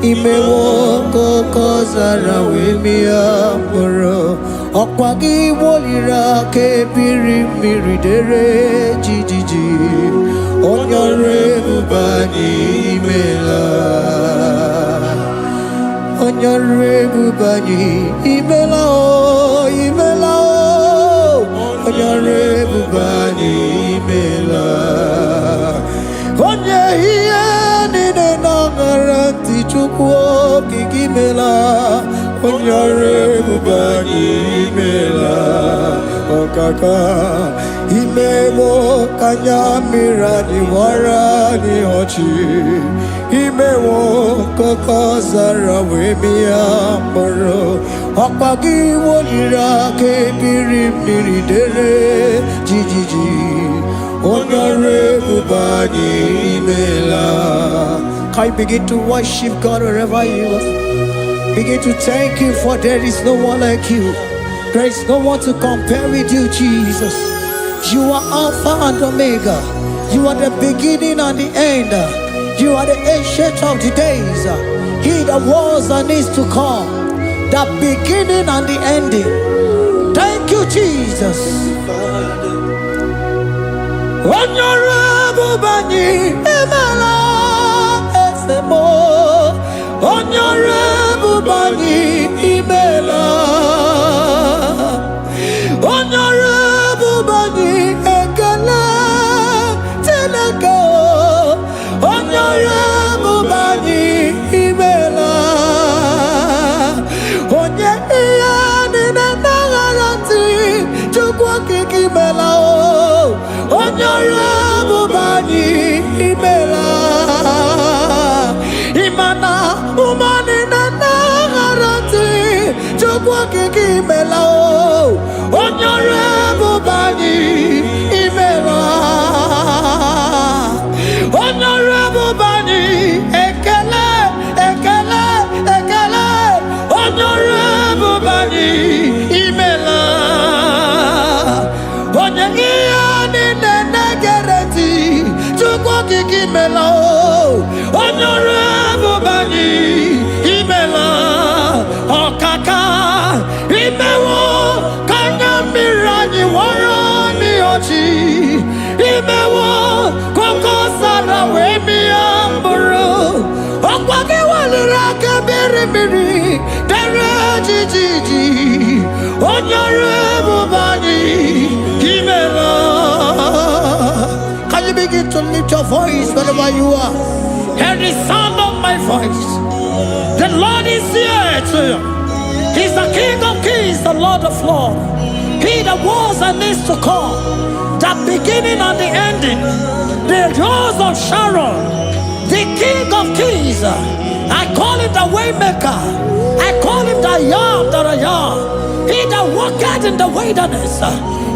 Imewo koko zara wemia moro Okwagi wolira ke biri miridere jijiji Onyore bubani imela Onyore bubani imela o imela o Onyore bubani imela Onye hiye nine nangaranti chukwo kikimela Onyore bubani imela Okaka Imewo kanyamira ni wara ni hochi Imewo koko zara wemia moro Okwagi wolira ke biri miridere jijiji Onyore bubani imela. Can you begin to worship God wherever you are? Begin to thank Him, for there is no one like you. There is no one to compare with you, Jesus. You are Alpha and Omega. You are the beginning and the end. You are the ancient of the days. He that was and is to come. The beginning and the ending. Thank you, Jesus. Onyore bubani imela esemo. Onyore bubani imela. Onyore bubani ekele teleko. Onyore bubani imela. Onye iya nina nangaranti chukwa kikimela o. Onyore bubani imela. Imana umani nangaranti chukwa kikimela o. Onyore bubani imela. Onyore bubani ekele ekele ekele. Onyore bubani imela. Onye iya nine negereti chukwa kikimela o. Onyore bubani imela. Okaka imewo kanyamira ni wara ni ochi. Imewo koko sara wemia mburu. Okwagi walira ke biri biri dere jijiji. Onyore bubani imela. Can you begin to lift your voice wherever you are? Hear the sound of my voice. The Lord is here to you. He's the King of kings, the Lord of lords. He that was and is to come, the beginning and the ending, the rose of Sharon, the King of kings. I call him the Waymaker. I call him the Yam that I am. He that walketh in the wilderness,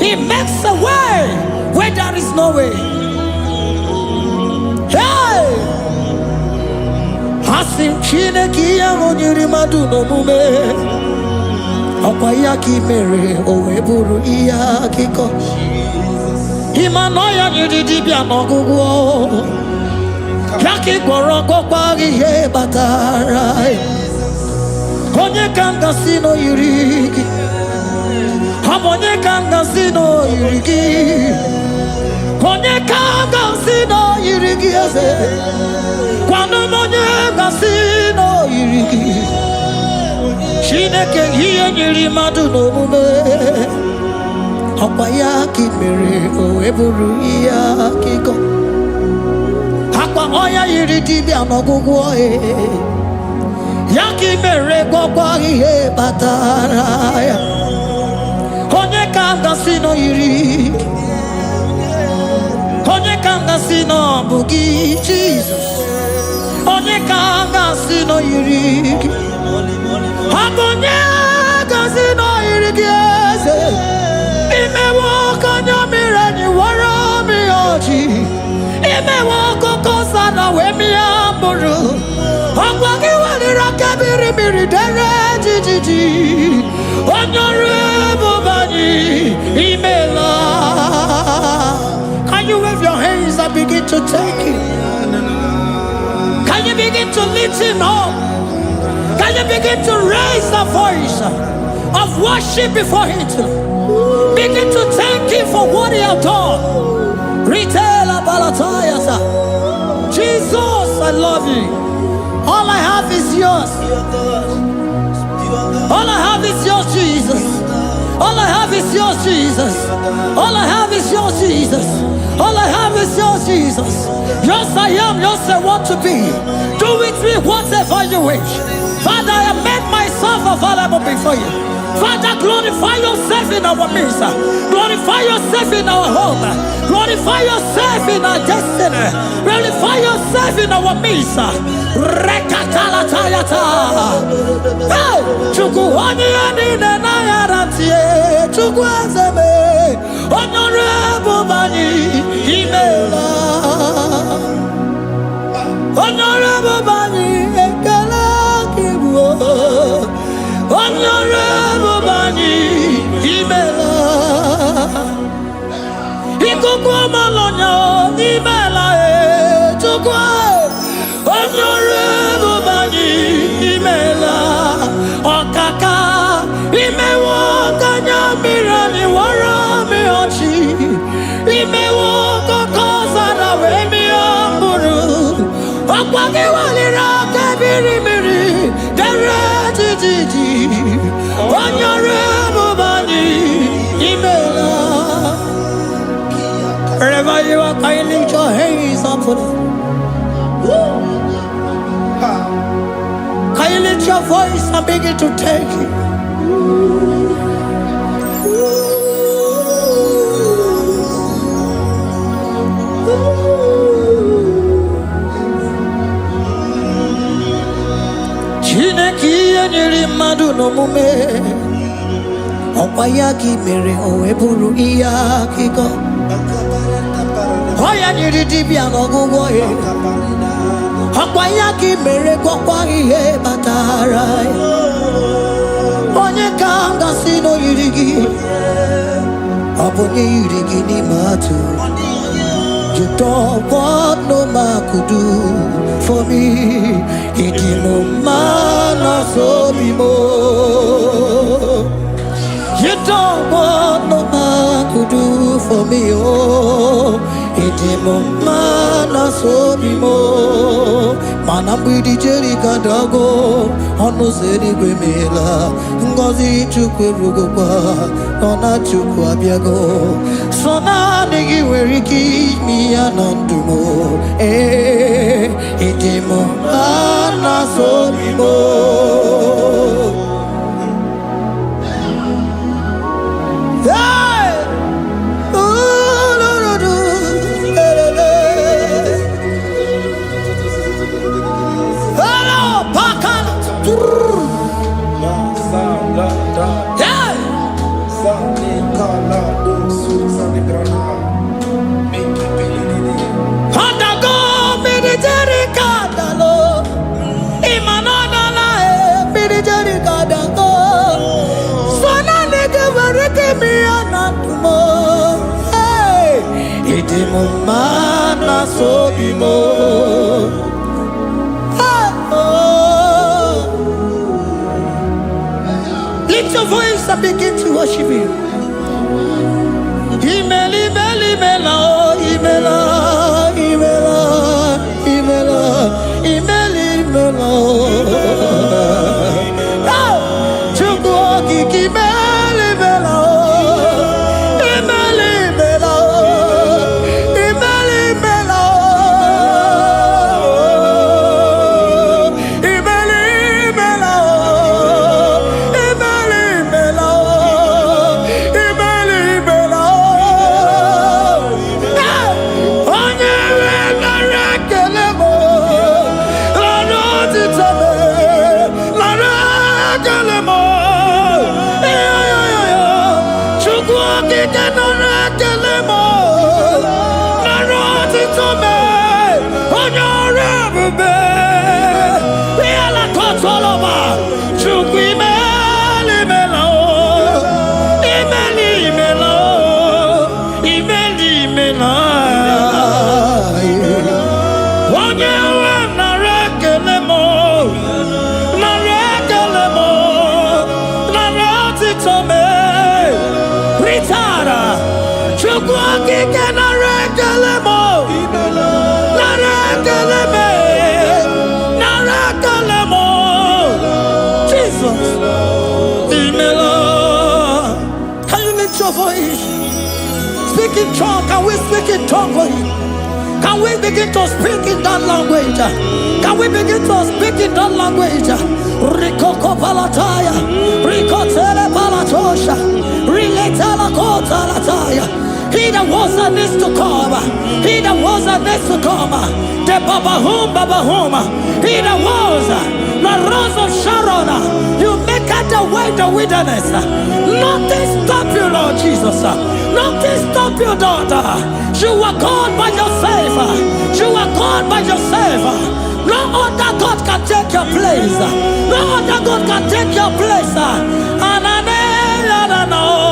he makes a way where there is no way. Hey! Hasim Chineki Yamonyuri Maduno Mume. Okwayaki mere oweburu iya kiko. Imanoya nyidibia nogugo. Yaki gorogo kwagi ye batara. Onye kanga sino yurigi. Onye kanga sino yurigi. Onye kanga sino yurigi eze. Kwano onye kanga sino yurigi. Chineke hiye nyiri madu n'omume. Akwa ya kimere oweburu iya kiko. Akwa oya yiri dibia n'ọgwụgwọ ya kimere gwọkwa ihe batara ya. Onye ka m gasị nọ yiri. Onye ka m gasị nọ bụ gị Jesus. Onye ka m gasị nọ yiri gị. Onye gasị nọ yiri gị eze. Imewo kanyamira ni wara mi oji. Imewo koko sana we mi amburu. Akwa ki walira kabiri miri dere jijiji. Onyore bubani imela. Can you wave your hands and begin to take it? Can you begin to lift him up? Can you begin to raise the voice of worship before Him? Begin to thank Him for what He has done. Retail Balatayasa. Jesus, I love You. All I have is Yours. All I have is Yours, Jesus. All I have is Yours, Jesus. All I have is Yours, Jesus. All I have is Yours, Jesus. Yours I am, Yours I want to be. Do with me whatever You wish. Father, I have made myself available before You. Father, glorify Yourself in our midst. Glorify Yourself in our home. Glorify Yourself in our destiny. Glorify Yourself in our midst. Rekatalatayata. Hey! Chukwani anine na yaratie. Chukwazeme. Honorable Bani Imela. Honorable Bani Ekala Kibu. Honorable Bani Imela. Ikukwa Malonya Imela Chukwa. Honorable Bani Imela. Okaka Imewa Kanya Mirani Warami Ochi. Imewa Kokosa na Wemi Amburu. Okwagi Walira Kabiri Miri. Dere Titi. Honorable Bani Imela. Wherever you are, can you lift your hands up for them? Can you lift your voice and begin to take it? Chineki anyiri madu no mume. Opayaki mere oeburu iya kiko. Oya nyiri dibia no gugo ye. Opayaki mere kokwa ihe batara. Onye kanga sino yirigi. Obonye yirigi ni matu. You don't want no man could do for me. Idimo mana so bimo. You don't want no man could do for me. Oh, idimo mana so bimo. Manambidi jerika dago. Ono seri gwemela. Ngozi chukwe rugopa. Nona chukwa biago. Sona nigi weriki mi anandumo. Idimo mana so bimo. Mana so bimo. Lift your voice and begin to worship Him. Imeli, imeli, imela, imela, imela, imela, imeli, imela. Chukwu kiki imeli, imela. talk with him? Can we begin to speak in that language? Can we begin to speak in that language? Rikoko palataya, rikotele palatosha, riletala kotalataya. He that was and needs to come. He that was and needs to come. The Babahum. He that was the rose of Sharon. You make it the way in the wilderness. Nothing stop you, Lord Jesus. Nothing stop you, daughter. You are God by yourself. You are God by yourself. No other God can take your place. No other God can take your place. And I know.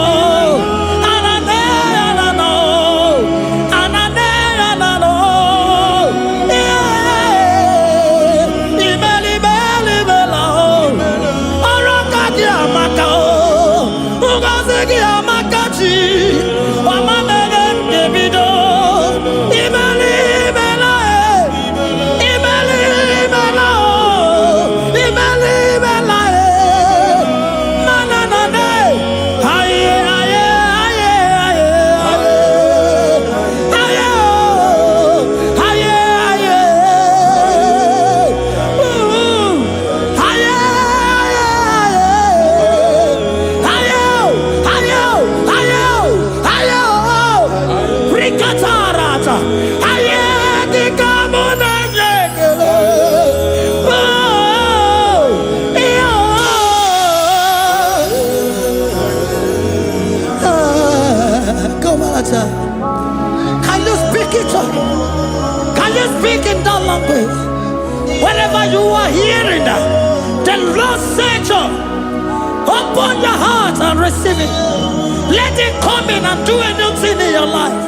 Can you speak it? Can you speak in that language? Whenever you are hearing that, the Lord said, open your heart and receive it. Let it come in and do a new thing in your life.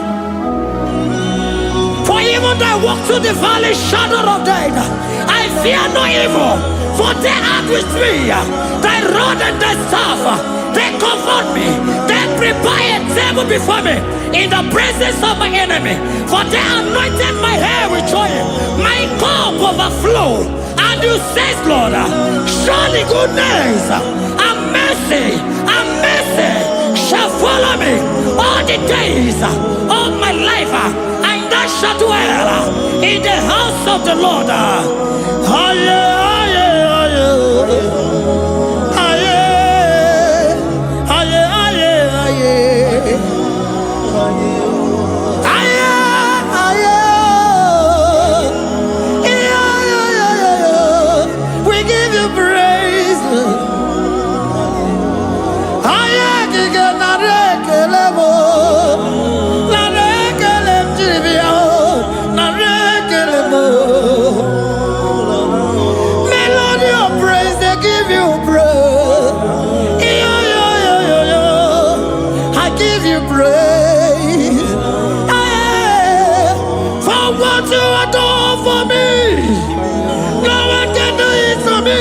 For even though I walk through the valley shadow of death, I fear no evil. For they are with me. Thy rod and thy staff, they comfort me. They prepare a table before me in the presence of my enemy. For they anointed my hair with oil. My cup overflow. And you say, Lord, surely goodness and mercy shall follow me all the days of my life. And I shall dwell in the house of the Lord. We give you praise. Melody of praise, they give you praise. I give you praise. For what you are doing for me, no one can do it for me.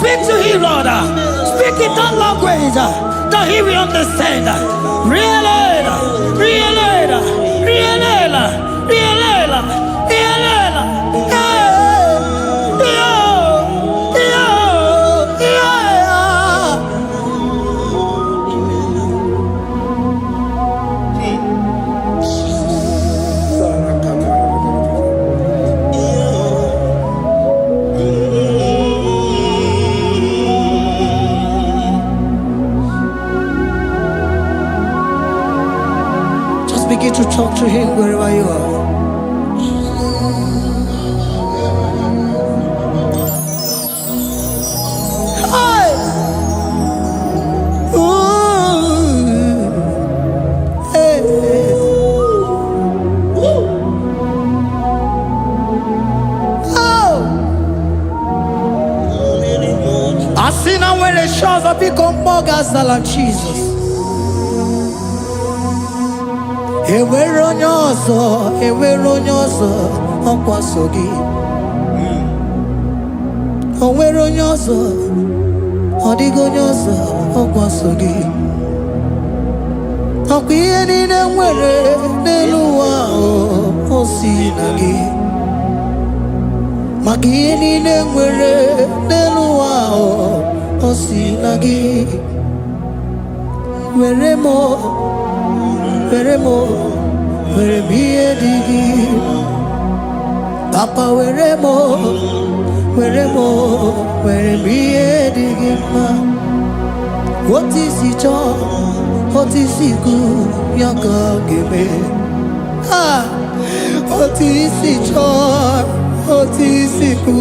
Speak to him, Lord. Speak in that language that he will understand. Begin to talk to him wherever you are. Hi. Ooh. gazala Jesus. Enwere onye ọzọ, enwere onye ọzọ ọkwa so gị. O nwere onye ọzọ, ọ dịghị onye ọzọ ọkwa so gị. Ọkwa ihe niile nwere n'elu ụwa o si na gị. Maka ihe niile nwere n'elu ụwa o si na gị. Were m, were m, were m ihe dị gị. Papa were m, were m, were m ihe dị gị mma. Otu isi chọọ, otu isi kwu ya ka ọ ga-eme. Otu isi chọọ, otu isi kwu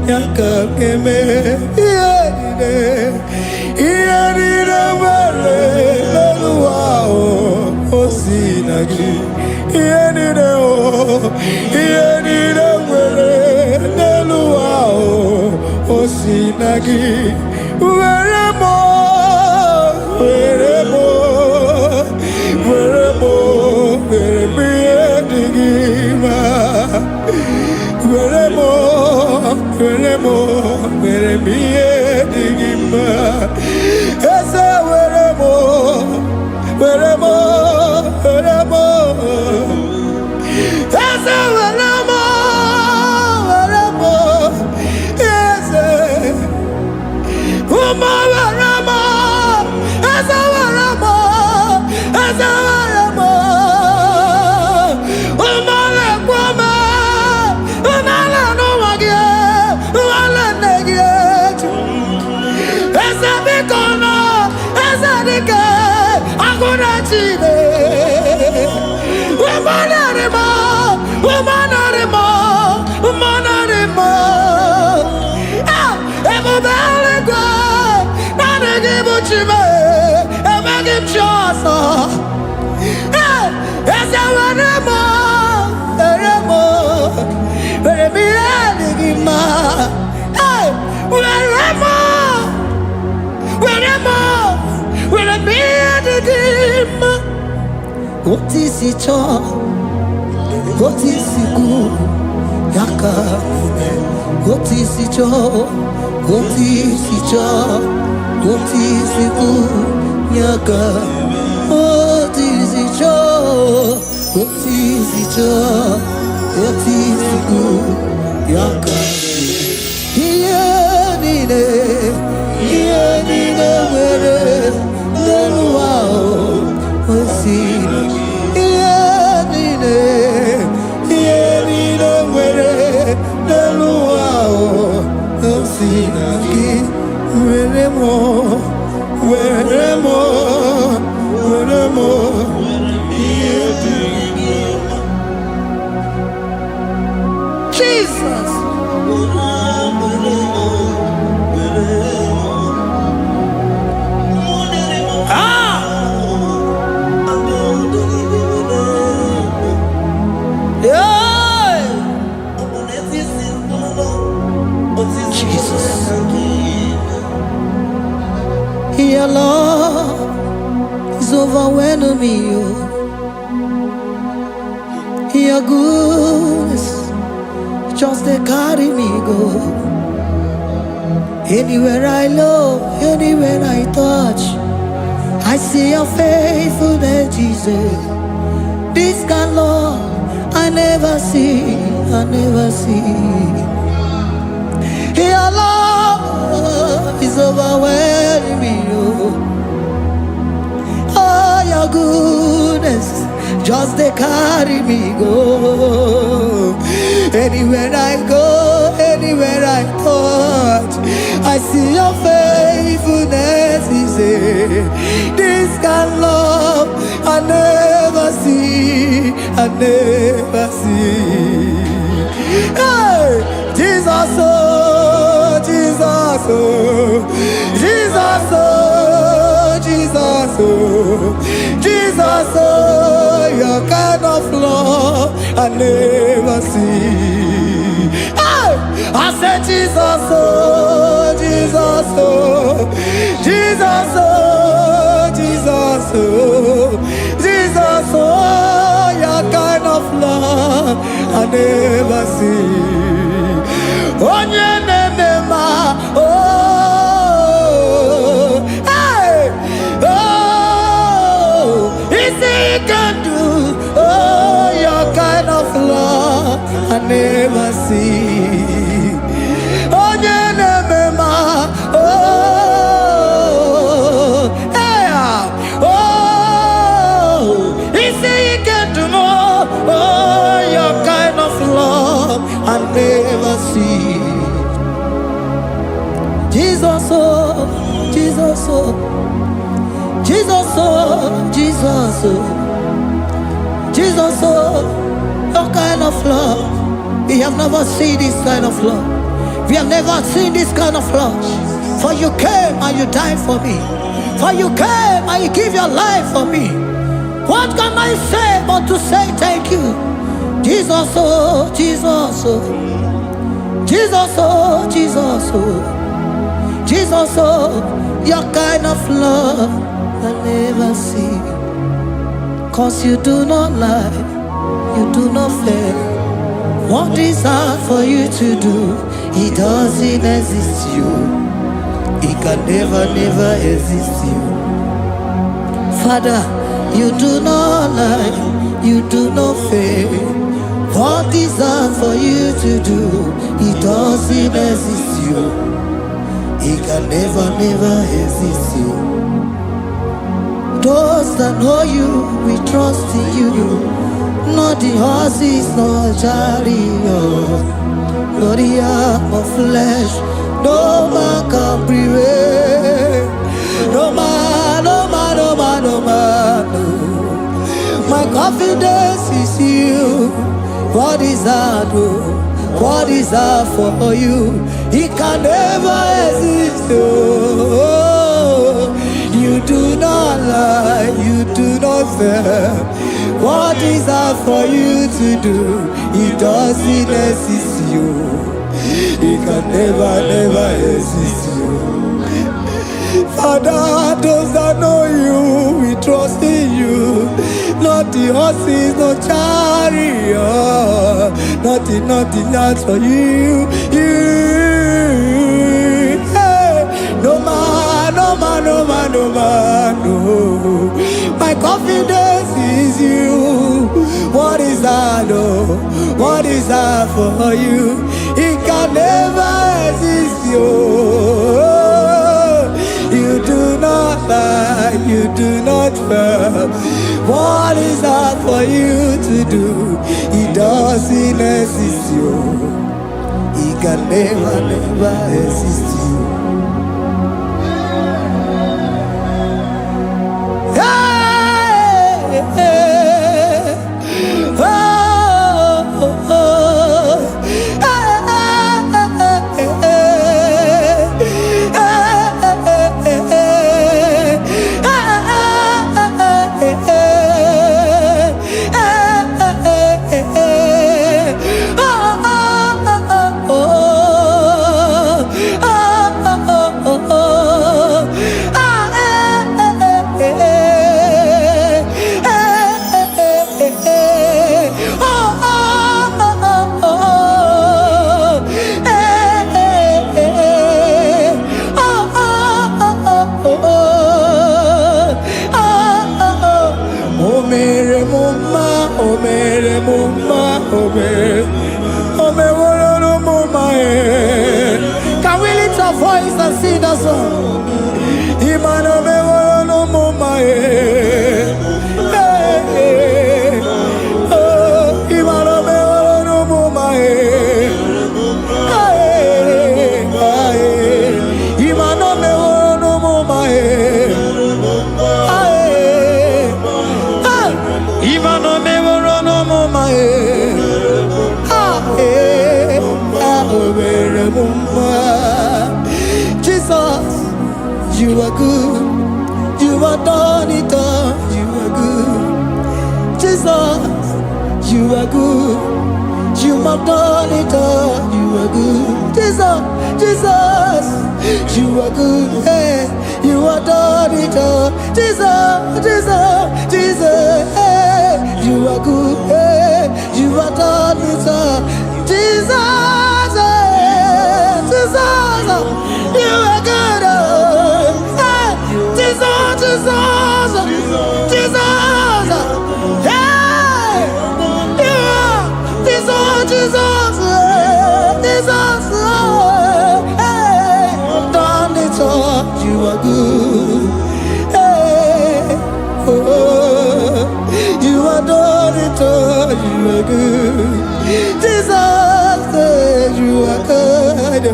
ya ka ọ ga-eme. Ihe niile nwere n'elu ụwa o si na gị. Ihe niile nwere n'elu ụwa o si na gị. Were m, were m, were m, were m ihe dị gị mma. Were m, were m, were m ihe dị gị mma. Eze were m, were m, were m. Eze were m, were m. Eze Uma were m, eze were m, eze were m. Uma lekwa m, uma le n'ụwa gị, uma le nne gị eju. Eze biko nọ, eze dike, agụ na-echi ime. Uma nari m, uma nari m, uma nari m. Ebube eluigwe, naanị gị bụ chi m, emeghị m chi ọzọ. Eze were m, were m, were m ihe dị gị mma. Were m, were m, were m ihe dị gị mma. Otu isi chọọ, otu isi kwu ya ka eme. Otu isi chọọ, otu isi chọọ, otu isi kwu ya ka. Otu isi chọọ, otu isi chọọ, otu isi kwu ya ka. Ihe niile nwere n'elu ụwa o si na gị. Ihe niile nwere n'elu ụwa o si na gị. Were m, were m, were m ihe dị gị mma. Jesus. Your love is overwhelming me. Your goodness just they carry me go. Anywhere I look, anywhere I touch, I see your faithfulness, Jesus. This kind of love I never see, I never see. Your love is overwhelming me. Oh, your goodness just they carry me go. Anywhere I go, anywhere I touch, I see your faithfulness. This kind of love I never see, I never see. Hey, Jesus, oh, Jesus, oh, Jesus, oh, Jesus, oh, Jesus, oh, your kind of love I never see. Hey, I said Jesus, oh, Jesus, oh, Jesus, oh, Jesus, oh, Jesus, oh, your kind of love I never see. Oh, hey, oh, easy can do. Oh, your kind of love I never see. Oh, oh, hey, oh, easy can do more. Oh, your kind of love I never see. Jesus, oh, Jesus, oh, Jesus, oh, Jesus, oh, Jesus, oh, your kind of love. We have never seen this kind of love. We have never seen this kind of love. For you came and you died for me. For you came and you give your life for me. What can I say but to say thank you? Jesus, oh, Jesus, oh, Jesus, oh, Jesus, oh, Jesus, oh, your kind of love I never see. 'Cause you do not lie, you do not fail. What is hard for you to do, it doesn't exist you. It can never, never exist you. Father, you do not lie, you do not fail. What is hard for you to do, it doesn't exist you. It can never, never exist you. Those that know you, we trust in you. Not the horses, not chariot, not the arm of flesh. No man can prevail. No man, no man, no man, no man, no. My confidence is you. What is hard, oh? What is hard for you? It can never exist, oh. You do not lie, you do not fail. What is hard for you to do, it doesn't exist you. It can never, never exist you. Father, those that know you, we trust in you. Not the horses, no chariot. Nothing else for you. Hey, no man, no man, no man, no man, no. My confidence is you. What is that, oh? What is that for you? It can never exist you. You do not lie, you do not fail. What is that for you to do? It doesn't exist you. It can never, never exist you. Hey, hey, oh, oh, oh. Can we lift our voice and sing that song? Jesus, you are good. You are done it all. You are good. Jesus, you are good. You have done it all. You are good. Jesus, Jesus, you are good. Hey, you have done it all. Jesus, Jesus, Jesus, hey, you are good. Hey, you have done it all. Jesus, hey, Jesus, you are good. Hey, Jesus, Jesus, Jesus, hey, you are Jesus, Jesus, Jesus, hey, done it all. You are good. Hey, oh, you are done it all. You are good. Jesus, you are good.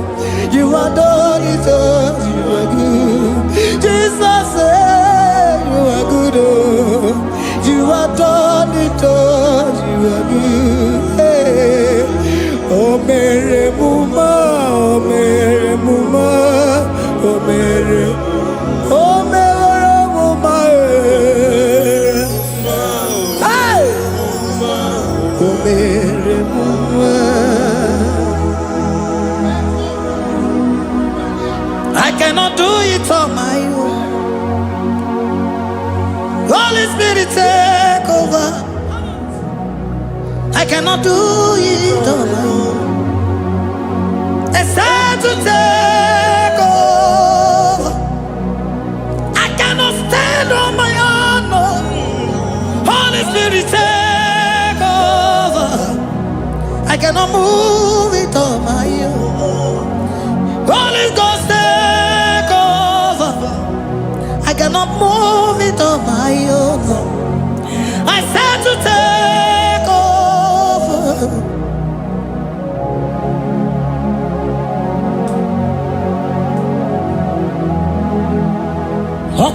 You are done it all. You are good. Jesus, you are good. Oh, you are done it all. You are good. Hey, oh, Mary Muma, oh, Mary Muma, oh, Mary, oh, Mary Muma, hey, oh, Mary Muma. I cannot do it on my own. Holy Spirit, take over. I cannot do it on my own. It's time to take over. I cannot stand on my own. No. Holy Spirit, take over. I cannot move it on my own. Holy Ghost, take over. I cannot move it on my own. I said to take over.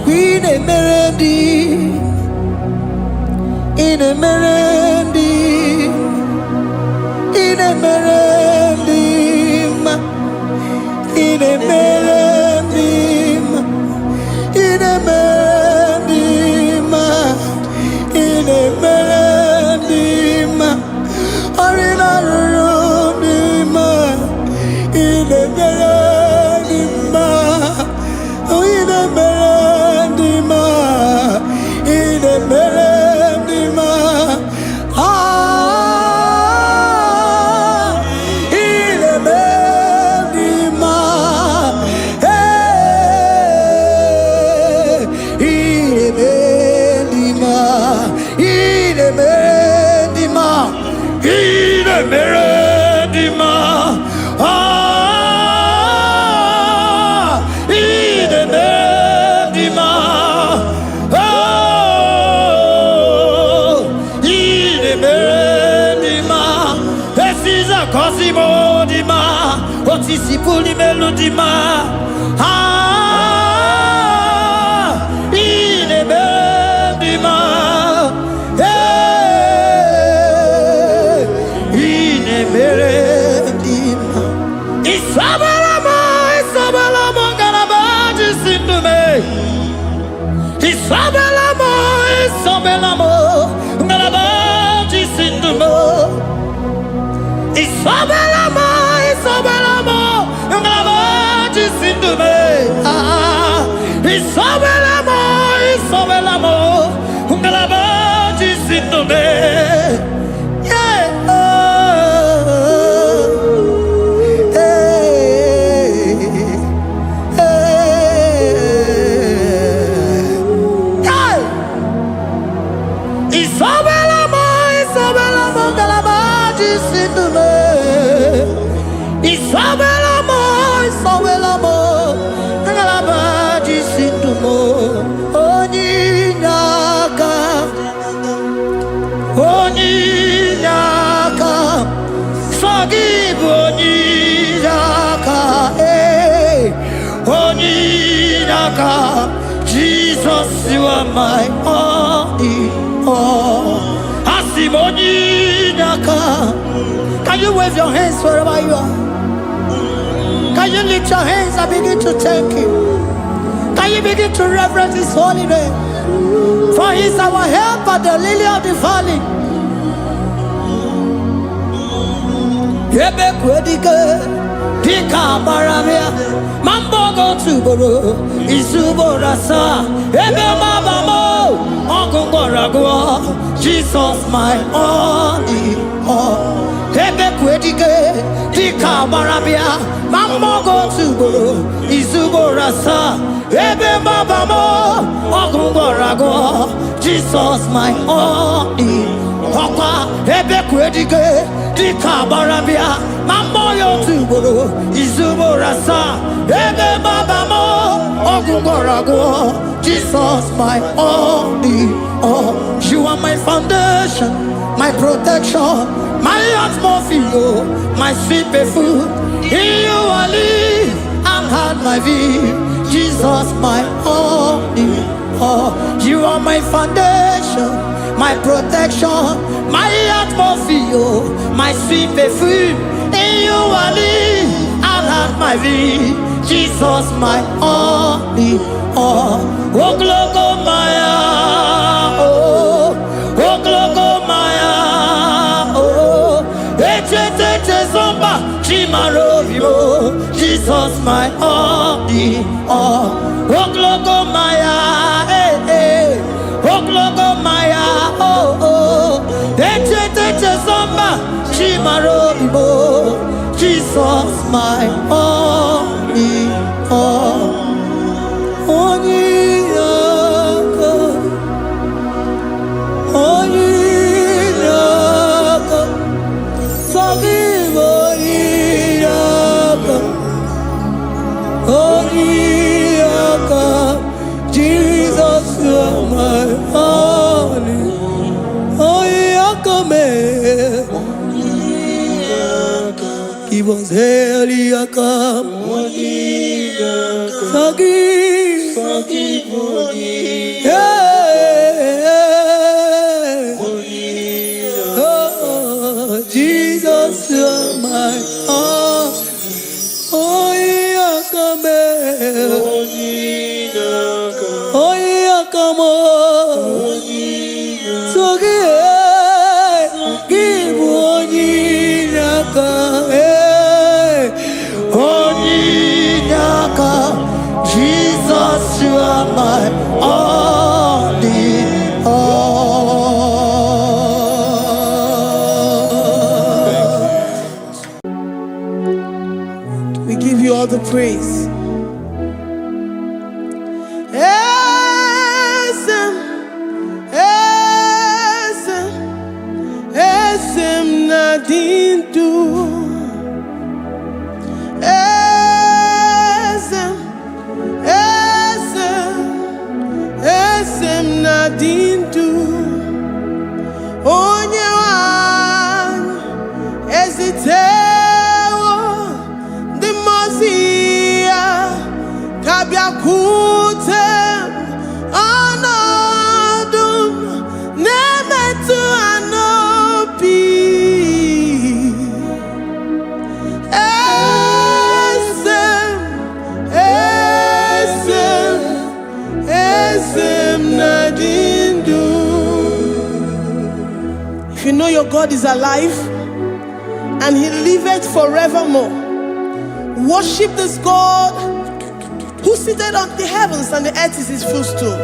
In a melody, in a melody, in a melody, in a melody, in a melody, in a melody, or in a room, in a melody, oh, in a melody, in a melody, in a melody, hey, in a melody, in a melody, in a melody, Cosimo di ma, Otisipu di melodima, in a melodima, in a melodima. Isabelamo, Garabaji Sindume. Isabelamo, Garabaji Sindume. Isabelamo, Ngalabaji Sindume. Isabelamo, Ngalabaji Sindume. Yeah. Isabelamo, Ngalabaji Sindume. Isabelamo, Ngalabaji Sindume. Onyinaka, forgive Onyinaka, hey, Onyinaka, Jesus, you are my all in all. Asim Onyinaka. Can you wave your hands wherever you are? Can you lift your hands and begin to thank Him? Can you begin to reverence His holy name? For He is our help at the lily of the valley. ebe kwedike dika barabia mambogo tuboro isuborasa ebe mabamo ogungorago Jesus my only all ebe kwedike dika barabia mambogo tuboro isuborasa ebe mabamo ogungorago Jesus my only Papa, ebe kwedike dika barabia mamoyo tuboro izuborasa ebe babamo ogungorago Jesus my only all. You are my foundation, my protection, my atmosphere, my sweet perfume. In you I live and had my view. Jesus my only all. You are my foundation, my protection, my atmosphere, my sweet perfume. In you I live and have my vie. Jesus my only all. Oh glogo maya, oh glogo maya, oh ete zomba chimarovio. Jesus my only all. Oh glogo maya, oh glogo maya, oh ete zomba chimarovio. Jesus my only all. Jesus you are my only. He was Eliakam. Forgive. Oh, Jesus, you are my all. Oh, Yakame. Oh, Yakamo. Jesus, you are my only all. We give you all the praise. Esem nadintu. Nadindu onyewan ezitewo the mozia kabia kutem anodum nemetu anopi esem nadindu. If you know your God is alive and he liveth forevermore, worship this God who seated on the heavens and the earth is his footstool.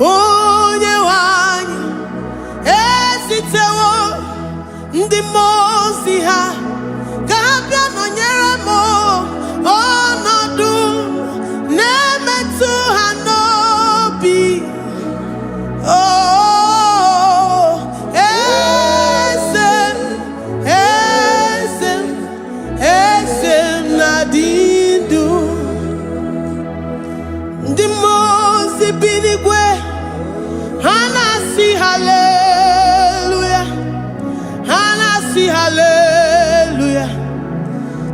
Oh, nyewani esitewo ndi mozi ha kabia nonyere mo onodu nemetu hanobi. Oh, esem nadindu ndi mozi binigwe hanasi hallelujah, hanasi hallelujah.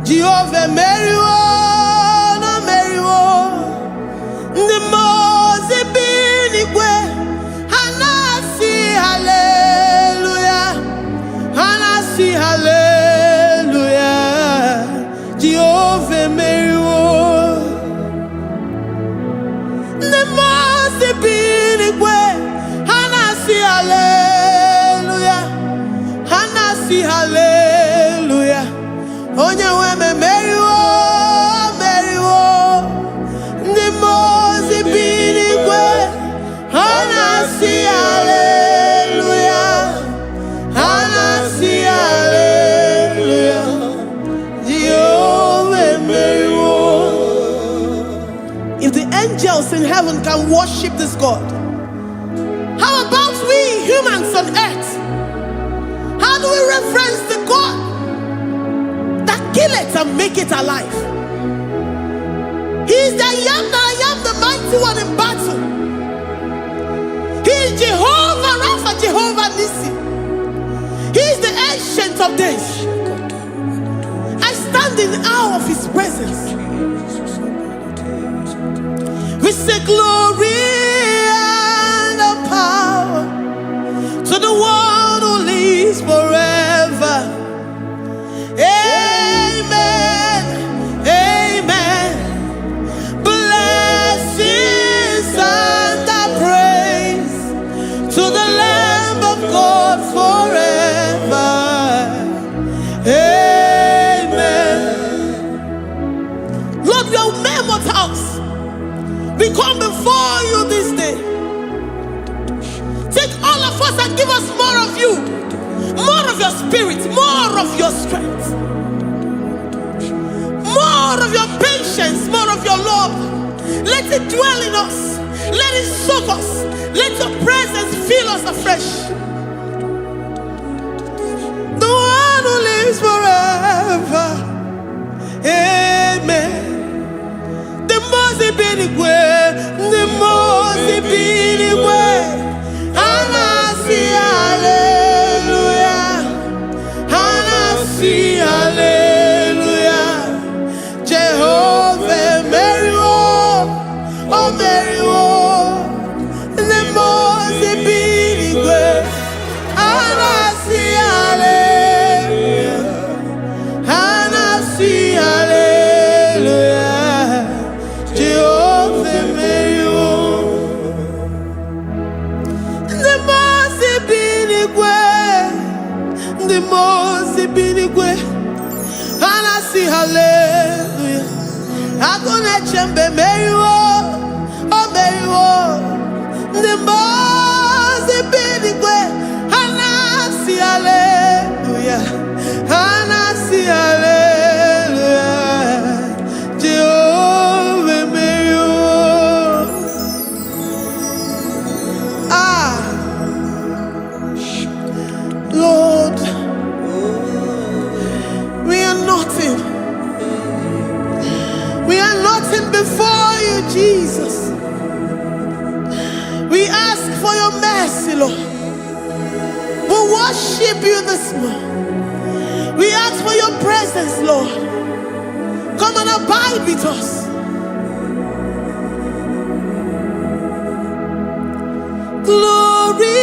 Jehovah meriwo no meriwo ndi mozi binigwe hanasi hallelujah, hanasi hallelujah. Jehovah meriwo ndi mozi binigwe heaven can worship this God? How about we humans on earth? How do we reference the God that kill it and make it alive? He is the I am, the mighty one in battle. He is Jehovah Rapha, Jehovah Nissi. He is the ancient of days. I stand in awe of his presence. We say glory and the power to the one who lives forever. Amen, amen. Blessings and the praise to the Lamb of God forever. Amen. Lord, we are mere mortals. We come before you this day. Take all of us and give us more of you, more of your spirit, more of your strength, more of your patience, more of your love. Let it dwell in us. Let it soak us. Let your presence fill us afresh. The one who lives forever. Amen. The most way. Anasi, hallelujah. Anasi, hallelujah. Jehovah, Mary, oh Mary, the most way. Anasi, hallelujah. Anasi, hallelujah. Jehovah, Mary, the most binigwe, and I see hallelujah. I'm gonna chamber Mary, oh Mary, the most binigwe, and I see hallelujah, and I see hallelujah. Jehovah Mary, Lord, we are nothing. We are nothing before you, Jesus. We ask for your mercy, Lord. We worship you this morning. We ask for your presence, Lord. Come and abide with us. Glory.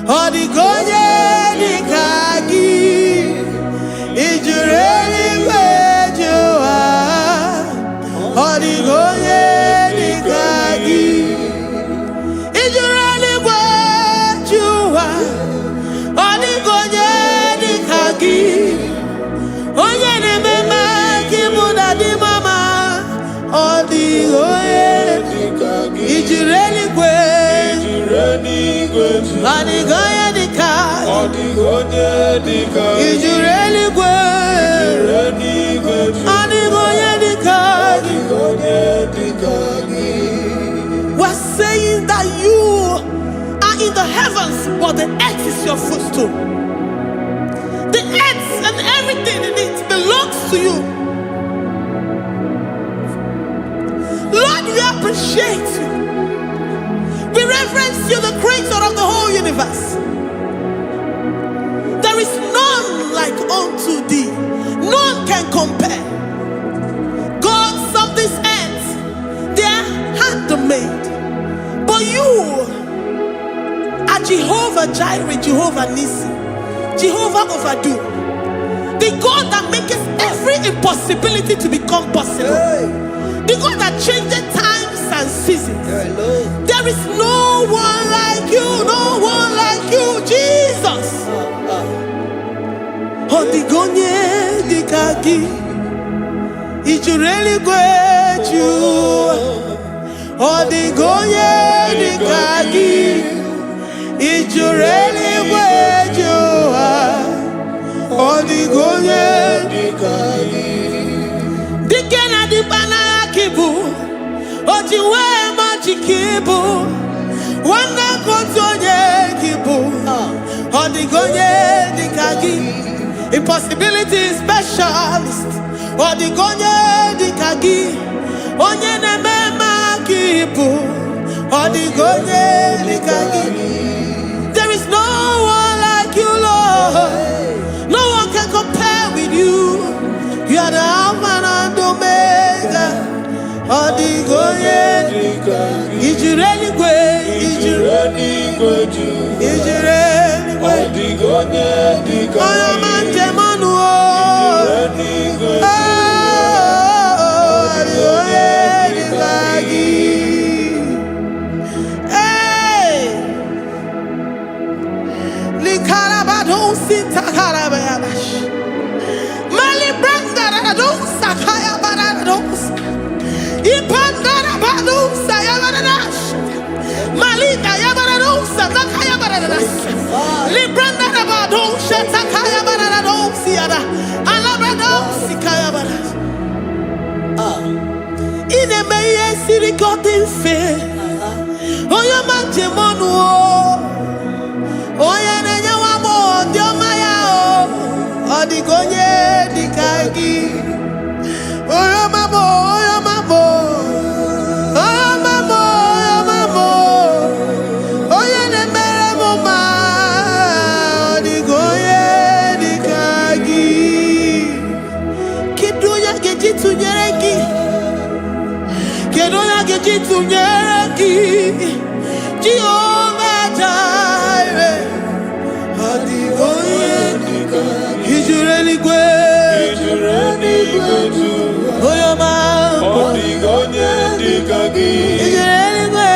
Odigonye nikagi, ijureli wejoa. Odigonye nikagi, ijureli wejoa. Odigonye nikagi, onye ne mema kimuda di mama. Odigonye nikagi, ijureli wejoa. Odigonye nikagi, ijureli Odigonye nikagi. We're saying that you are in the heavens, but the earth is your footstool. The earth and everything in it belongs to you. Lord, we appreciate you. We reverence you, the creator of the whole universe. There is none like unto thee. None can compare. Gods of this earth, they are handmade. But you are Jehovah Jireh, Jehovah Nissi, Jehovah Overdo. The God that makes every impossibility to become possible. The God that changes times and and seasons. There is no one like you, no one like you, Jesus. Odigonye dikagi, ijureli gweju. Odigonye dikagi, ijureli gweju. Odigonye dikagi. Dikena dibana kibu, ojiwe majikibu, wana kontonye kibu. Odigonye dikagi. Impossibility specialist. Odigonye dikagi. Onye nemema kibu. Odigonye dikagi. There is no one like you, Lord. No one can compare with you. You are the Alpha and Omega. Odigonye dikagi. Ijureli gwe. Ijureli gwe. Ijureli gwe. Odigonye dikagi. Sirigotin fe, oya manje monu o, oya nenya wamo diomaya o, odigonye dikagi, oya mamo, oya mamo, oya mamo, oya mamo, oya nemere moma, odigonye dikagi, kiduya gejitu nyeregi. Kedoya gejitu nyereki, Jehovah Jireh. Odigonye dikagi, ijureli gwe, oyo mambo. Odigonye dikagi, ijureli gwe,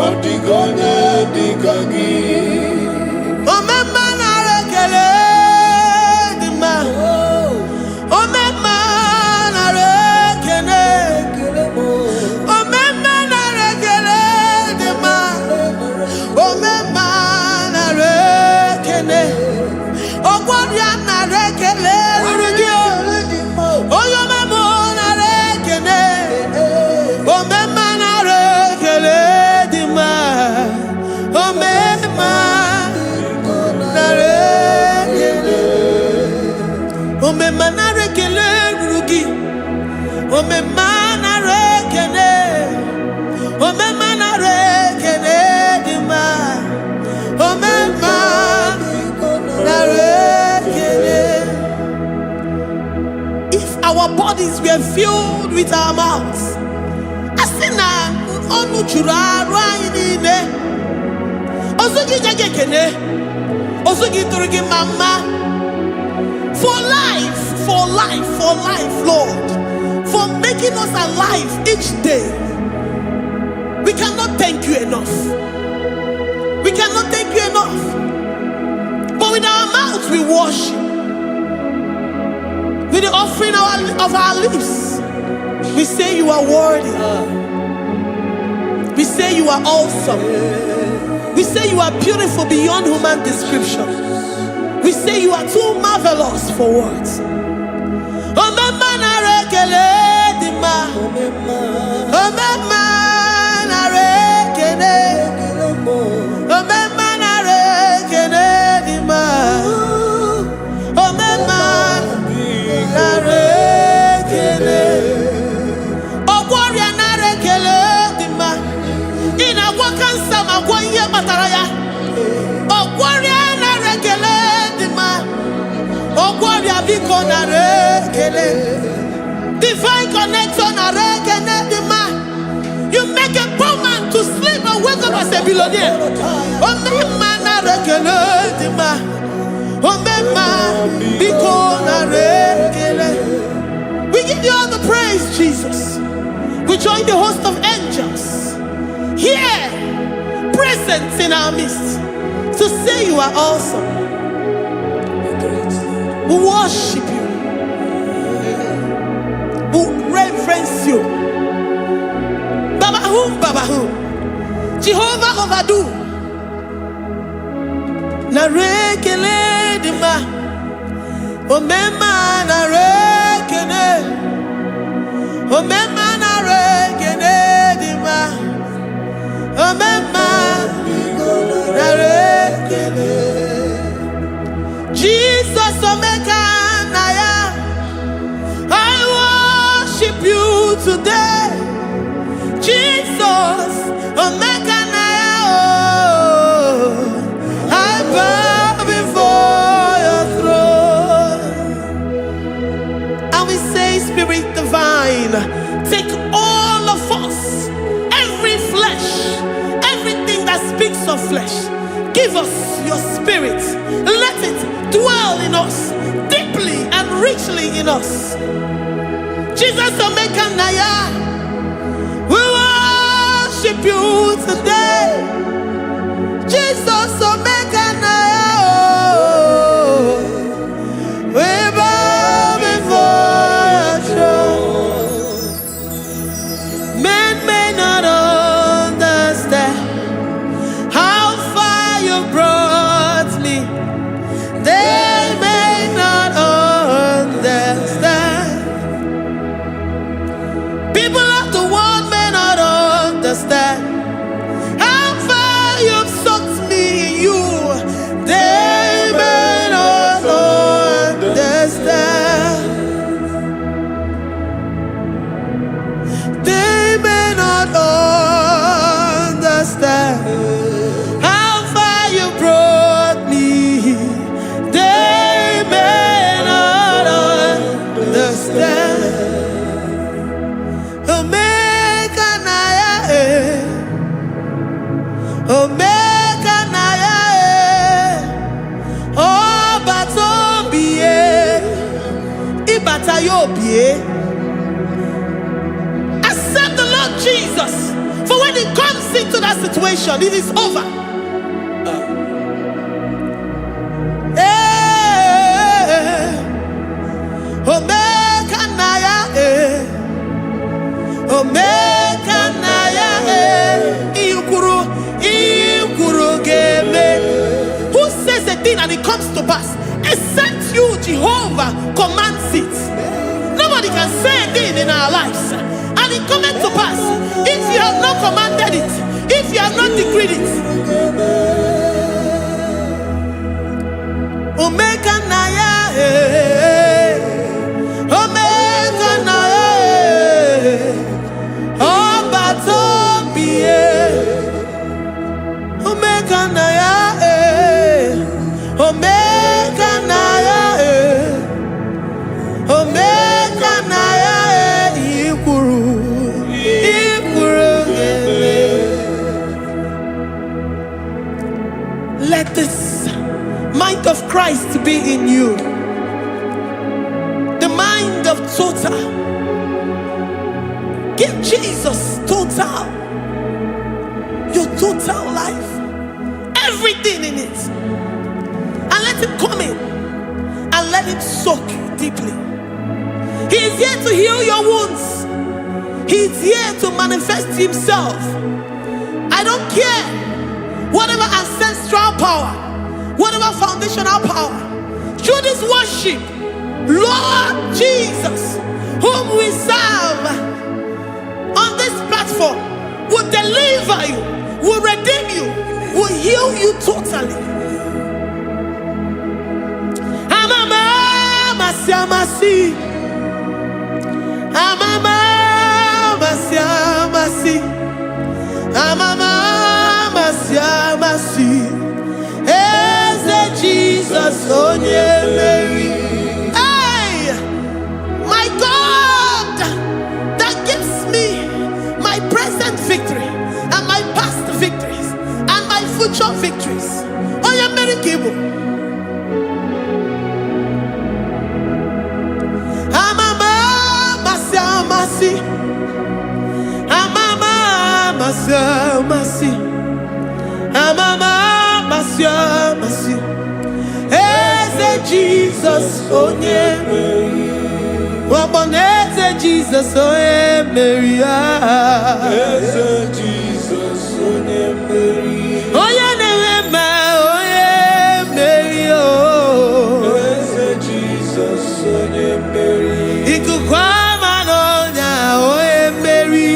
odigonye dikagi. Omema na rekele dima, omema. If our bodies were filled with our mouths, asina onu chura rainine, osugi jagekene, osugi turigi mama. For life, Lord, for making us alive each day. We cannot thank you enough. We cannot thank you enough. But with our mouths we worship. With the offering of our lips, we say you are worthy. We say you are awesome. We say you are beautiful beyond human description. We say you are too marvelous for words. Divine connection. You make a poor man to sleep and wake up as a billionaire. We give you all the praise, Jesus. join the host of angels here, present in our midst, to say you are awesome. We worship you. We reverence you. Baba who? Jehovah overdo. Na rekele dima. Omema na rekene. Omema na rekene dima. Omema na rekene. Jesus omeka na ya. I worship you today. Jesus omeka na ya. I bow before your throne. And we say, Spirit divine, take all of us, every flesh, everything that speaks of flesh. Give us your spirit. Let it dwell in us, deeply and richly in us. Jesus omeka na ya. We worship you today. Jesus omeka na ya. We bow before your throne. Men may not understand how far you brought me. They may not understand. People of the world may not understand how far you've sucked me in you. They may not understand. They may not understand how far you brought me. They may not understand. Omega Naya, Omega Naya, oh Batobie, Ibatayobie. Accept the Lord Jesus, for when He comes into that situation, it is over. Omega Naya, Omega Naya, Ikuru Game. Who says a thing and it comes to pass? Except you, Jehovah, commands it. Nobody can say a thing in our lives and it comes to pass if you have not commanded it, if you have not decreed it. Omega Naya, Omega Naya, oh Batobie, Omega Naya, Omega Naya, Omega Naya, Ikuru Game. Let this mind of Christ be in you. The mind of total. Give Jesus total. Your total life. Everything in it. And let Him come in. And let Him soak you deeply. He is here to heal your wounds. He is here to manifest Himself. I don't care. Whatever ancestral power, whatever foundational power, through this worship, Lord Jesus, whom we serve on this platform, will deliver you, will redeem you, will heal you totally. Amama Masiamasi, Amama Masiamasi, Amama Masiamasi. Jesus, on Mary. Hey, my God, that gives me my present victory and my past victories and my future victories. Oh, yeah, Mary Igbo. masi. Amama masya masi. Eze Jesus onye Mary. Waboneze Jesus onye Mary. Eze Jesus onye Mary. Onye na-eme onye Mary. Eze Jesus onye Mary. Ikuku ama n'ọnya onye Mary.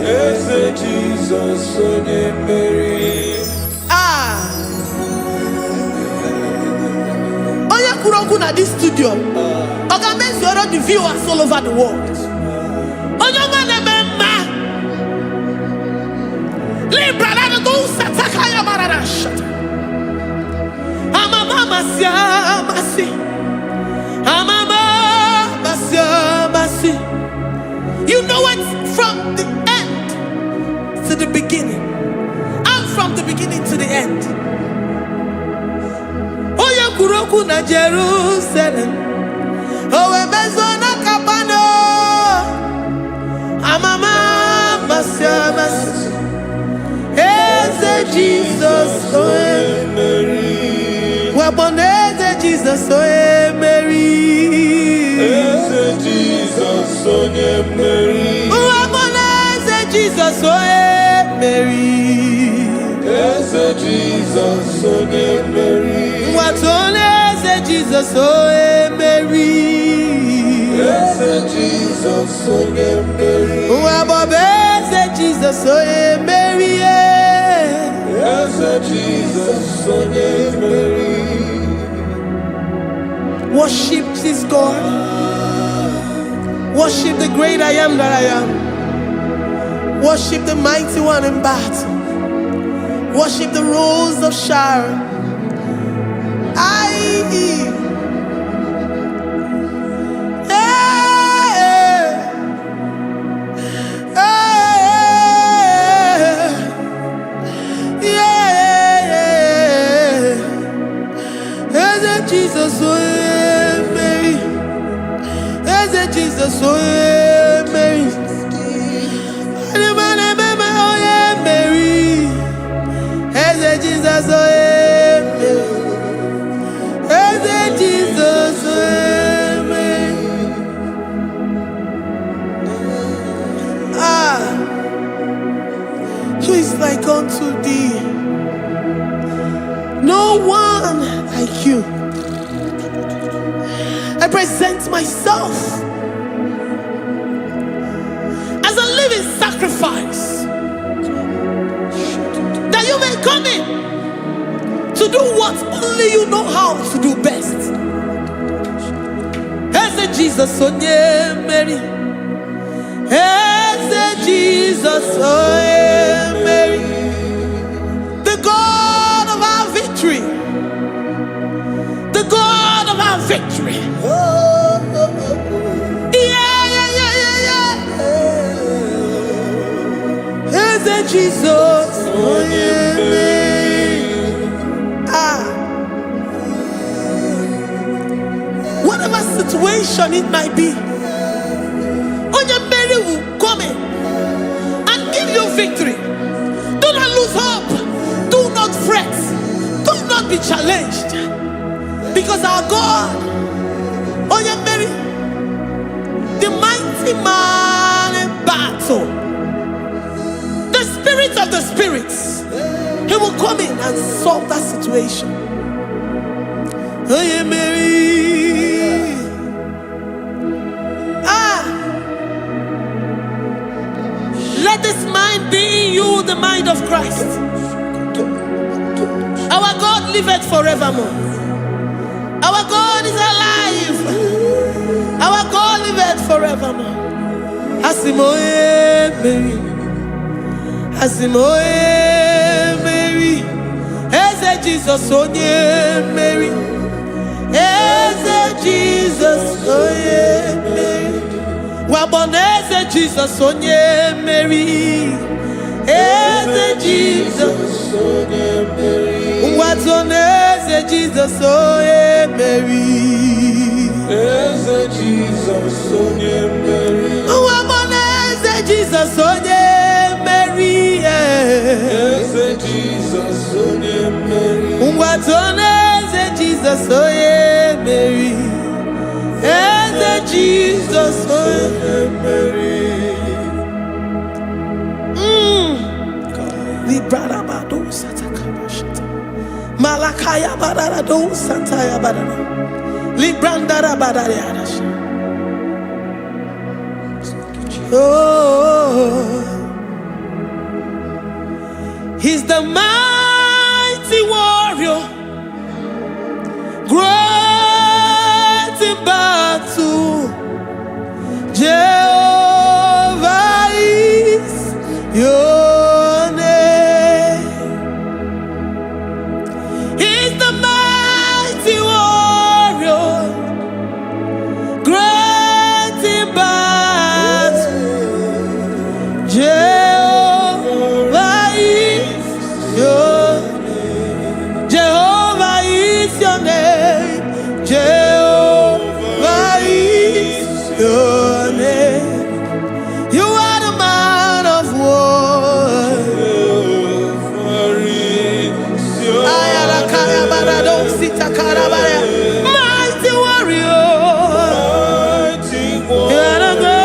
Eze Jesus onye Mary. Onye kwuru okwu na this studio, ọ ga-emezuoro the viewers all over the world. Onye ọma na-eme mma. Libra na go sataka ya marara shata. Amama masya masi. Amama masya masi. You know it from the end to the beginning. And from the beginning to the end. Oye kuroku na Jerusalem. Owe bezo na kapano. Amama masya masi. Eze Jesus oye Mary. Waboneze Jesus oye Mary. Eze Jesus onye Mary. Waboneze Jesus oye Mary. Eze Jesus onye Mary. Watoneze Jesus oye Mary. Eze Jesus onye Mary. Wabobeze Jesus oye Mary. Eze Jesus onye Mary. Worship this God. Worship the great I am that I am. Worship the mighty one in battle. Worship the rose of Sharon. Jesus, oh Mary. Jesus, oh Mary. Mary. Jesus, oh Mary. Jesus, oh Mary. Who is like unto thee? No one like you. I present myself as a living sacrifice, that you may come in to do what only you know how to do best. Eze Jesus onye Mary. Eze Jesus onye Mary. The God of our victory. The God of our victory. Eze Jesus, oh whatever situation it might be, Onye Mary will come in and give you victory. Do not lose hope. Do not fret. Do not be challenged, because our God, Onye Mary, the mighty man in battle, the spirit of the spirits, he will come in and solve that situation. Onye Mary. Let this mind be in you, the mind of Christ. Our God liveth forevermore. Our God is alive. Our God liveth forevermore. Asimoye Mary. Asimoye Mary. Eze Jesus onye Mary. Eze Jesus onye Mary. Waboneze Jesus onye Mary. Eze Jesus onye Mary. Watoneze Jesus onye Mary. Eze Jesus onye Mary. Waboneze Jesus onye Mary. Eze Jesus onye mmeri. Ngwatone eze Jesus onye mmeri. Eze Jesus onye mmeri. Librada bado satakaba shata. Malakaya badara do sataya badara. Librandara badara yadash. Oh, he's the mighty warrior, great in battle. Jehovah is your name. He's the mighty warrior, great in battle. Jehovah is your name. Jehovah is your name. Jehovah is your name. You are the man of war. Jehovah is your Ayarakaya barado sita karabaya. Mighty warrior. mighty You one. are the great.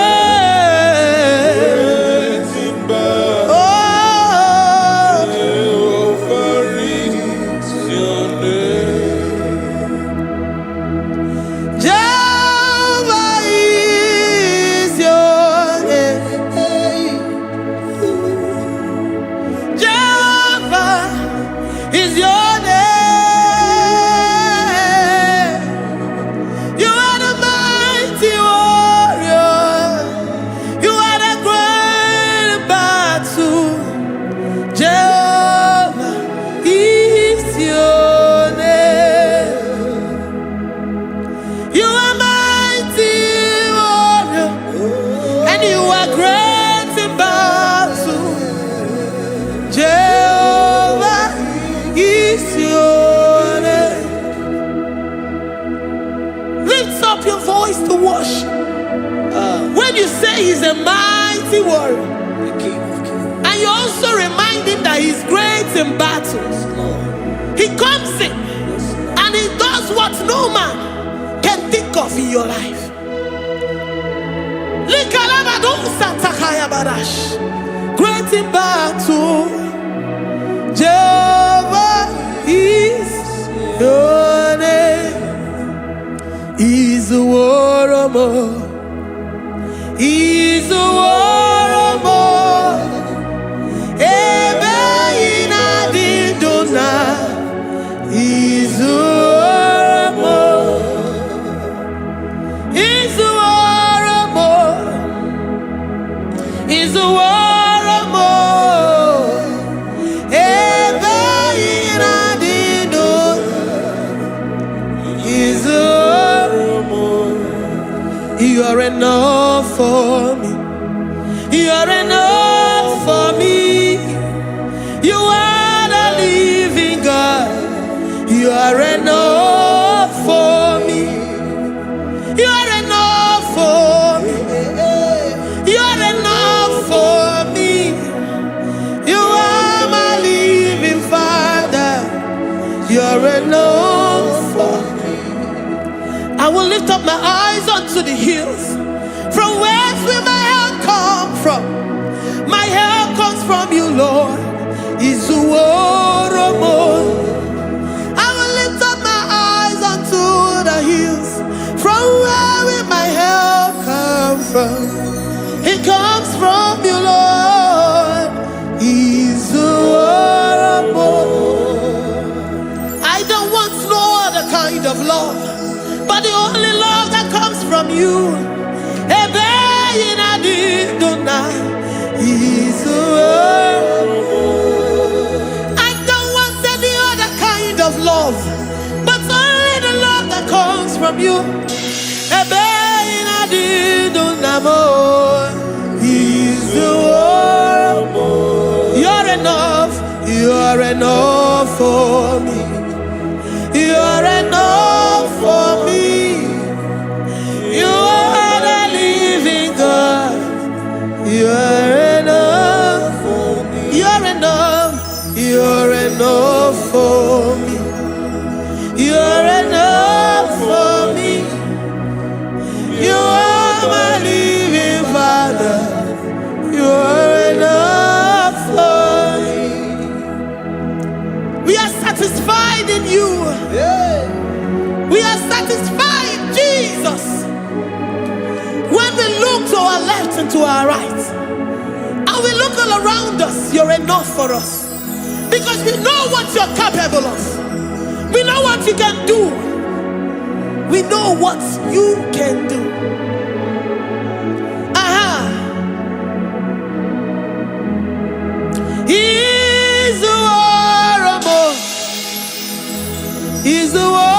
Great in battle. Oh, Jehovah is your name. Jehovah is your name. Jehovah is your name. You are the mighty warrior. You are the great battle. Jehovah is your name. You are mighty warrior, and you are great in battle. Jehovah is your name. Lift up your voice to worship. When you say he's a mighty warrior, and you also remind him that he's great in battles, he comes in and he does what no man can think of in your life. Great in battle, Jehovah is your name. He's a warrior. He's a warrior. Ebe ina didona. He's a warrior. He's a warrior. He's a warrior. Ebe ina didona. He's a warrior. You are enough for me. You are enough for me. You are the living God. You are enough for me. You are enough for me. You are enough for me. You are my living Father. You are enough for me. I will lift up my eyes unto the hills. From whence will my help come from? My help comes from you, Lord. Is the word of God. I will lift up my eyes unto the hills. From where will my help come from? It comes from you, Lord. Is the word of God. I don't want no other kind of love, but the only love that comes from you. I don't want any other kind of love, but only the love that comes from you. You're enough. You're enough for me. You're enough for me. You are the living God. You're enough for me. You're enough. And we look all around us, you're enough for us. Because we know what you're capable of. We know what you can do. We know what you can do. He's the war. He's the war.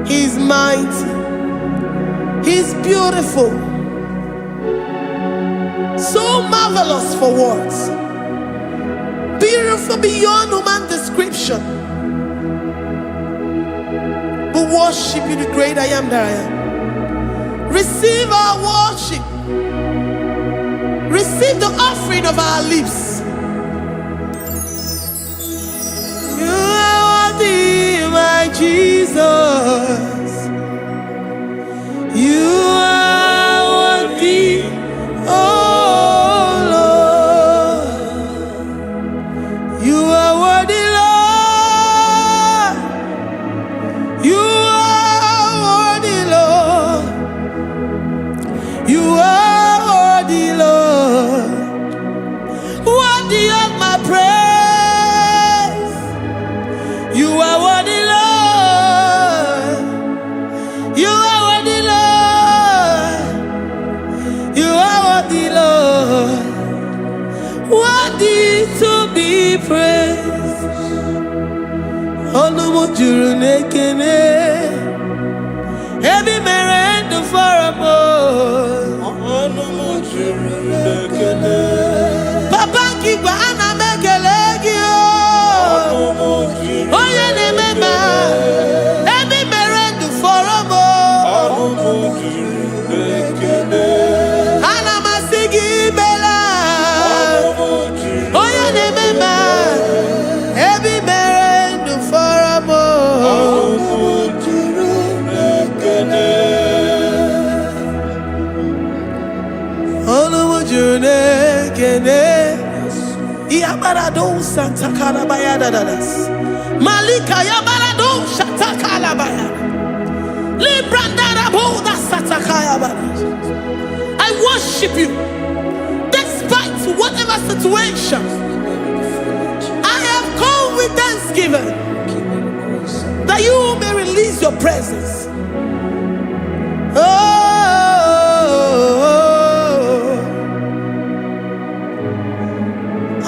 He's mighty. He's beautiful. So marvelous for words. Beautiful beyond human description. We worship you, the great I am that I am. Receive our worship. Receive the offering of our lips. You are worthy, my Jesus. You are worthy, oh Lord. You are worthy, Lord. You are worthy, Lord. You are worthy, Lord. Worthy of my praise. You are worthy, Lord. You are worthy, Lord. You are worthy, Lord. Worthy to be praised. Onumu juru nekene. Ebi merendo faramo. Onumu juru nekene. Papa kigwa ana mekelegi o. Onumu juru Oye ne mema. Ebi merendo faramo. Onumu juru nekene. Ana masigi bela. Onumu juru Oye ne mema. Ebi merendo faramo. Onumu juru nekene. Onumu juru nekene. Iabarado Santa Bayada das. Malika Yabarado Shatakala Bayada. Librandara Boda Satakaya Bayada. I worship you despite whatever situation. I have come with thanksgiving that you may release your presence.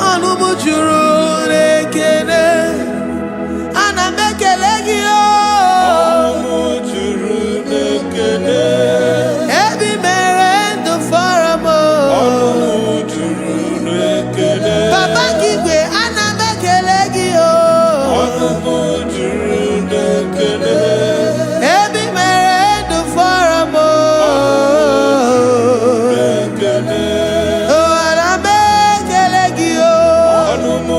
Anumu juru nekene, ana mekelegi o. Onumu juru nekene. Ebi merendo faramo. Onumu juru nekene. Papa kigwe ana mekelegi o. Onumu juru nekene. Ebi merendo faramo. Nekene. Oh, ana mekelegi o. Onumu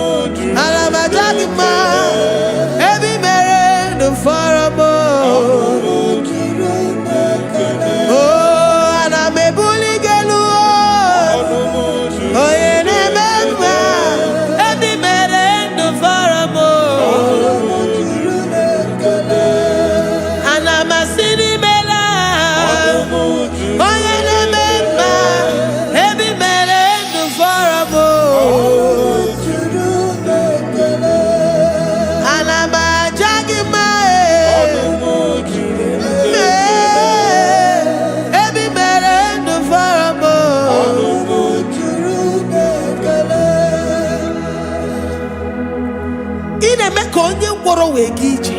ị na-eme ka onye ngwọrọ wee ga ije.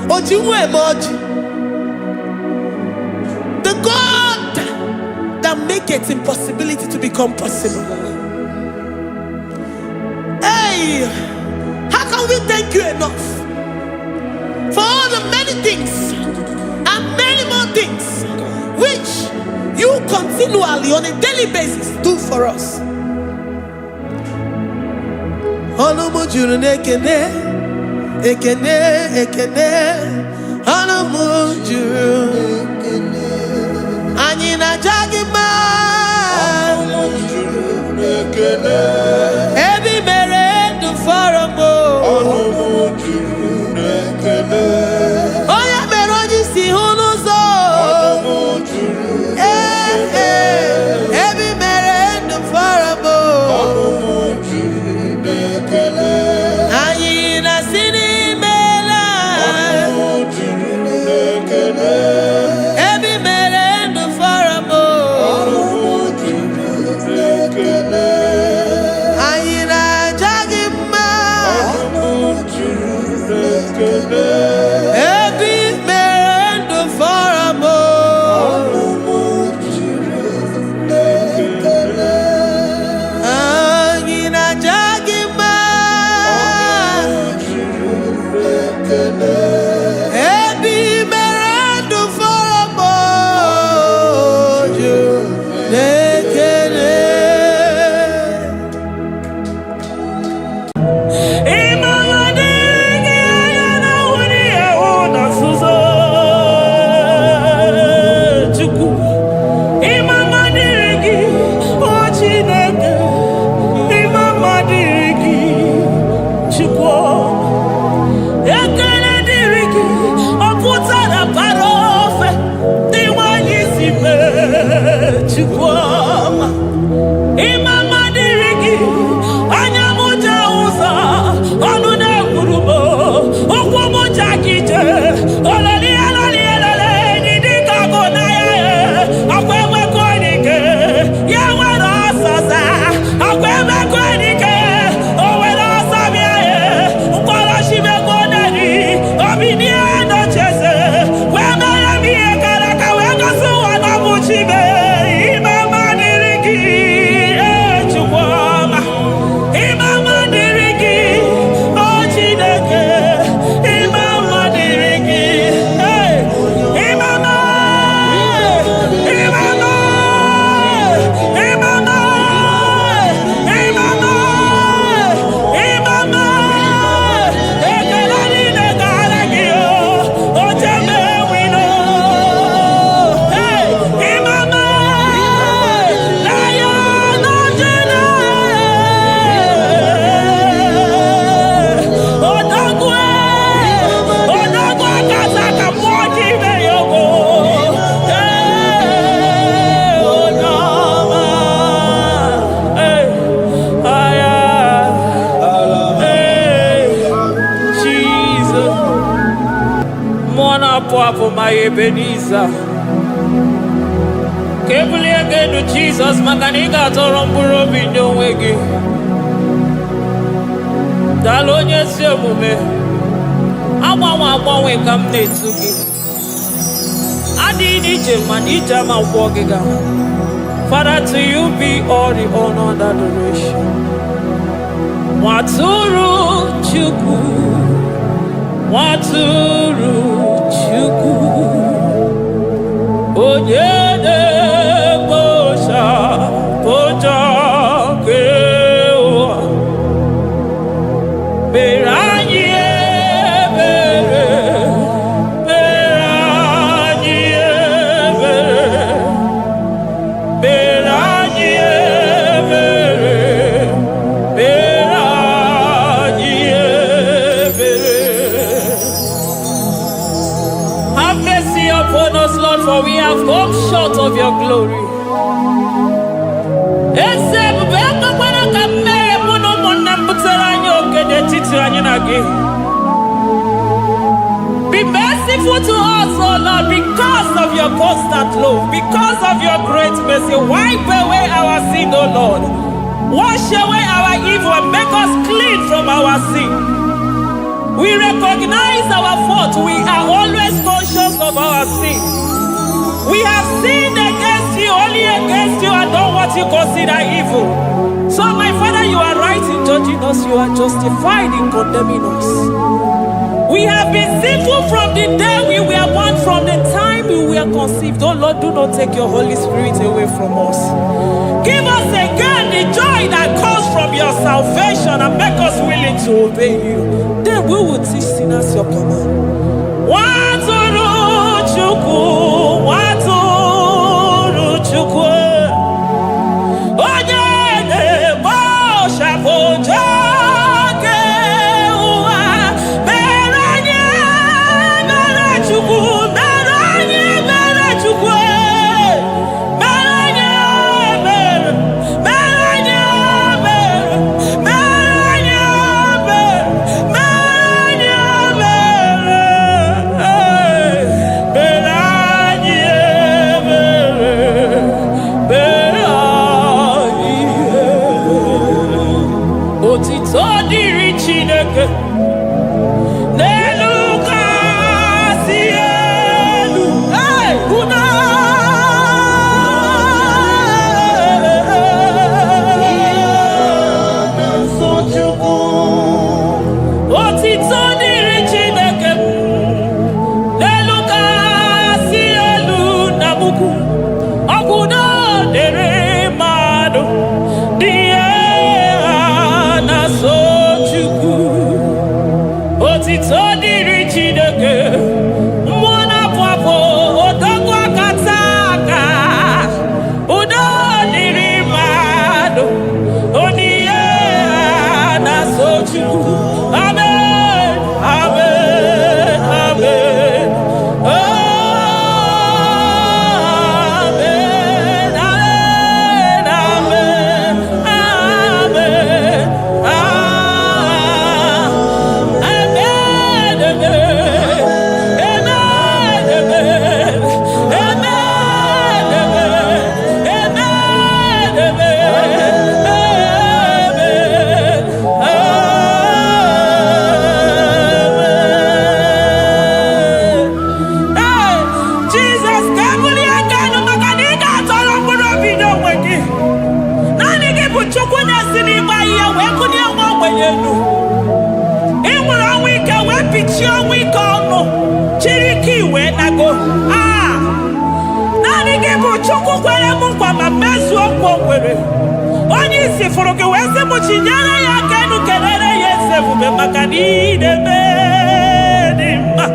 O ji nwa eme ọjị. The God that maketh impossibility to become possible. Hey, how can we thank you enough for all the many things and many more things which you continually on a daily basis do for us? Olumu juru n'ekene, ekene, ekene. Olumu juru. Anyị na-aja gị mma. Olumu juru n'ekene. Ebi mere ndụ fọrọ m. Olumu juru n'ekene. Onye mere onye isi hụ n'ụzọ. Olumu juru n'ekene. Ebi mere ndụ fọrọ m. Olumu juru n'ekene. Anyị na-asị n'imela. Olumu juru n'ekene. Ebi mere ndụ fọrọ m. Olumu juru n'ekene. Anyị na-aja gị mma. Olumu juru n'ekene. Ebi mere ndụ fọrọ m. Olumu juru n'ekene. Anyị na-aja gị mma. Ebi mere ndụ fọrọ m. Juru n'ekele. Papa, my Ebenezer. Kebuli again to Jesus, Makaniga Toromburo Bindo Wegi. Dalonya Semume. Awa we come Netsuki. Adi Manija ma Wogiga. Father, to you be all the honor and adoration. Waturu Chuku. Waturu Chuku Onyede Bosha Boja Kewa Beranye Bere Beranye Bere Beranye Bere Beranye Bere. Have mercy upon us, Lord, for we have come short of your glory. Be merciful to us, oh Lord, because of your constant love, because of your great mercy. Wipe away our sin, oh Lord. Wash away our evil and make us clean from our sin. We recognize our fault. We are always conscious of our sin. We have sinned against you, only against you, and done what you consider evil. So, my Father, you are right in judging us. You are justified in condemning us. We have been sinful from the day we were born, from the time we were conceived. Oh Lord, do not take your Holy Spirit away from us. Give us again the joy that comes from your salvation and make us willing to obey you. Then we will teach sinners your command. Waturu Chukwu, Waturu Chukwu. Onye na-ebo shafoja. Onye isi fụrụ gị wee sị m chinyere ya aka enu kelere ya eze ebube maka na ị na-eme dị mma.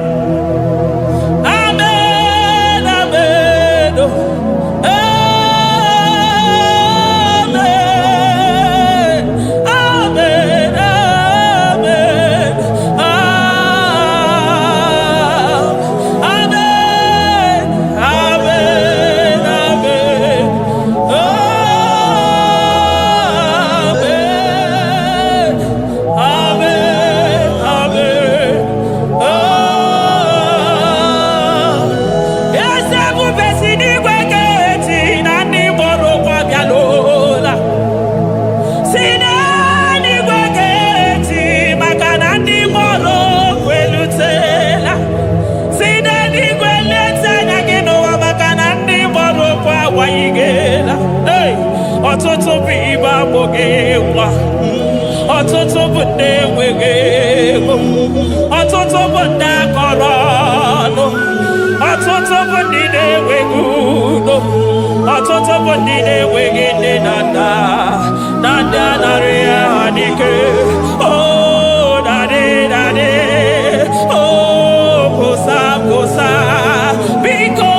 Amen, amen, amen, amen, amen, amen, amen. Ọtụtụ bụ ibe agbụghị nwa, ọtụtụ bụ ndị enweghị ego, ọtụtụ bụ ndị akọrọ ọnụ, ọtụtụ bụ ndị na-enweghị udo, ọtụtụ bụ ndị na-enweghị nne na nna, na ndị anarị ya n'ike. Oh, daddy, daddy, oh, kosa, kosa, biko.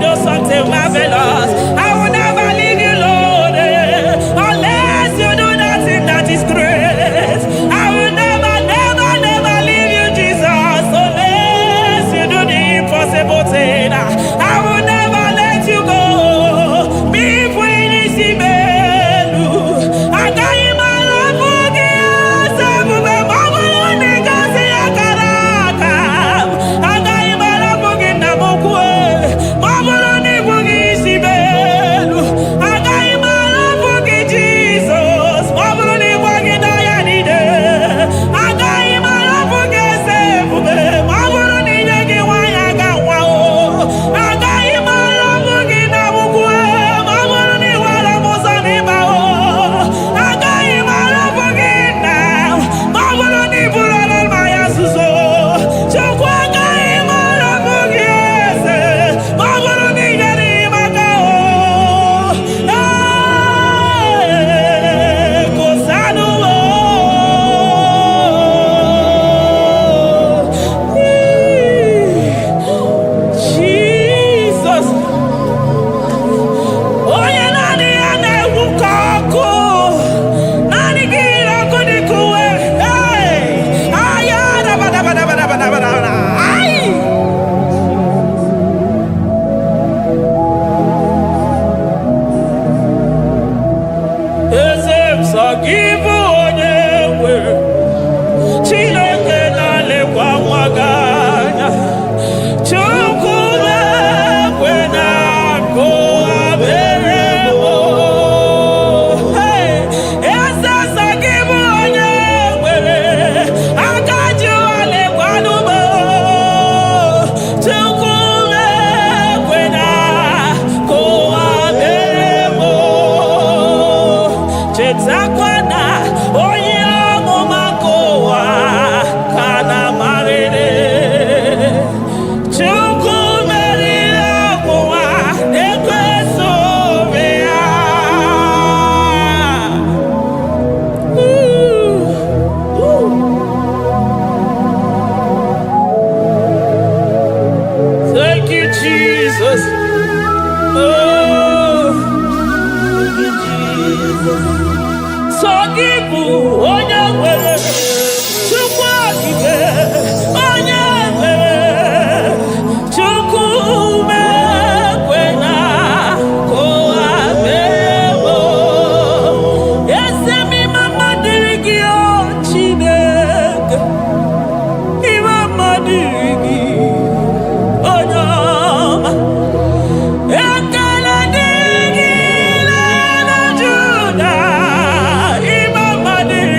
Do something marvelous. sọ gị bụ onye nwere Chineke na-elekwa nwa gị anya Chukwu na-ekwe na nkụwa mere eze sọ gị bụ onye nwere aka ji alekwa n'ugbo Chukwu na-ekwe na nkụwa mere chetakwa na onye ọmụma nke ụwa ka na-amarịrị Chukwu meriri ọnwụnwa na-ekweso obe ya. Thank you, Jesus. Oh, thank you, Jesus. Sọ gị bụ onye nwere Chukwu okike onye nwere Chukwu mekwe na kụwa mebo eze mma dịrị gị o Chineke ime mma dịrị gị onye ọma ekele dịrị gị na Juda ime mma dịrị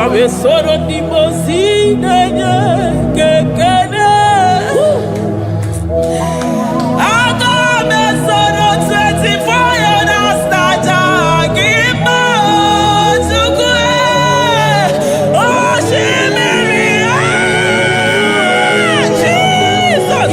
Abesoro di mosine kekene. Aga mesoro 24 years staja gima tukwe. Oh shimiri Jesus.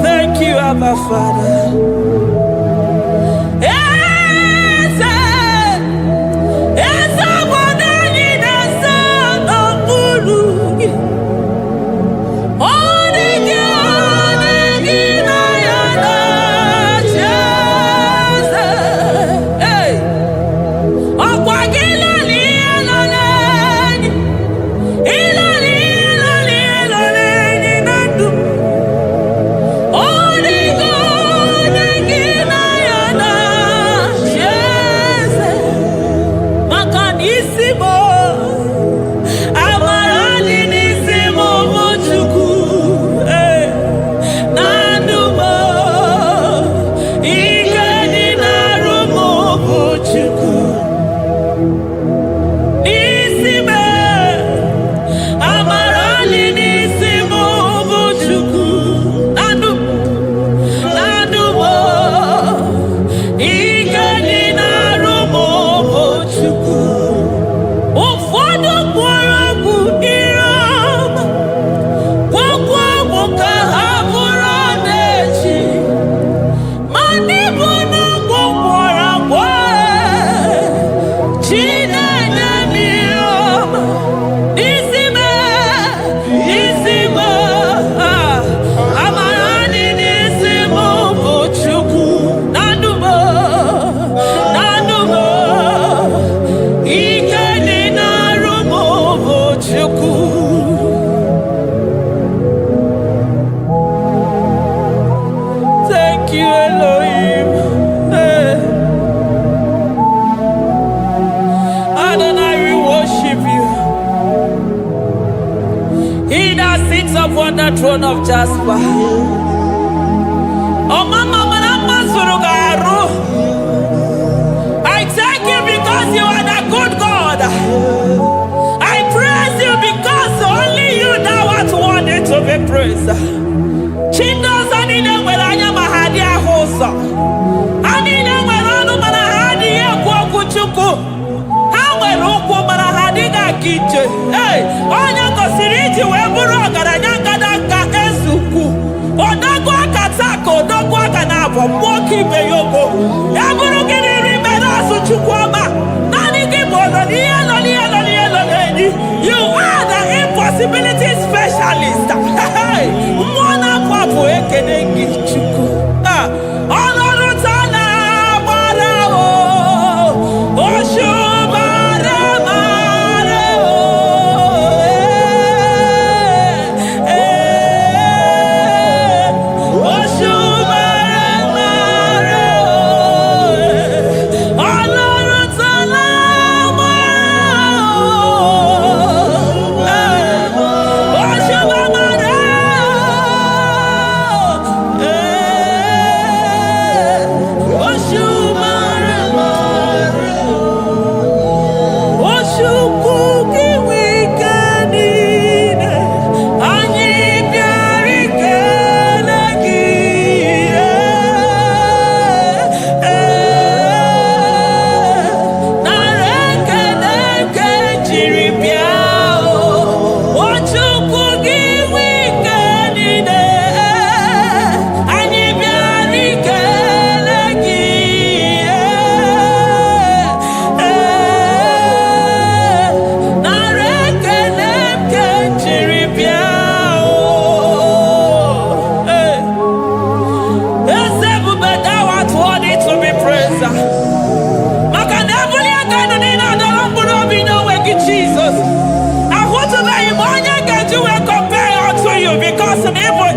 Thank you, Abba Father. He that sits upon the throne of Jasper. Oh, Mama, I thank you because you are the good God. I praise you because only you thou art worthy to be praised. Chindos anine weranya mahadi ahosa. Anine weranu marahadi yekwo kuchuku. Hawe rukwo marahadi ga kiche. Hey, onya kosiriti weburu ogaranya kadaka esuku. Odagwa katako, odagwa kanabo, mwoki beyoko. Yaburu gini rimena suchukwama. Nani kibono, you are the impossibility specialist. Mwana papu ekenengi chuku. Honoru tana barao. Oshubare mareo. Oshubare mareo. Honoru tana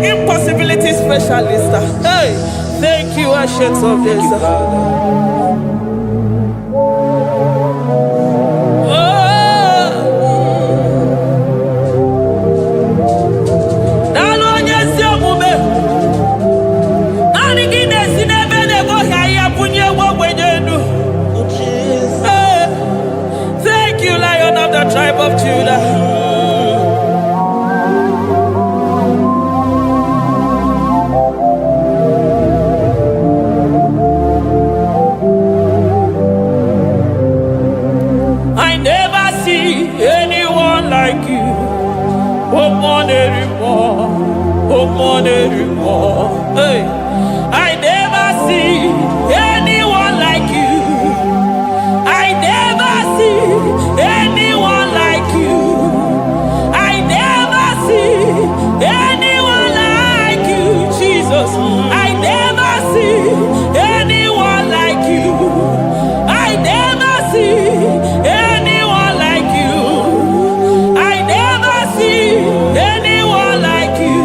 impossibility specialist. Hey, thank you, Ancient of Days. Thank you, Lion of the tribe of Judah. Hey, I never see anyone like you. I never see anyone like you. I never see anyone like you, Jesus. I never see anyone like you. I never see anyone like you. I never see anyone like you.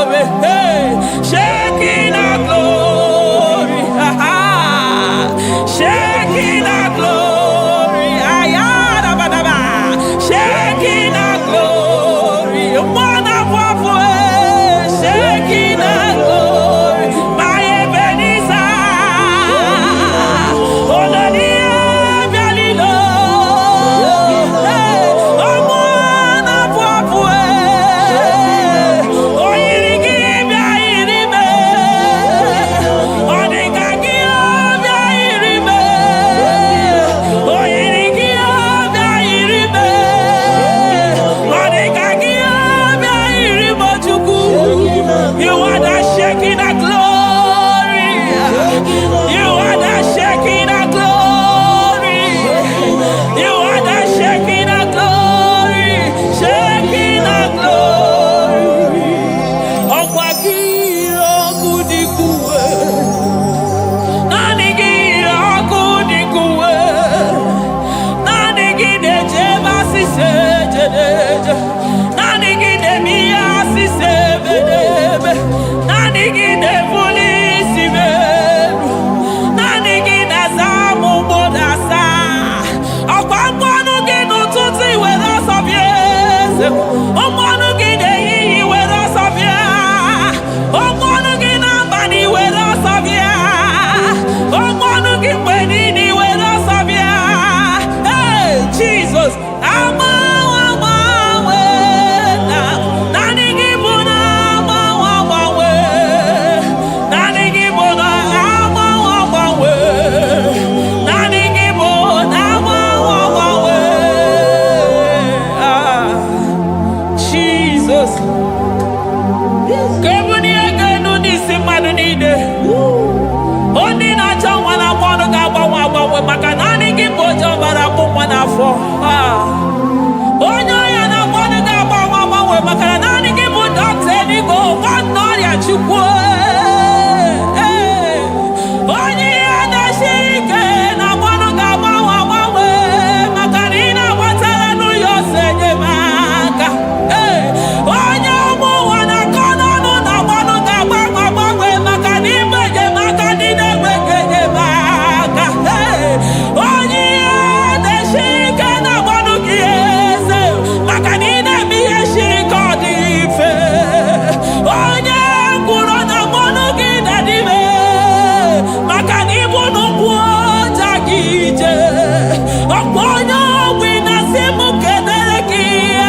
glory. Hey, Shekinah glory. Shekinah glory. Ayadabadaba. Shekinah glory. Wonderful. Shekinah glory. My Ebenezer. You are the Shekinah glory. You are the Shekinah glory. You are the Shekinah glory. Shekinah glory. Okwakiro kudikuwe. Nanigiro kudikuwe. Nanigide jeba sisejedeje. Nanigide miya sisebedebe. Nanigide polisi beru. Nanigide zamu bodasa. Ọ̀pọ̀lọpọ̀ gínú tún ti ìwé lọ́sọ̀bíẹ́sẹ̀. Ọmọnú gídé yìí ìwé lọ́sọ̀bíẹ́. Ọmọnú gínú àbáni ìwé lọ́sọ̀bíẹ́. Ọmọnú gípé ní ìwé lọ́sọ̀bíẹ́. Hey, Jesus, maka na anyị gị bụ oje ọbara akpụ nwa n'afọ. Onye ọya na-akpọ ndị ga-agbanwe agbanwe maka na naanị gị bụ dọkịta eluigwe nwanne ọrịa Chukwu. Onye ihe na-esiri ike na mmanụ ga-agbanwe agbanwe maka na ị na-agbatara n'ụlọ ose enyemaka. Onye ọmụ ụwa na-akọ n'ọnụ na mmanụ ga-agbanwe agbanwe maka na ịbụ enyemaka ndị na-enweghị enyemaka. Onye ihe na-esiri ike na mmanụ gị eze maka na ị na-eme ihe siri ike ọ dị mfe. Onye kwuru na mmanụ gị na-adịbe maka na ịbụ n'ụkwụ ọja gị ije. Ọkpọ onye ọgwụ na-asị m kedere gị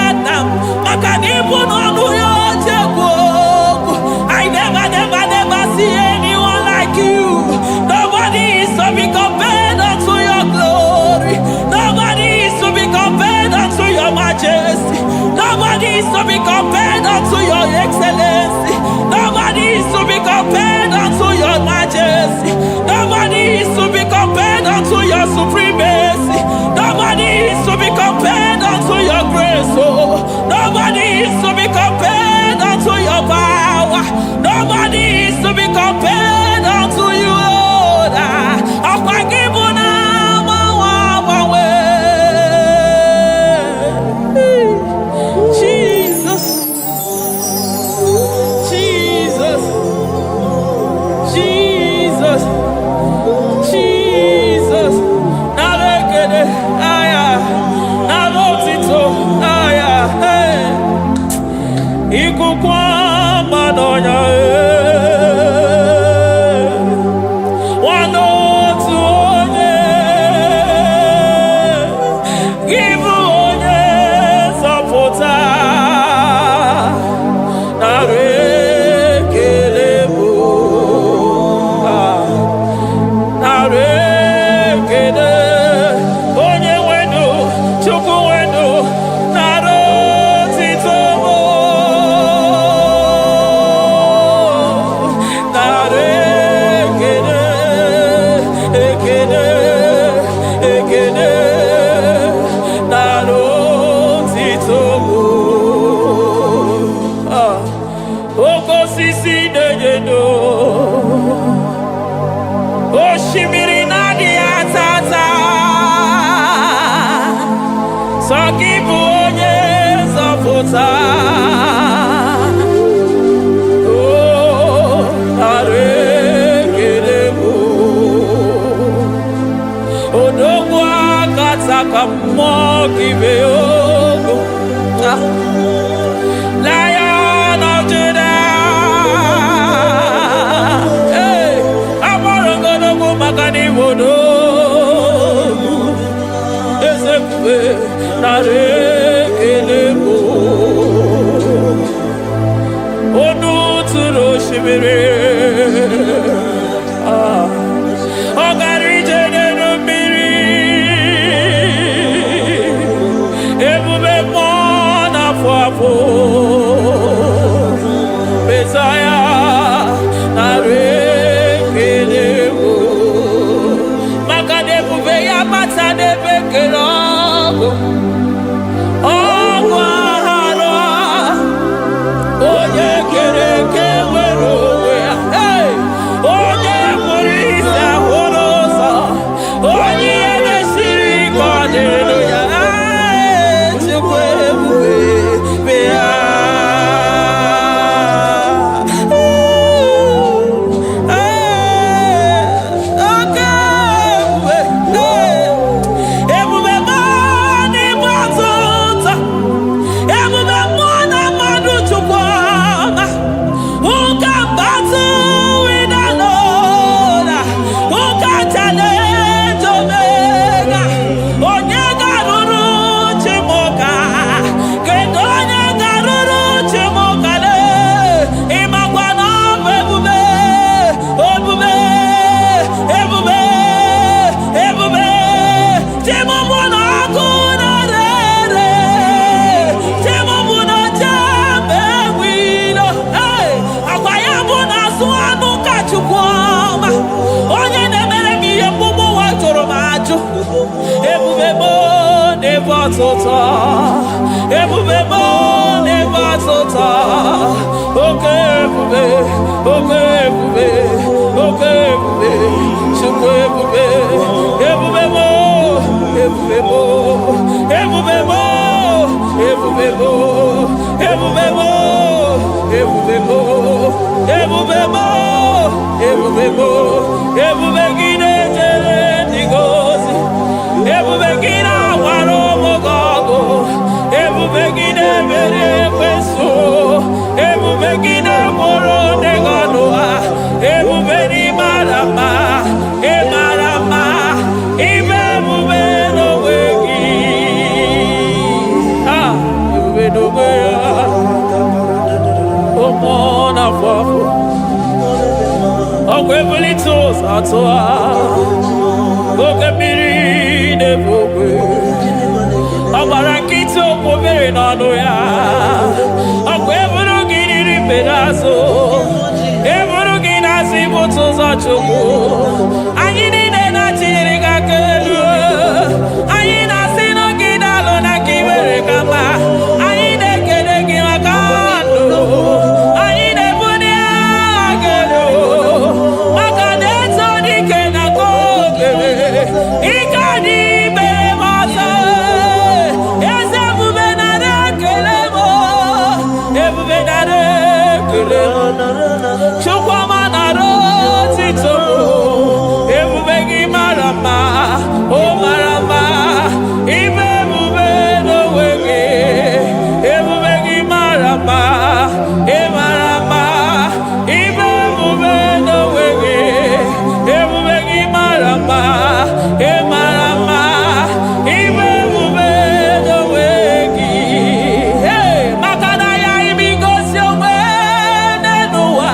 Adam maka na ịbụ n'ọnụ ya oche egwu okwu. I never see anyone like you. Nobody is to be compared unto your glory. Nobody is to be compared unto your majesty. Nobody is to be compared unto your excellency. Nobody is to be compared unto your majesty. Nobody is to be compared unto your supremacy. Nobody is to be compared unto your grace. Oh, nobody is to be compared unto your power. Nobody is to be compared unto you, Lord. Jesus, Jesus, Jesus, Jesus. Narekede, aya, narotito, aya, hey. Ikukwa madonya, wanotu onye, give onye zọpụta. Narekele bụ, narekele onye wenu, Chukwu wenu, narotito bụ. Narekele, ekele, ekele, narotito bụ. Oke osisi na-enyedo, osimiri na-adịghị ata ata. Sọ gị bụ onye nzọpụta. Lion of Judah, hey, Amarangono Magani Wodo, Ezekwe, Narekelebo, Onu Turo Shimere, Ogarije Nenumiri, Ebube Mona Fwapo, Messiah, Narekelebo, Makadebube Yamata Debekelabo, Ogwahara, Oye Kereke Werowe, hey, Oye Murisa Horosa, Oye Nesiri Kodeluya, Chukwebuwe, Bea. Ebube never tota. Okay, ebube, chukwu ebube, ebube gị na-ejere ndị gozi, ebube gị na-awara ụmụgọgụ, ebube gị na-emere ekwensu, ebube gị na-agboro ndegọnụ ha, ebube n'ịmara mma, ịmara mma, ime ebube n'onwe gị, ebube n'onwe ya, ụmụ n'afọ afọ, ọgwụ ebulite ụzọ atụ ha, oke mmiri na-ebu ogwe, ọ gbara nkịtị okwu obere n'ọnụ ya, ọkwa eburu gị riri mbere azụ, eburu gị na-azụ ibute ụzọ Chukwu, anyị niile na-achịnyere gị aka elu, anyị na-asị n'oge na-alụ na ka iwere ka mma, anyị na-ekele gị maka ndụ, anyị na-ebuli agha gị elu, maka na eto dike na ka obere, ike adị ime ọzọ, eze ebube nara ekele m, ebube nara ekele m, Chukwuma nara otito m, ebube gị mara mma, o mara mma, ime ebube n'onwe gị, ebube gị mara mma, ị mara mma, ime ebube n'onwe gị, ebube gị mara mma, ị mara mma, ime ebube n'onwe gị, maka na ya ime igosi onwe n'ụwa,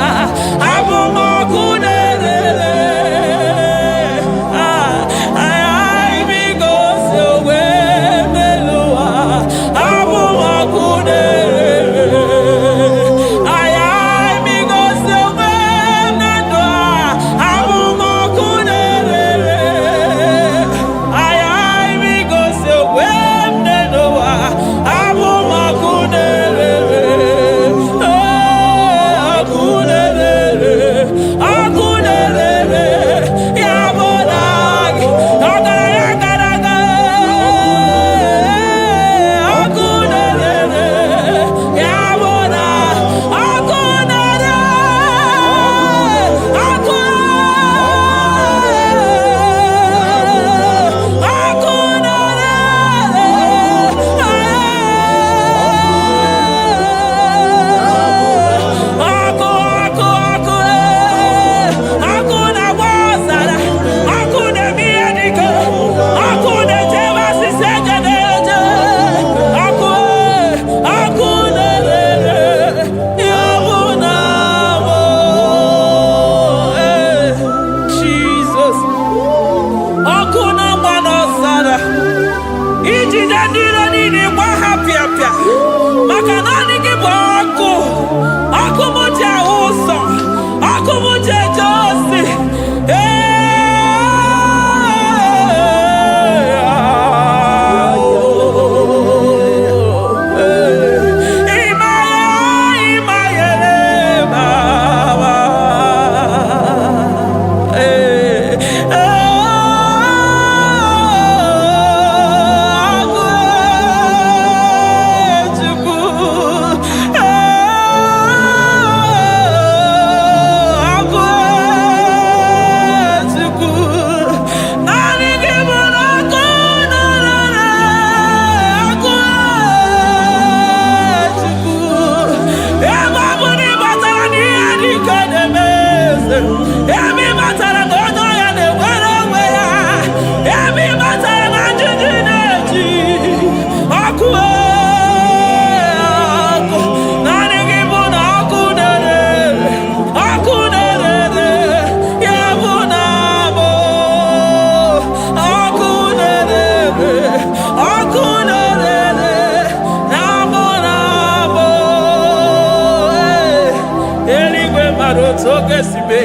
maroto gesibe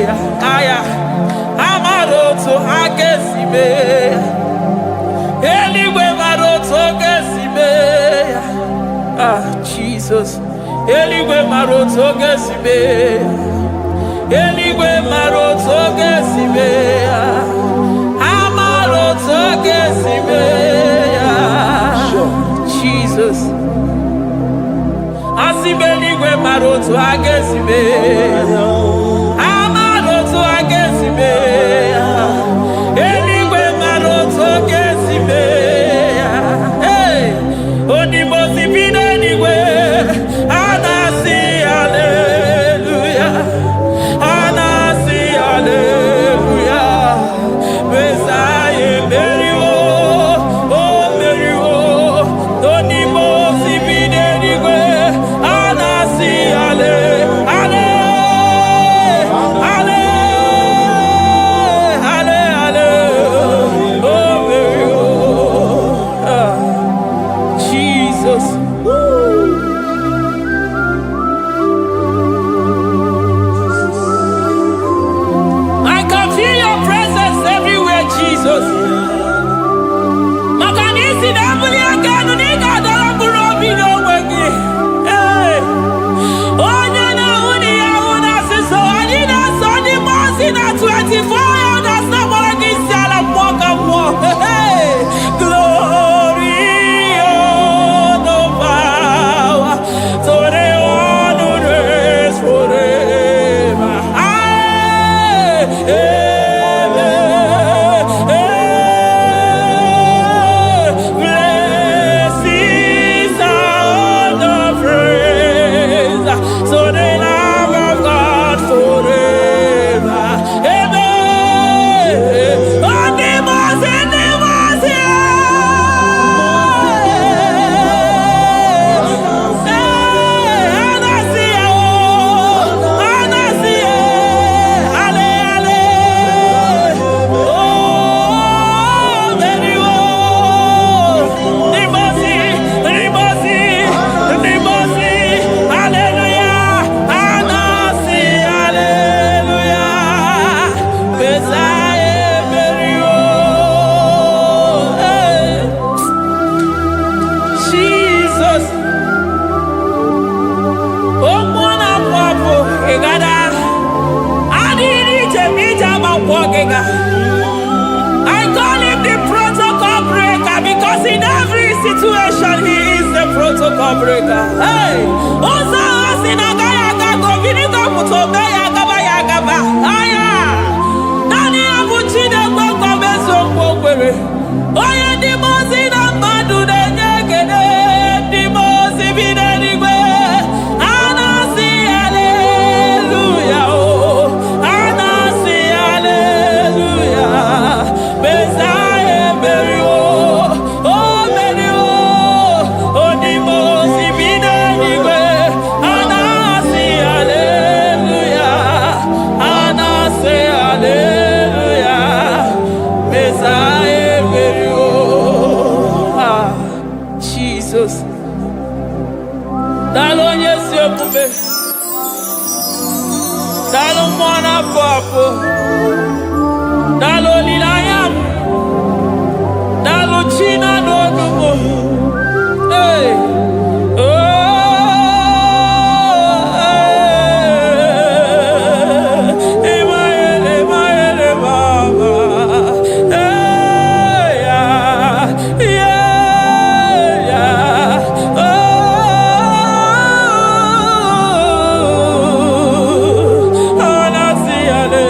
aya amaroto agesibe eligwe maroto gesibe Jesus eligwe maroto gesibe eligwe maroto gesibe amaroto gesibe Jesus Asibeligwe maroto agesibe amaroto agesibe eligwe maroto gesibe onimosibine eligwe anasi hallelujah anasi hallelujah Messiah meriwo oh meriwo onimosibine eligwe anasi ale ale ale ale ale oh meriwo Jesus I can feel your presence everywhere, Jesus. Makanisi dabuli aganu ni kadara burobi no wegi. Hey, onye na uni ya una siso ani na soni mosi na 24 elders na moragi siala mwaka mwo. Hey, glory, honor, power, to the one who reigns forever. Blessings are the praise, so the love of God forever. Amen. Jesus. Oh, mwana papo, egada. Adiri chemija makwogega. I call him the protocol breaker because in every situation he is the protocol breaker. Hey, Osa Osinagaya Gago Vinigo Mutobe Yagaba Yagaba. Aya, Nani Abuchide Gwagwa Meso Gwogwere. Oya di mozi na madu de nyegede, di mozi bidenigwe. Anasi hallelujah, oh, anasi hallelujah. Messiah merio, oh merio, oh di mozi bidenigwe. Anasi hallelujah, anasi hallelujah. Messiah merio. Jesus. Dalo nyesi okube. Dalo mwana papo. Dalo lilayam. Dalo china nodumo. Hey. Oh. Emaele baba. Hey. Yeah. Oh. Anasi ale.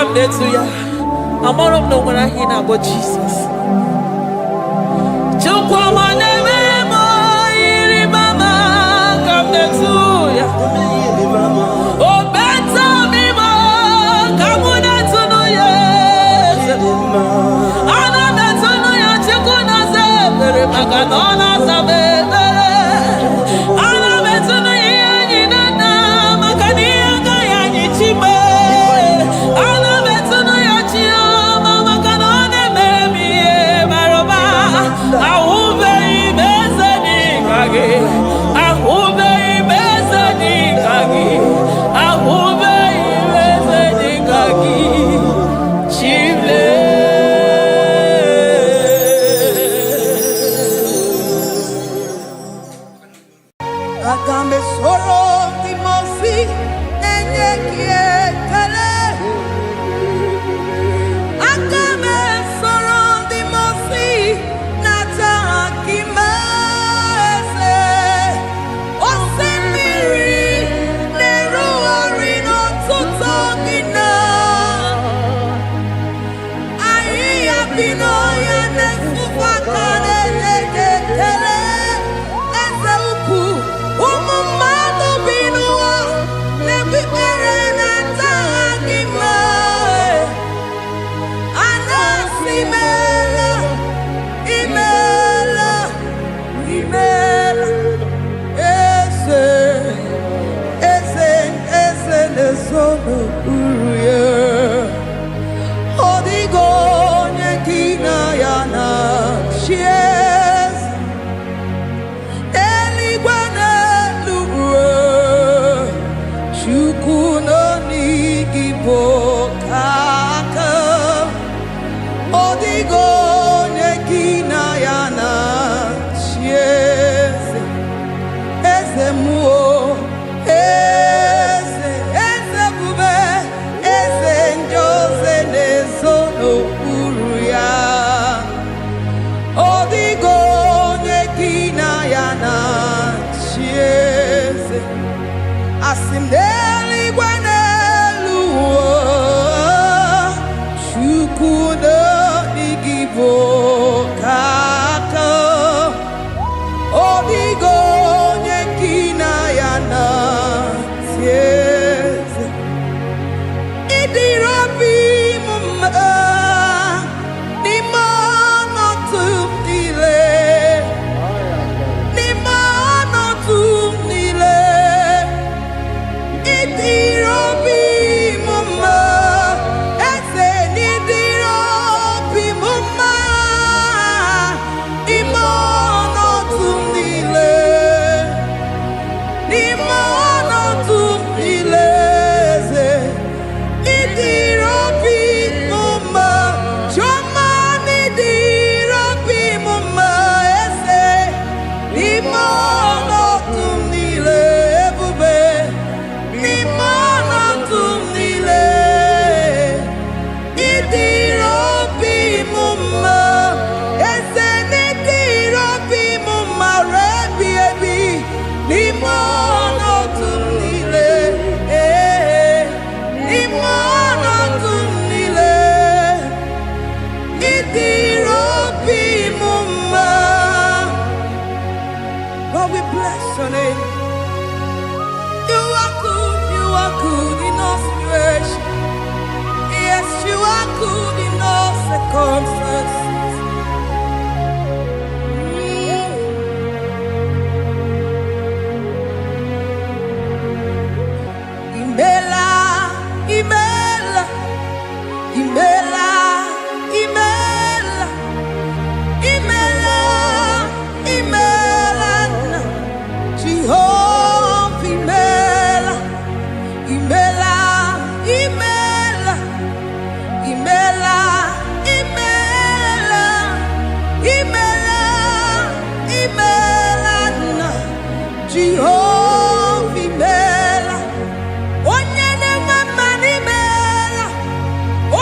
come there to ya. I'm all of no when I hear about Jesus. Come there to ya. Oh, better me more. Come on to know ya. Ana better know ya. Chikuna se bere maganona sabe. Ana better know ya ni nana magani anga ya ni chibe. Ana better know ya chia mama kanone baby maroba. Aube ibeze ni kage. Aube ibeze ni kage. Aube ibeze ni kage. Chible. Agambe soro timosi enye kietele. Agambe soro timosi nata kimese. Osemiri neru orino tutogina. Ayi abino ya nesufakane neketele. Eze ukwu umumado binuwa nebibere nata agima. Anasimela imela imela eze nesono uruye. Odigo nyekina yana chies eligwe n'eluigwe. Chukwu nọ n'Igbo kaka. Odigo nyekina yana chies eze muo eze bube eze njoze nezono uru ya. Odigo nyekina yana chieze asim n'eluigwe n'elu ụwa. Chukwu nọ n'Igbo kaka. Odigo nyekina yana chieze idirobi mumma n'ime ọnọdụ niile. N'ime ọnọdụ niile idirobi mumma. Eze n'idirobi mumma. N'ime ọnọdụ niile. N'ime ọnọdụ niile eze idirobi mumma. Chioma n'idirobi mumma eze. N'ime ọnọdụ niile ebube. N'ime ọnọdụ niile idirobi mumma eze n'idirobi mumma rebi ebi. N'ime ọnọdụ niile n'ime ọnọdụ niile idirobi mumma. Lord, we bless your name. You are good in all situations. Yes, you are good in all circumstances. Imela, imela, imela, imela, imela, imela, Jehovah, imela, imela, imela, imela, imela, imela, imela, Jehovah, imela. Onye na-enwe mma n'imela.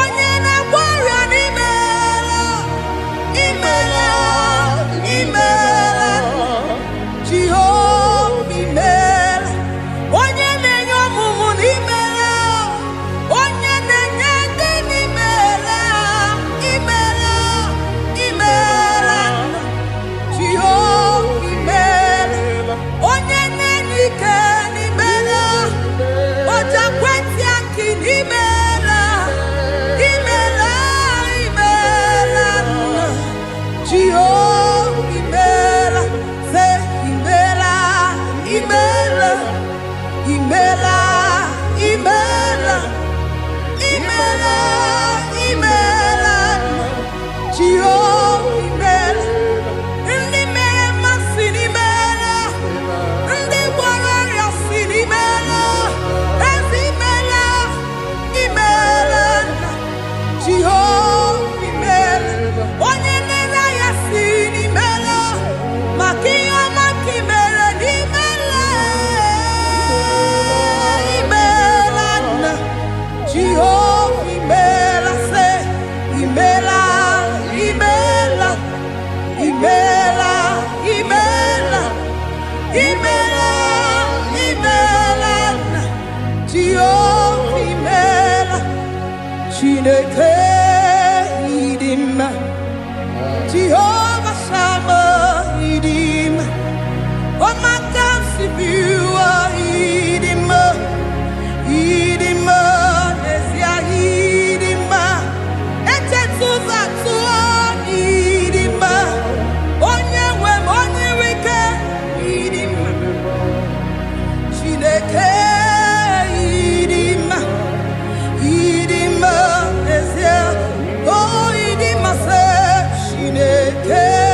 Onye na-agwọ ọrịa n'imela. Imela, imela, Jehova imela. Onye na-enye ọmụmụ n'imela. Onye na-enye ndị Chineke idima, Jehovah Shammah idima, Omakansibua idima, idima, Nesia idima, Etetuzatu idima, Onyewe Onyeweke idima, Chineke idima, idima, Nesia, oh idima se Chineke.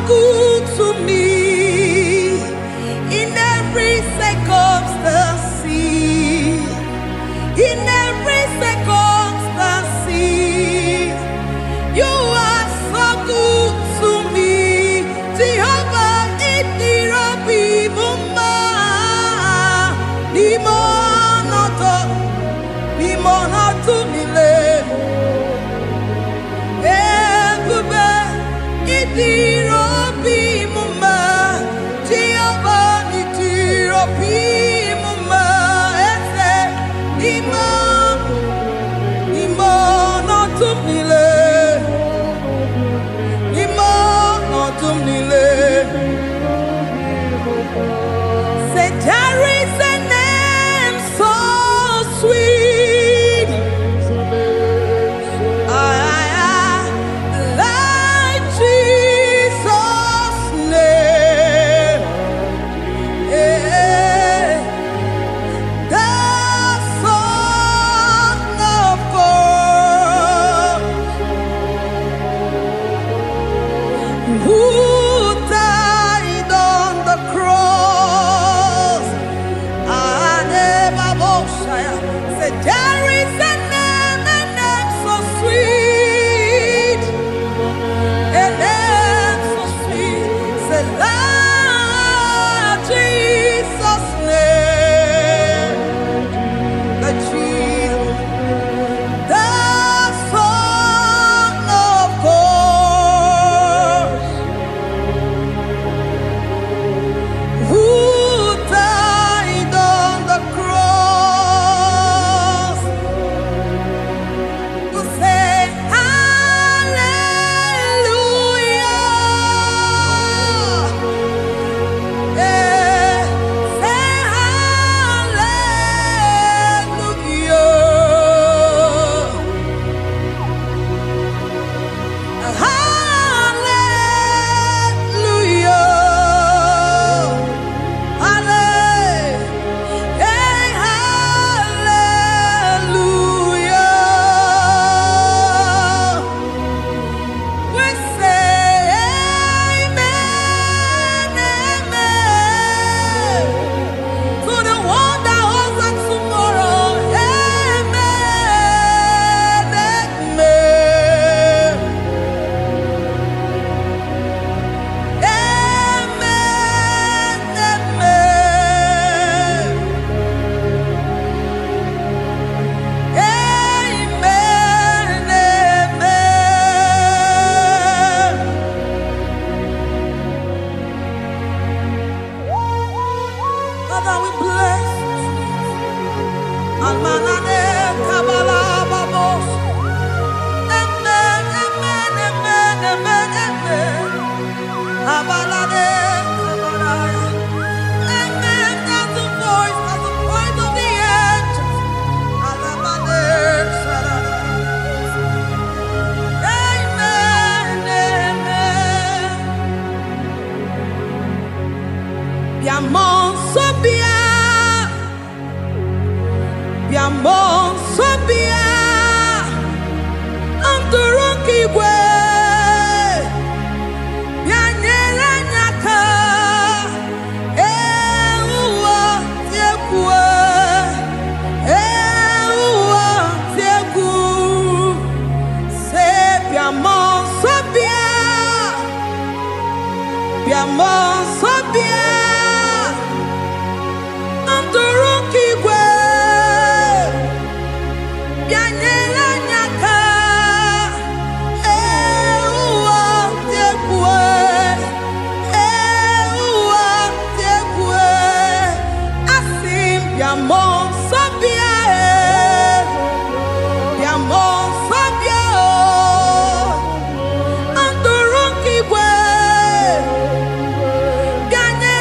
good to me in every circumstance. In every circumstance, you are so good to me. Jehovah, it be mumma, limono to me le. Ebube, it be mumma, Jehovah, it be mumma. Limono to me le. Say there is a name so sweet, like Jesus' name, the Son of God, who died on the cross. Say there is a name so sweet, a name so sweet. Say Lord Jesus' name, the Jesus, the Son of God, who died on the cross. To say hallelujah, say hallelujah, hallelujah. We say amen, amen, to the one that holds us tomorrow. Amen, amen, amen, amen. Father, we bless Almanane Kabala Babos. Amen, amen, amen, amen, amen. Abalade Kabalaya. Amen. That's the voice of the angels. Alabade Sarada. Amen, amen. Biamon Sobia, Biamon Sobia, Anturuki we, Bianyela Nyaka, Ewa Tiekwe, Ewa Tieku, Se Biamon Sobia, Biamon Sobia, Anturuki we, Bianyela Nyaka, Ewa Tiekwe, Ewa Tiekwe, Asim Biamon Sobia, Biamon Sobia, Anturuki we, Bianyela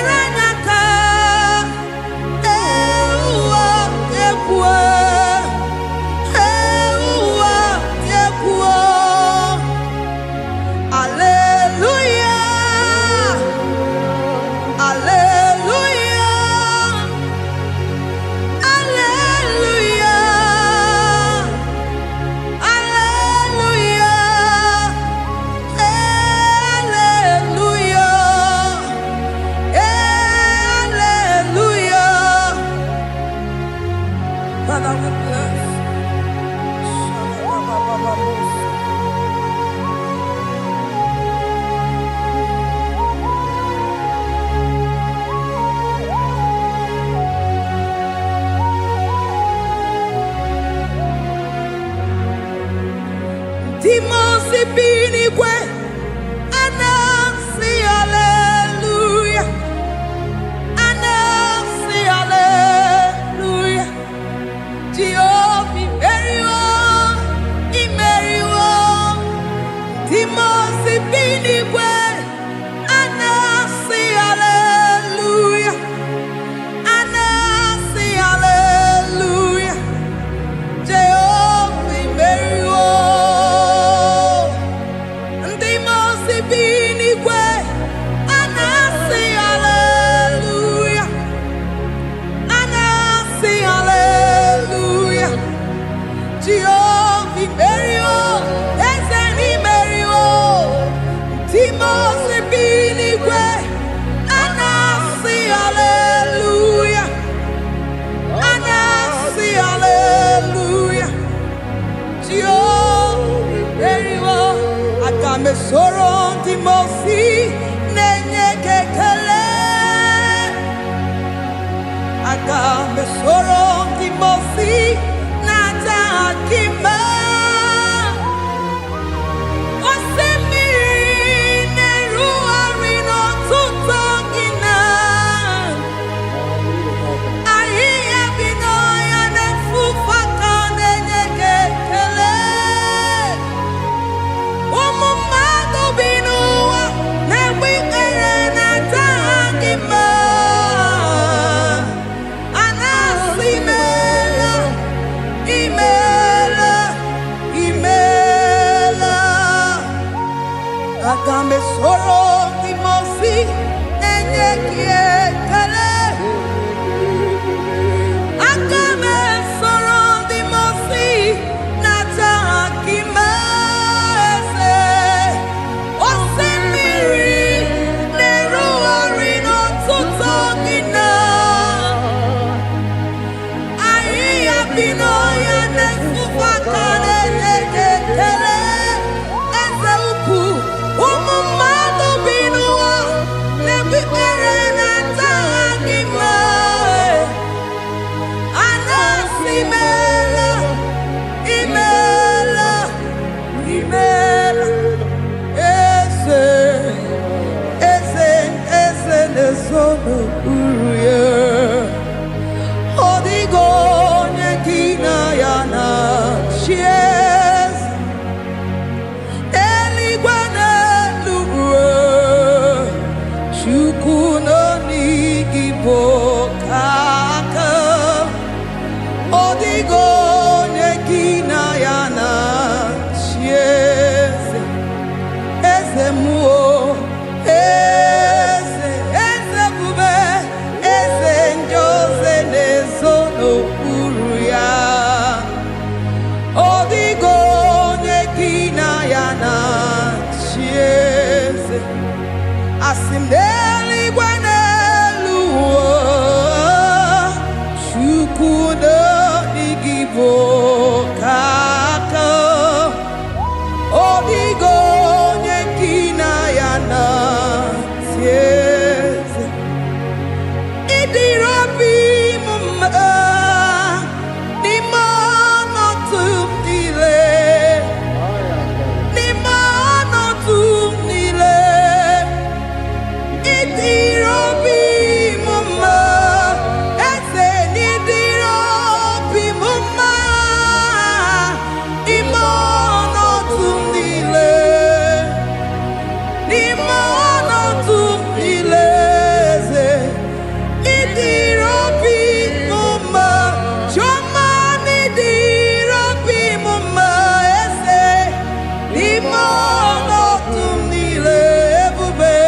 me soro di mosi nenye kekele. Aga me soro di mosi nata akima. Osemiri neru arino tutongina. Ahiya binoya ne fufaka nenye kekele. Umumado binuwa ne wikere nata akima. Anasimela, imela, imela. Agame soro di mosi nenye kiekele. Agame soro di mosi nata akimese. Osemiri neru arino tutogina. Ahiya binoya ne fufakane nekekele. Eze ukwu umumado binuwa ne bikere nata akima. Anasimela, imela, imela. Eze, eze, eze nezono uruye. Odigo nekina yana chies. Eligwe n'eluigwe, Chukwu nọ n'Igbo kaka. Odigo nekina yana chies. Eze muo, eze, eze bube, eze njoze nezono uru ya. Odigo nekina yana chieze. Asim n'eluigwe n'elu ụwa, Chukwu nọ n'Igbo kaka. Odigo nekina yana chieze. Idirabi mumma ni mana tumdile. Ni mana tumdile. Idirabi mumma ese ni idirabi mumma. Imana tumdile. Ni mana tumdile. Idirabi mumma, choma idirabi mumma ese. Ni mana tumdile ebube.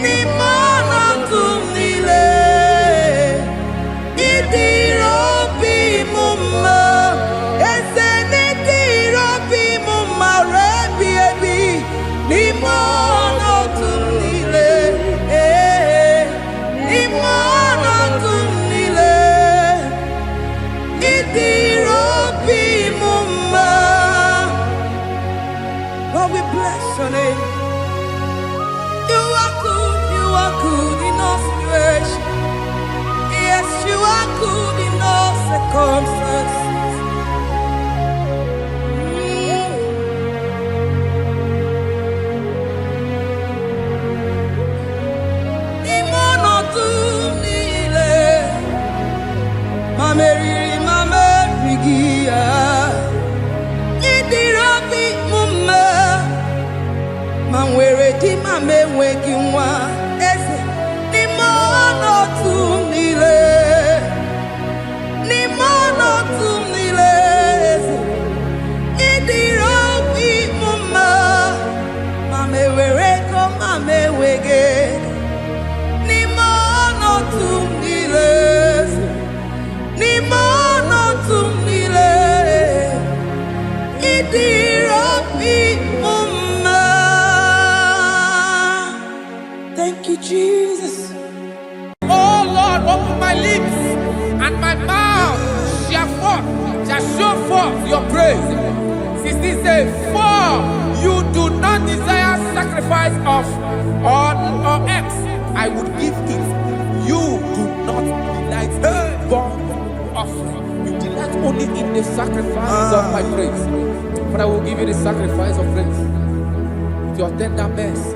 Ni mana tumdile. Idirabi mumma ese. Ni idirabi mumma rebi ebi. Ni mana tumdile. Ni mana tumdile. Idirabi mumma. Lord, we bless your name. You are good in all situations. Yes, you are good in all circumstances. Imono tumile, mameriri mamerigia. Idirabi mumma, manwere di mamenwegi nwa. Eze, imono tumile, imono tumile. Eze, idirabi mumma, mamewere ko mamewege. Imono tumile, imono tumile. Idirabi mumma. Thank you, Jesus. Oh Lord, open my lips and my mouth shall show forth your praise. 16 says, for you do not desire sacrifice of or X, I would give it. You do not delight in burnt offering. You delight only in the sacrifice of my praise. But I will give you the sacrifice of praise. With your tender mercy.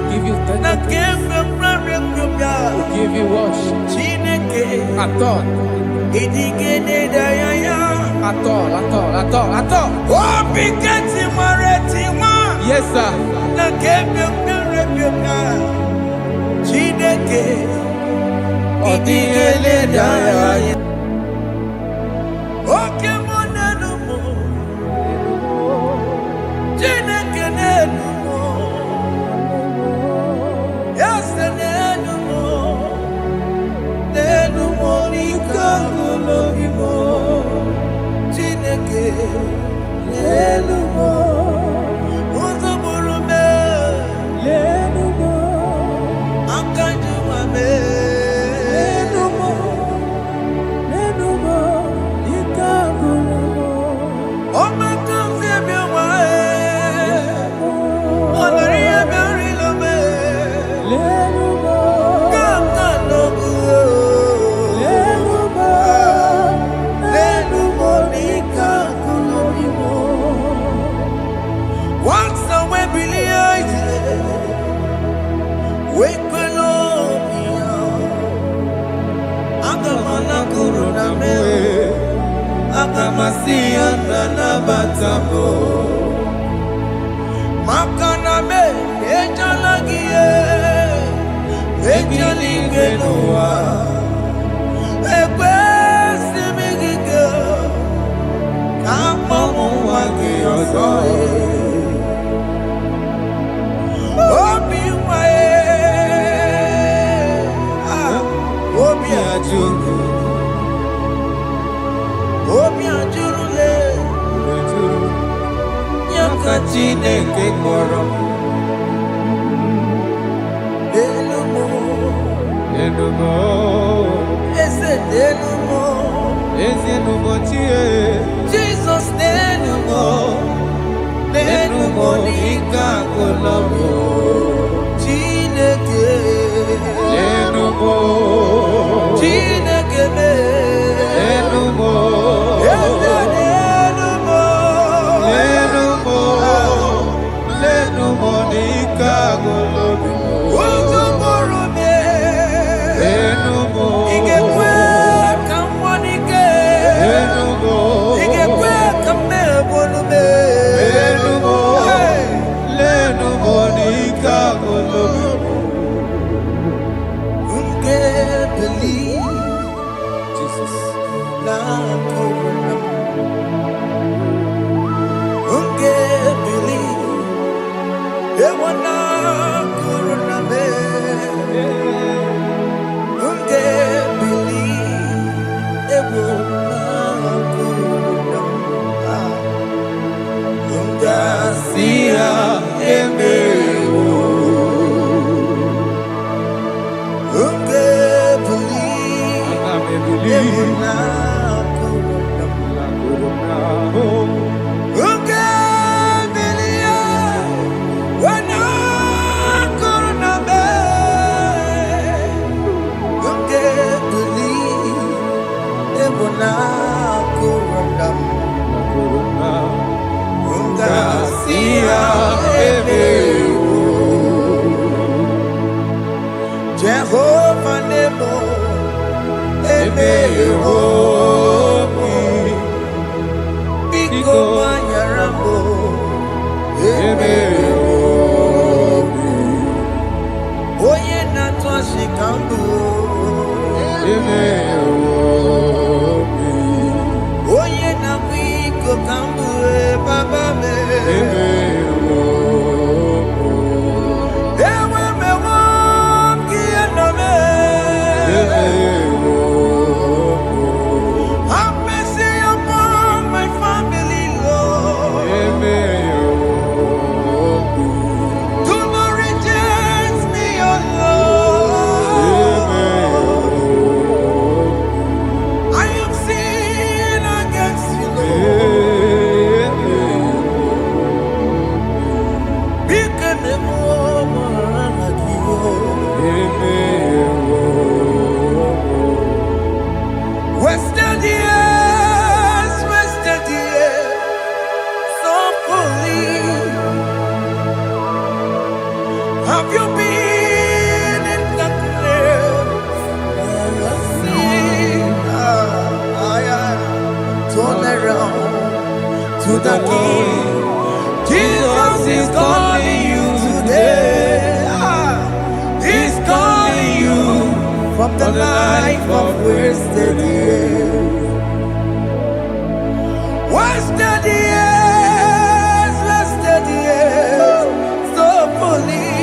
Give you tender praise. Will give you worship. At all. At all. Yes, sir. Jesus, Jehovah Nebo, Biko Manyarambo, Oye Natwa Shikambu, Oye Nabiko Kambu, Baba me. Have mercy upon my family, Lord. Wasted years, so fully. Have you been in the place? Turn around to the King. Jesus is calling you today. He's calling you from the life of wasted years. Wasted years, so fully.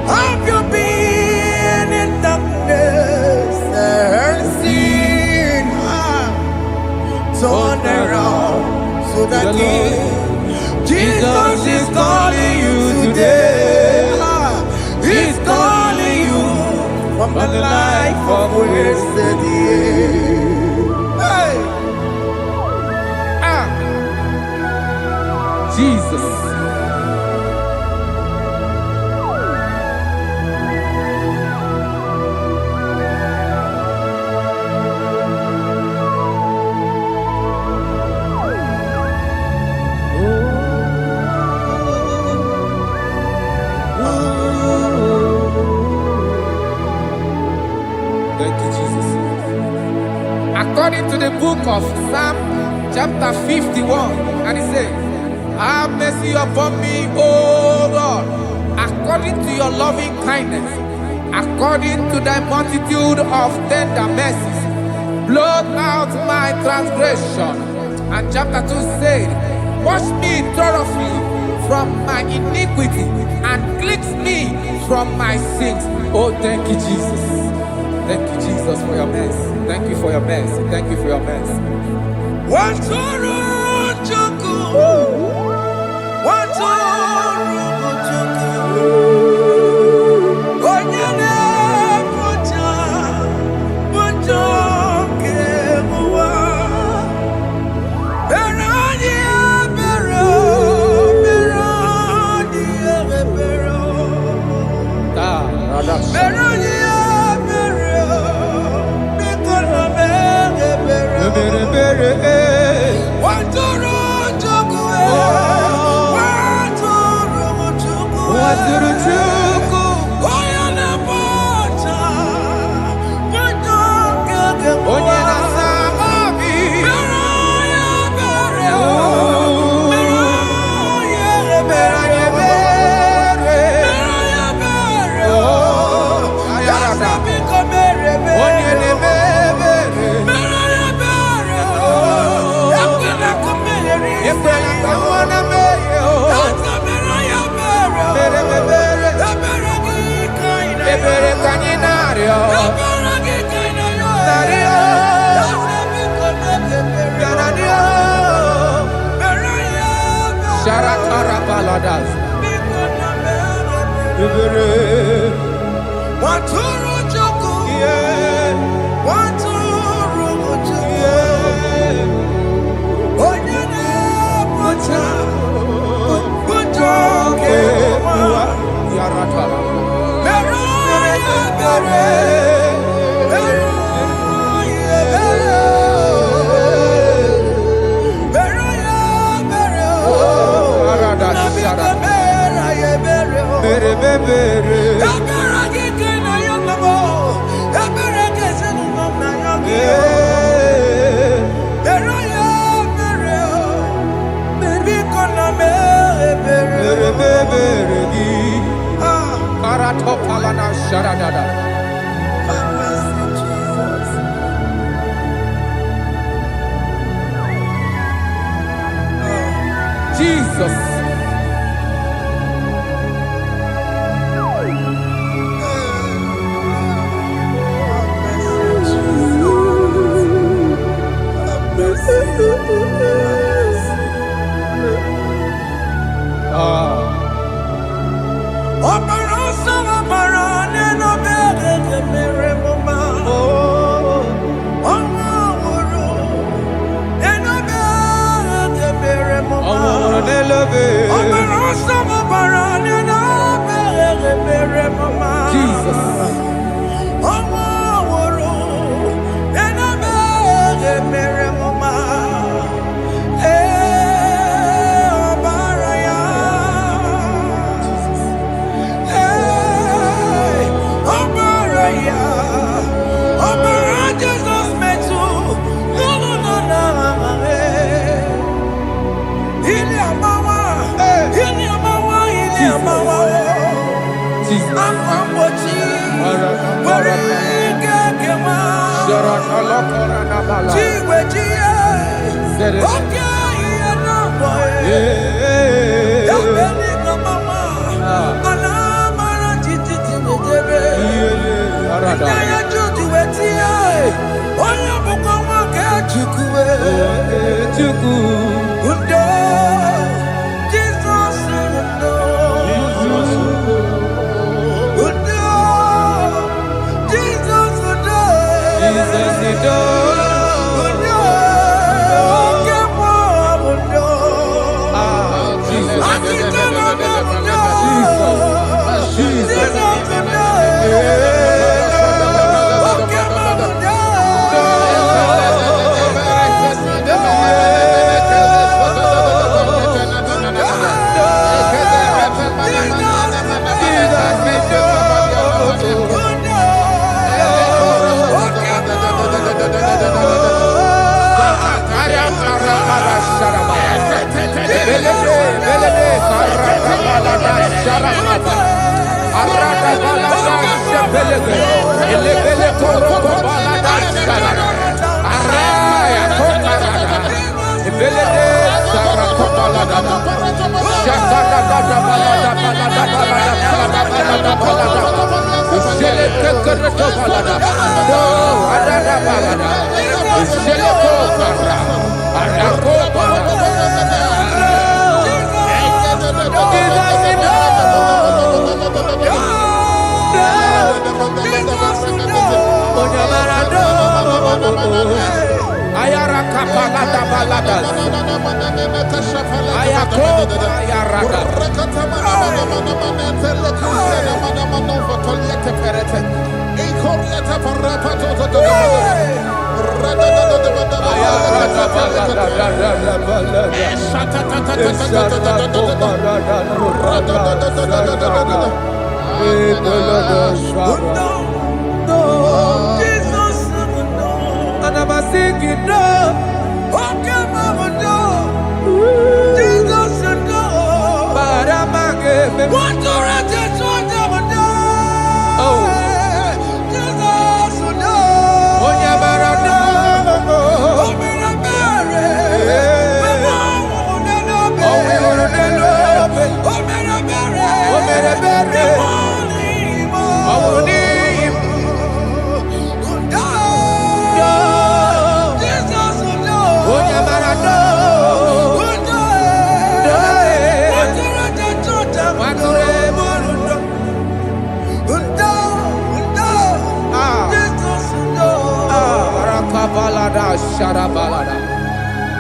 Have you been in darkness and seen? Turn around to the King. Jesus is calling you today. He's calling you from the life of wasted years. Hey! Jesus. Thank you, Jesus. According to the book of Psalm chapter 51, and it says, have mercy upon me, O Lord, according to your loving kindness, according to thy multitude of tender mercies, blot out my transgression. And chapter 2 said, wash me thoroughly from my iniquity and cleanse me from my sins. Oh, thank you, Jesus. Thank you, Jesus, for your mercy. Thank you for your mercy. Thank you for your mercy. Jesus. Elevate.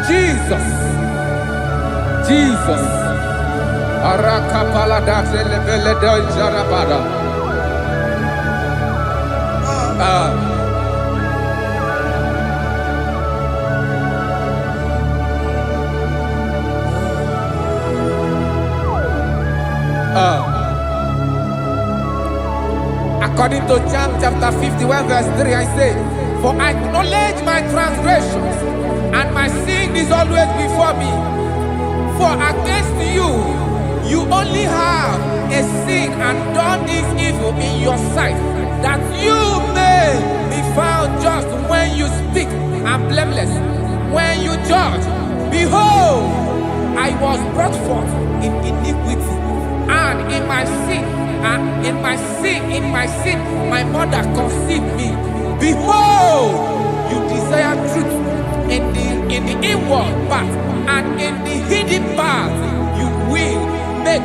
Jesus. Jesus. Arakapalada zelebeledo jarabada. According to John chapter 51 verse 3, I say, for I acknowledge my transgressions, and my sin is always before me. For against you, you only have a sin and done this evil in your sight, that you may be found just when you speak, and blameless when you judge. Behold, I was brought forth in iniquity, and in my sin, my mother conceived me. Behold, you desire truth in the inward part, and in the hidden part you will make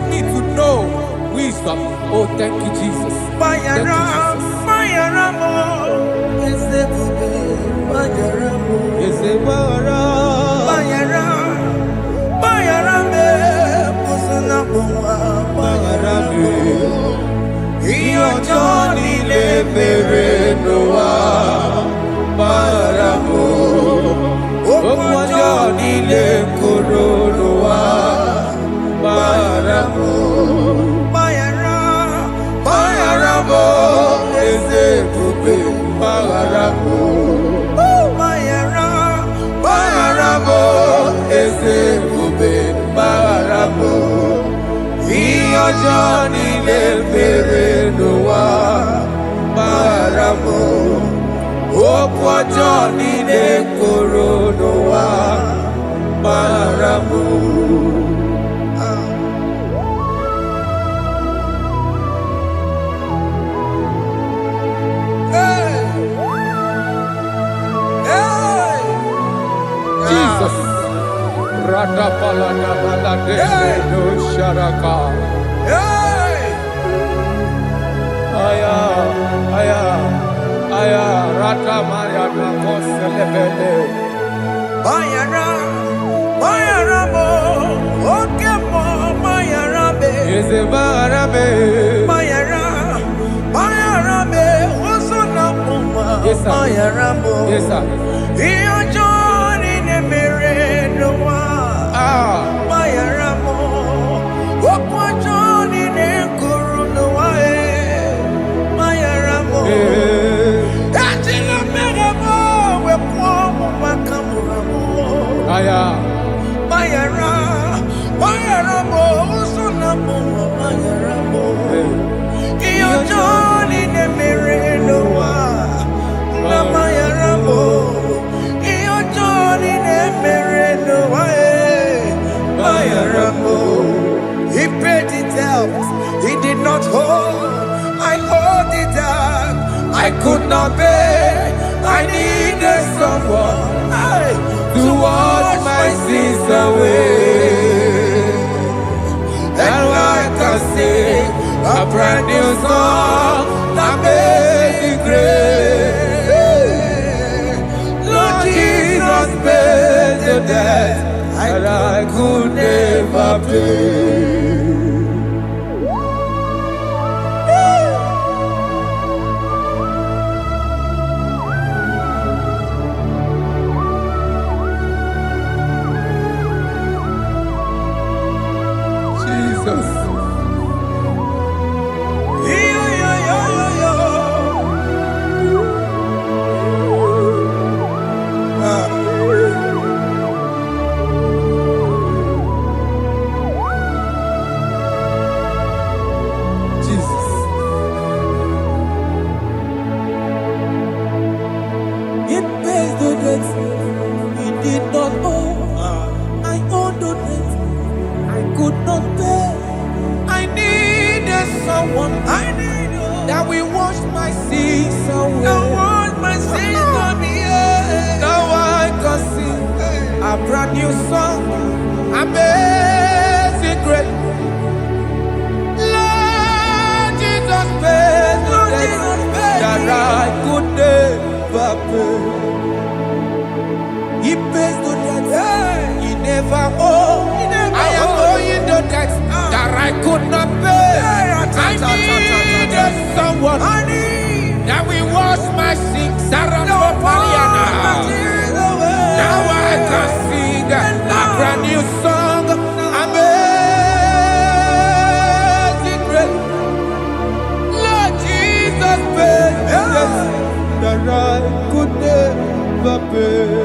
me to know wisdom. Oh, thank you, Jesus. Thank you, Johnny mere n'ụwa gbara m okwu ọjọọ niile kwuru n'ụwa gbara m. Jesus. Radapalana balade no sharaka. Aya, aya, aya, rata maria na koselebele. Bayara, bayara mo, oke mo, bayara be. Eze barabe. Bayara, bayara be, osona muma. Yes, sir. Bayara mo. Yes, sir. Iyo joni ne mere no wa. Bayara mo, okwa joni ne kuru no wa. Bayara mo. Ajila mere mo, we kwa mo makamura mo. Aya. Bayara, bayara mo, usuna mo, bayara mo. Iyo joni ne mere no wa. Na bayara mo. Iyo joni ne mere no wa. Bayara mo. He paid it out. He did not hold. I owed it out. I could not pay. I needed someone to wash my sins away. And I can sing a brand new song, Amazing Grace. Lord Jesus paid the debt that I could never pay. Jesus. It pays the debt he did not owe. I owed the debt I could not pay. I needed someone. That will wash my sins away. That wash my sins away. Now I can sing a brand new song. Amazing Grace. Lord Jesus paid the debt that I could never pay. He pays the debt he never owed. I am owing the debt that I could not pay. I needed someone that will wash my sins. Now I can sing a brand new song. Amazing Grace. Lord Jesus paid the debt that I could never pay.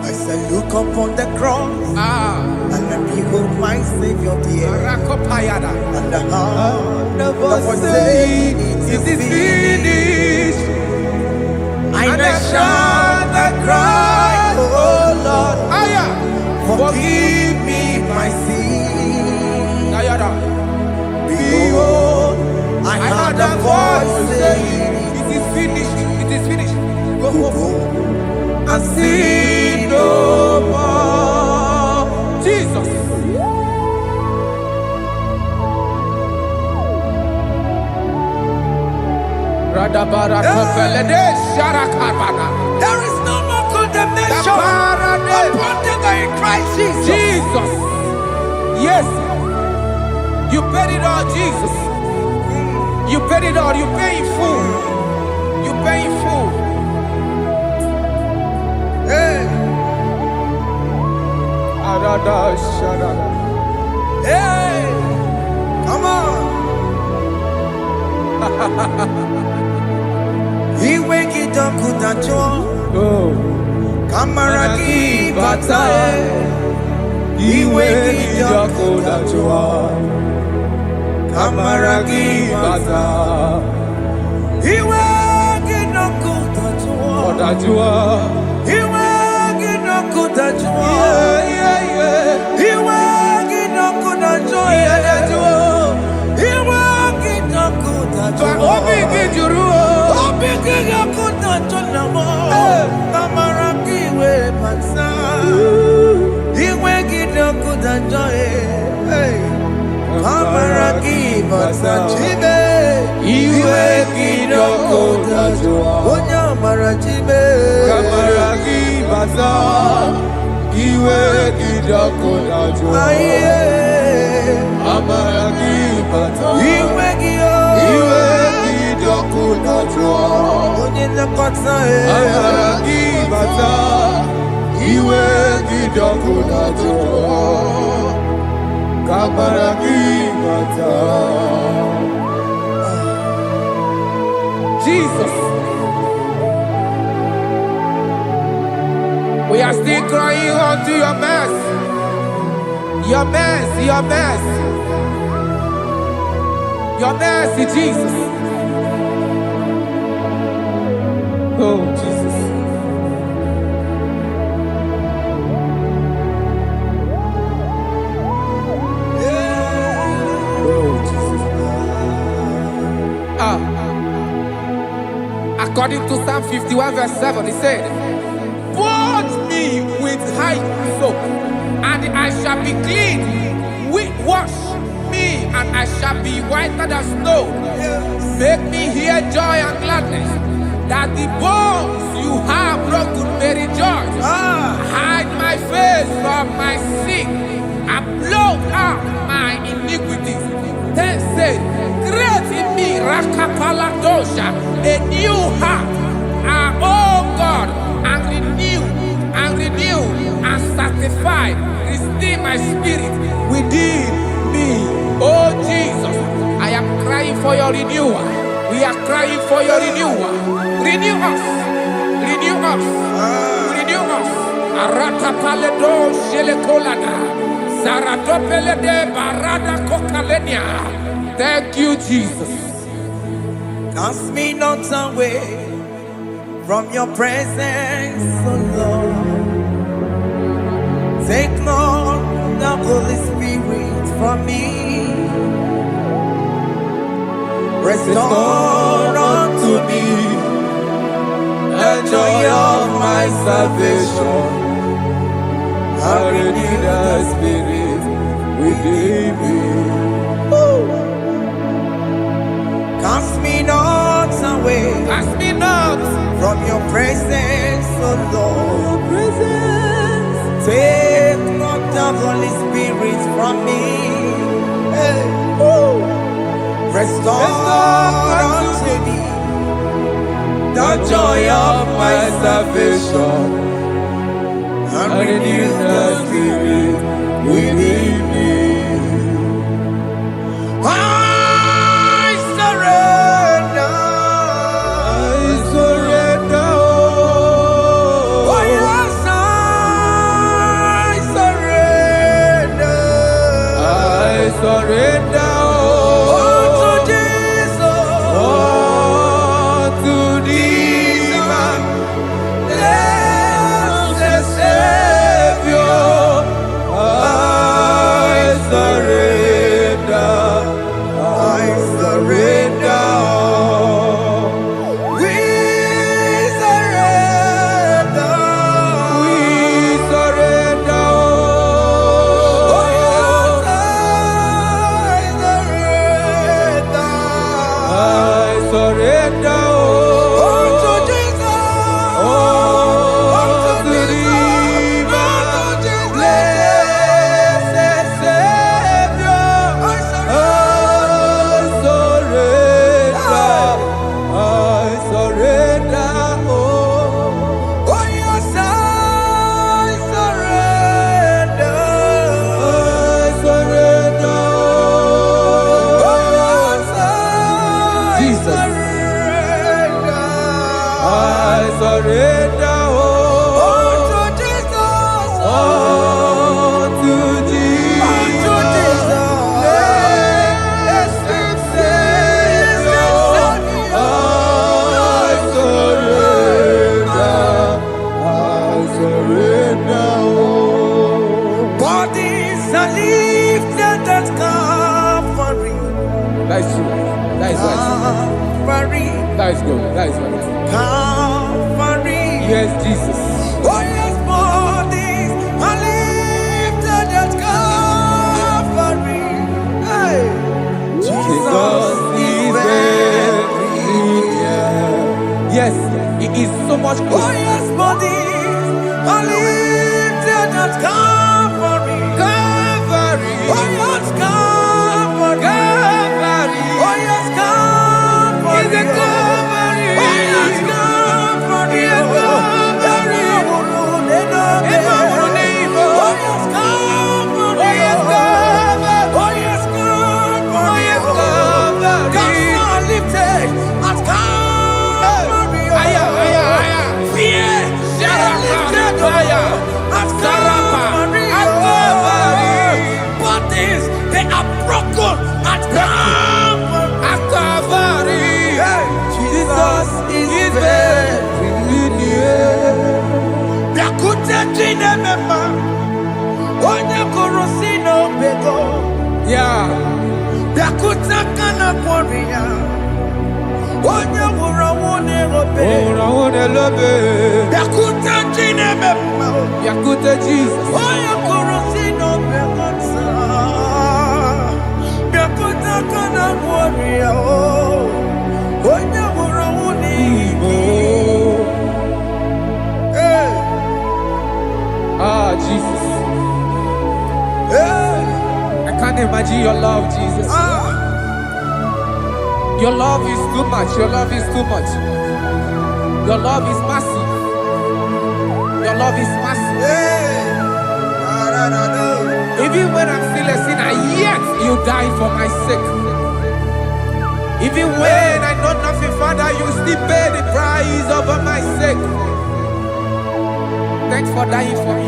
I said, look upon the cross and then behold my Savior dear. And the heart of us saying, it is finished. And I shout and cry, oh Lord, forgive me my sin. Behold, I heard a voice saying, it is finished, it is finished. Go home and sin no more. Jesus. There is no more condemnation upon them that in Christ Jesus. Jesus. Yes. You paid it all, Jesus. You paid it all. You pay in full. You pay in full. Hey. Hey. Come on. He wake it up with a joy. Kamaraki batae. He wake it up with a joy. Kamaragi bata. Iwe ginoko tajua. Tajua. Iwe ginoko tajua. Iwe ginoko tajua. Iwe ginoko tajua. Obi gijuru. Obi ginoko tajua. Kamaragi we bata. Iwe ginoko tajua. Kamaragi bata. Chibe. Iwe ginoko tajua. Onya marachibe. Kamaragi bata. Iwe ginoko tajua. Kamaragi bata. Iwe ginoko tajua. Onya nakota. Kamaragi bata. Iwe ginoko tajua. Kamaragi bata. Jesus, we are still crying unto your mercy, your mercy, your mercy, your mercy, Jesus. Oh, Jesus. Oh, Jesus. According to Psalm 51 verse 7, he said, "Wash me with hyssop, and I shall be clean. Wash me, and I shall be whiter than snow. Make me hear joy and gladness, that the bones you have broken may rejoice. Hide my face from my sin, and blot out my iniquities." Then said, "Create in me Rakapaladosha, a new heart, oh God, and renew, and sanctify, restore my spirit within me." Oh Jesus, I am crying for your renewal. We are crying for your renewal. Renew us, renew us, renew us. Aratapaledo shelekolada, zaratopelede barada kokalenia. Thank you, Jesus. Cast me not away from your presence, oh Lord. Take not the Holy Spirit from me. Restore unto me the joy of my salvation. I renew the spirit within me. Cast me not away, Cast me not from your presence, oh Lord. Take not the Holy Spirit from me. Hey. Restore unto me the joy of my salvation, and renew the spirit within me. I surrender. Oh yes, I surrender. Unto Jesus, unto thee, my blessed Savior. are lifted at Calvary. That is true. That is right. Calvary. That is good. That is right. Calvary. Yes, Jesus. Oh yes, bodies are lifted at Calvary. Hey. Jesus is very near. Yes, it is so much Oh good. yes, bodies are lifted at Calvary. Calvary. Oh yes, Calvary. Calvary. Oh yes, Calvary. Is it Calvary? Oh yes, Calvary. Yes, Calvary. Yeah. Yakute Jesus. Ah, Jesus. I can't imagine your love, Jesus. Your love is too much. Your love is too much. Your love is massive. Your love is massive. Even when I'm still a sinner, yet you die for my sake. Even when I know nothing, Father, you still pay the price over my sake. Thanks for dying for me.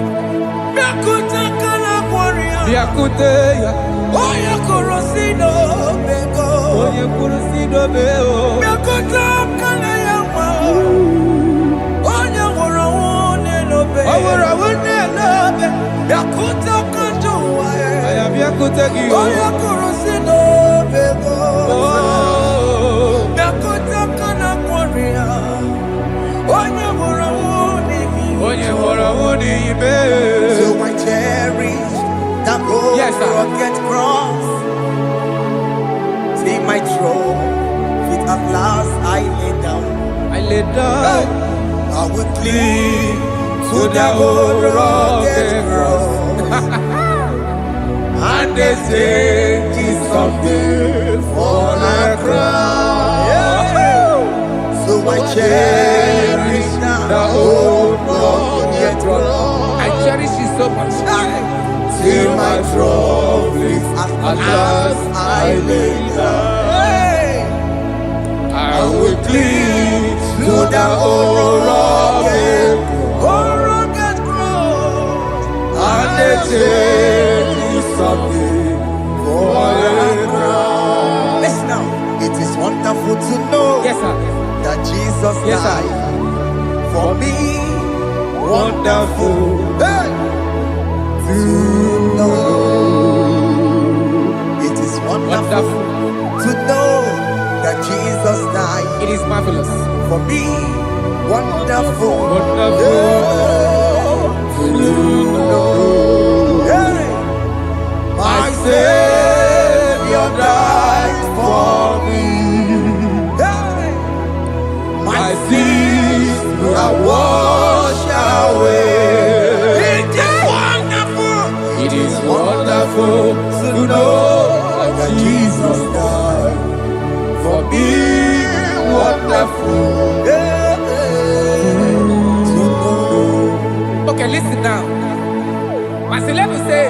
So I cherish that rugged cross. See my throne, feet at last I lay down. I lay down. I will cling to the old rugged cross. And they say it's something for a crown. So I cherish the old rugged cross. I cherish you so much. Till my trophies at last I lay down. I will cling to the old rugged cross. And they take me something for a crown. Listen now, it is wonderful to know Yes, sir. that Jesus Yes, sir. died for me. Wonderful. Hey! To know. It is wonderful to know that Jesus died It is marvelous. for me. Wonderful. Wonderful. To know. Hey! My Savior died for me. Hey! My sins are washed away. It is wonderful to know that Jesus died for me. Wonderful to know. Okay, listen now. My celeb say,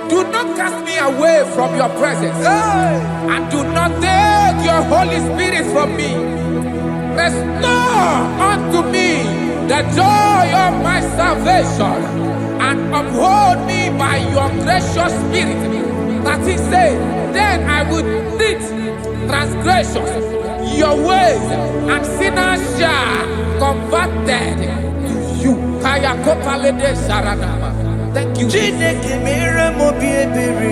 do not cast me away from your presence. And do not take your Holy Spirit from me. Restore unto me the joy of my salvation, and uphold me by your gracious spirit. That is said, then I would teach transgressions your ways, and sinners shall converted to you. Kaya kopalede saranama. Thank you. Chineke mere mo bi ebere.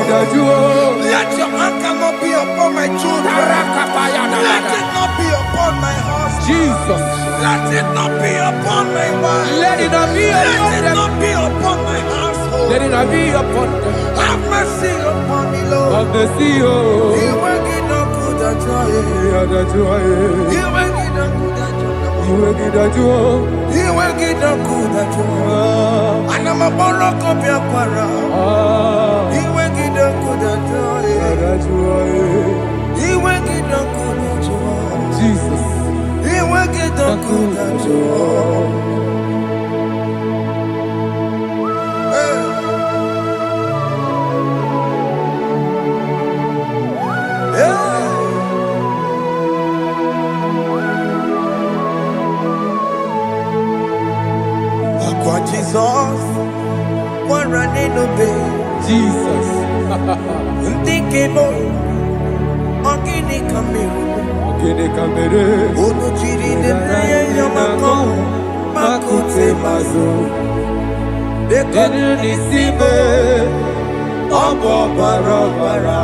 Let your anger not be upon my children. Let it not be upon my house. Jesus. Let it not be upon my wife. Let it not be upon Let it them. not be upon my household. Let it not be upon them. Have mercy upon me, Lord. Of the sea, oh. You will get no good at joy. Yeah, the joy. You will get no good at joy. You will get the joy. You will get no good at joy. And I'm a borrow copy of para. You will get no good at joy. The joy. You will get no good at joy. Jesus. You will get no good at joy. Jesus, one running obey. Jesus. Ndikebo, ogini kamiru. Ogini kamere. Ono chiri nebreye yamako, makute mazo. Denu nisibe, obo barabara.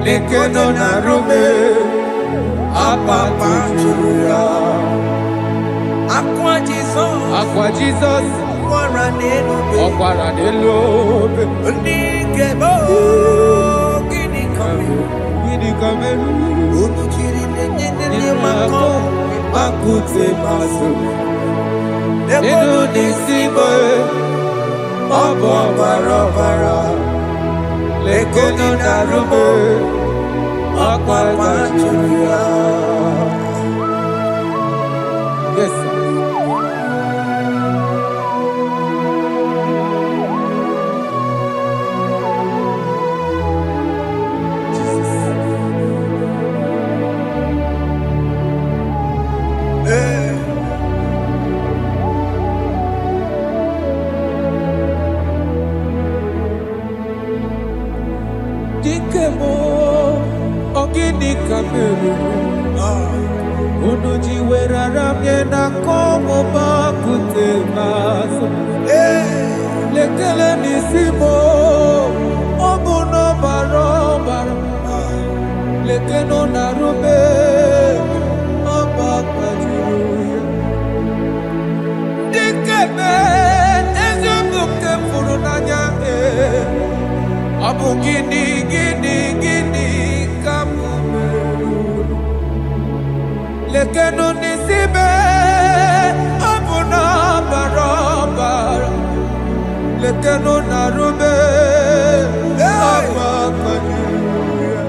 Lekeno narume, apa tujuya. Aqua Jesus, Aqua Jesus. Ọ̀pára nílò bẹ̀. Ndikebo, ogini kamiru. Gidi kamere. Ono chiri nebreye yamako, makute mazo. Lekonu nisimo Obo barabara Lekonu narumo Akwa machuya. Yes, sir. Dikemo ogini kameru unuji werara miena komo bakute maso lekele nisimo obuno barobara lekeno narube abakajuya dikeme ezobuke furunanya abu gini kamumeru lekenu nisibe abu na barabara lekenu narube abakajuya.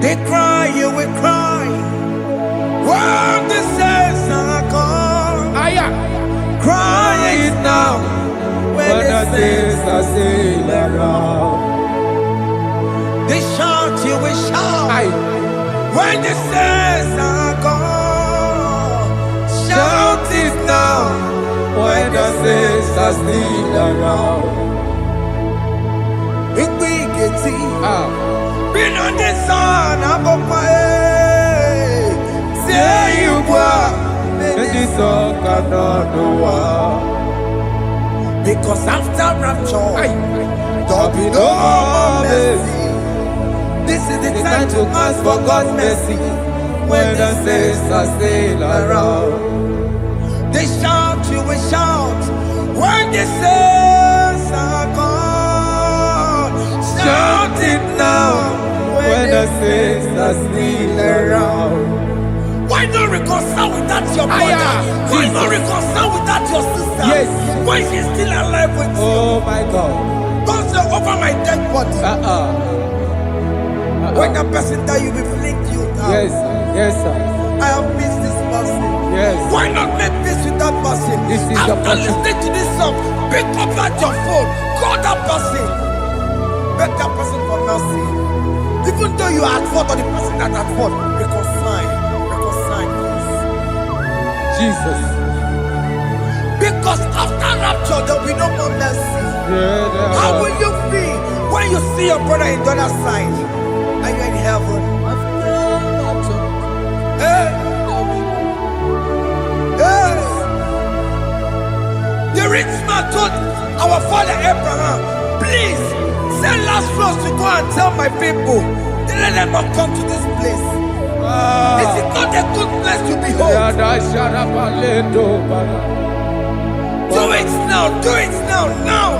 They cry, you will cry. When the saints are gone, cry it now. When the saints are still around, They shout, you will shout. When the saints are gone, shout it now. when the saints are still around. Big it. Ah, Been on the sun, I'm on my head. Say you were. and the song cannot know why. Because after rapture, there'll be no no more mercy. mercy. This is the The time to ask for God's mercy. when the saints are still around. They shout, you will shout. When the saints are gone, shout it now. When the saints are still around. Why not reconcile without your brother? Why not reconcile without your sister? Yes. Why she's still alive with you? Oh my God. Don't say over my dead body. When that person die, you will flick you down. Yes, yes, sir. I have missed this person. Yes. Why not make peace with that person? This is the After person. listening to this song, pick up that your phone, call that person, beg that person for mercy. Even though you are at fault or the person that at fault, reconcile, please. Jesus. Because after rapture, there will be no more mercy. Yeah, How will you feel when you see your brother in the other side and you're in heaven? Hey. Hey. The rich man told our father Abraham, please send Lazarus to go and tell my people, let them not come to this place. Is it not a good place to behold? Do it now, do it now, now.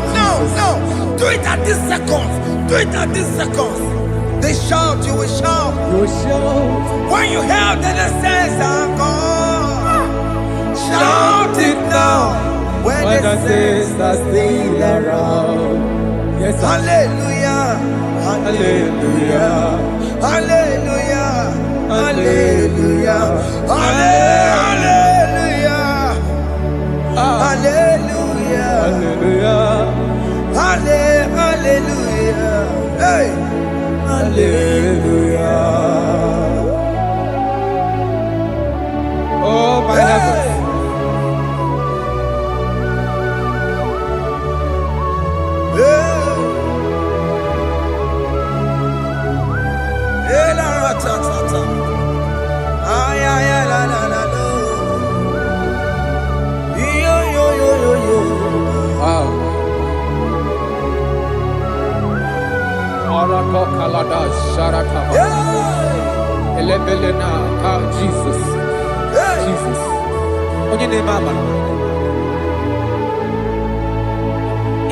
Do it at this second. Do it at this second. They shout, you will shout. When you hear that the saints are gone, shout it now. When the saints are still around. Yes, sir. Hallelujah. Hallelujah. Hallelujah. Hallelujah. Hallelujah. Hallelujah. Hallelujah. Hallelujah. Hey. Hallelujah. Oh my heavens. Hey, la ra ta ta ta. Ay ay ay la la la la. Yo yo yo yo yo. Wow. Arako kalada sharaka. Yeah. Elebelena ka Jesus. Hey. Jesus. Onye name mama.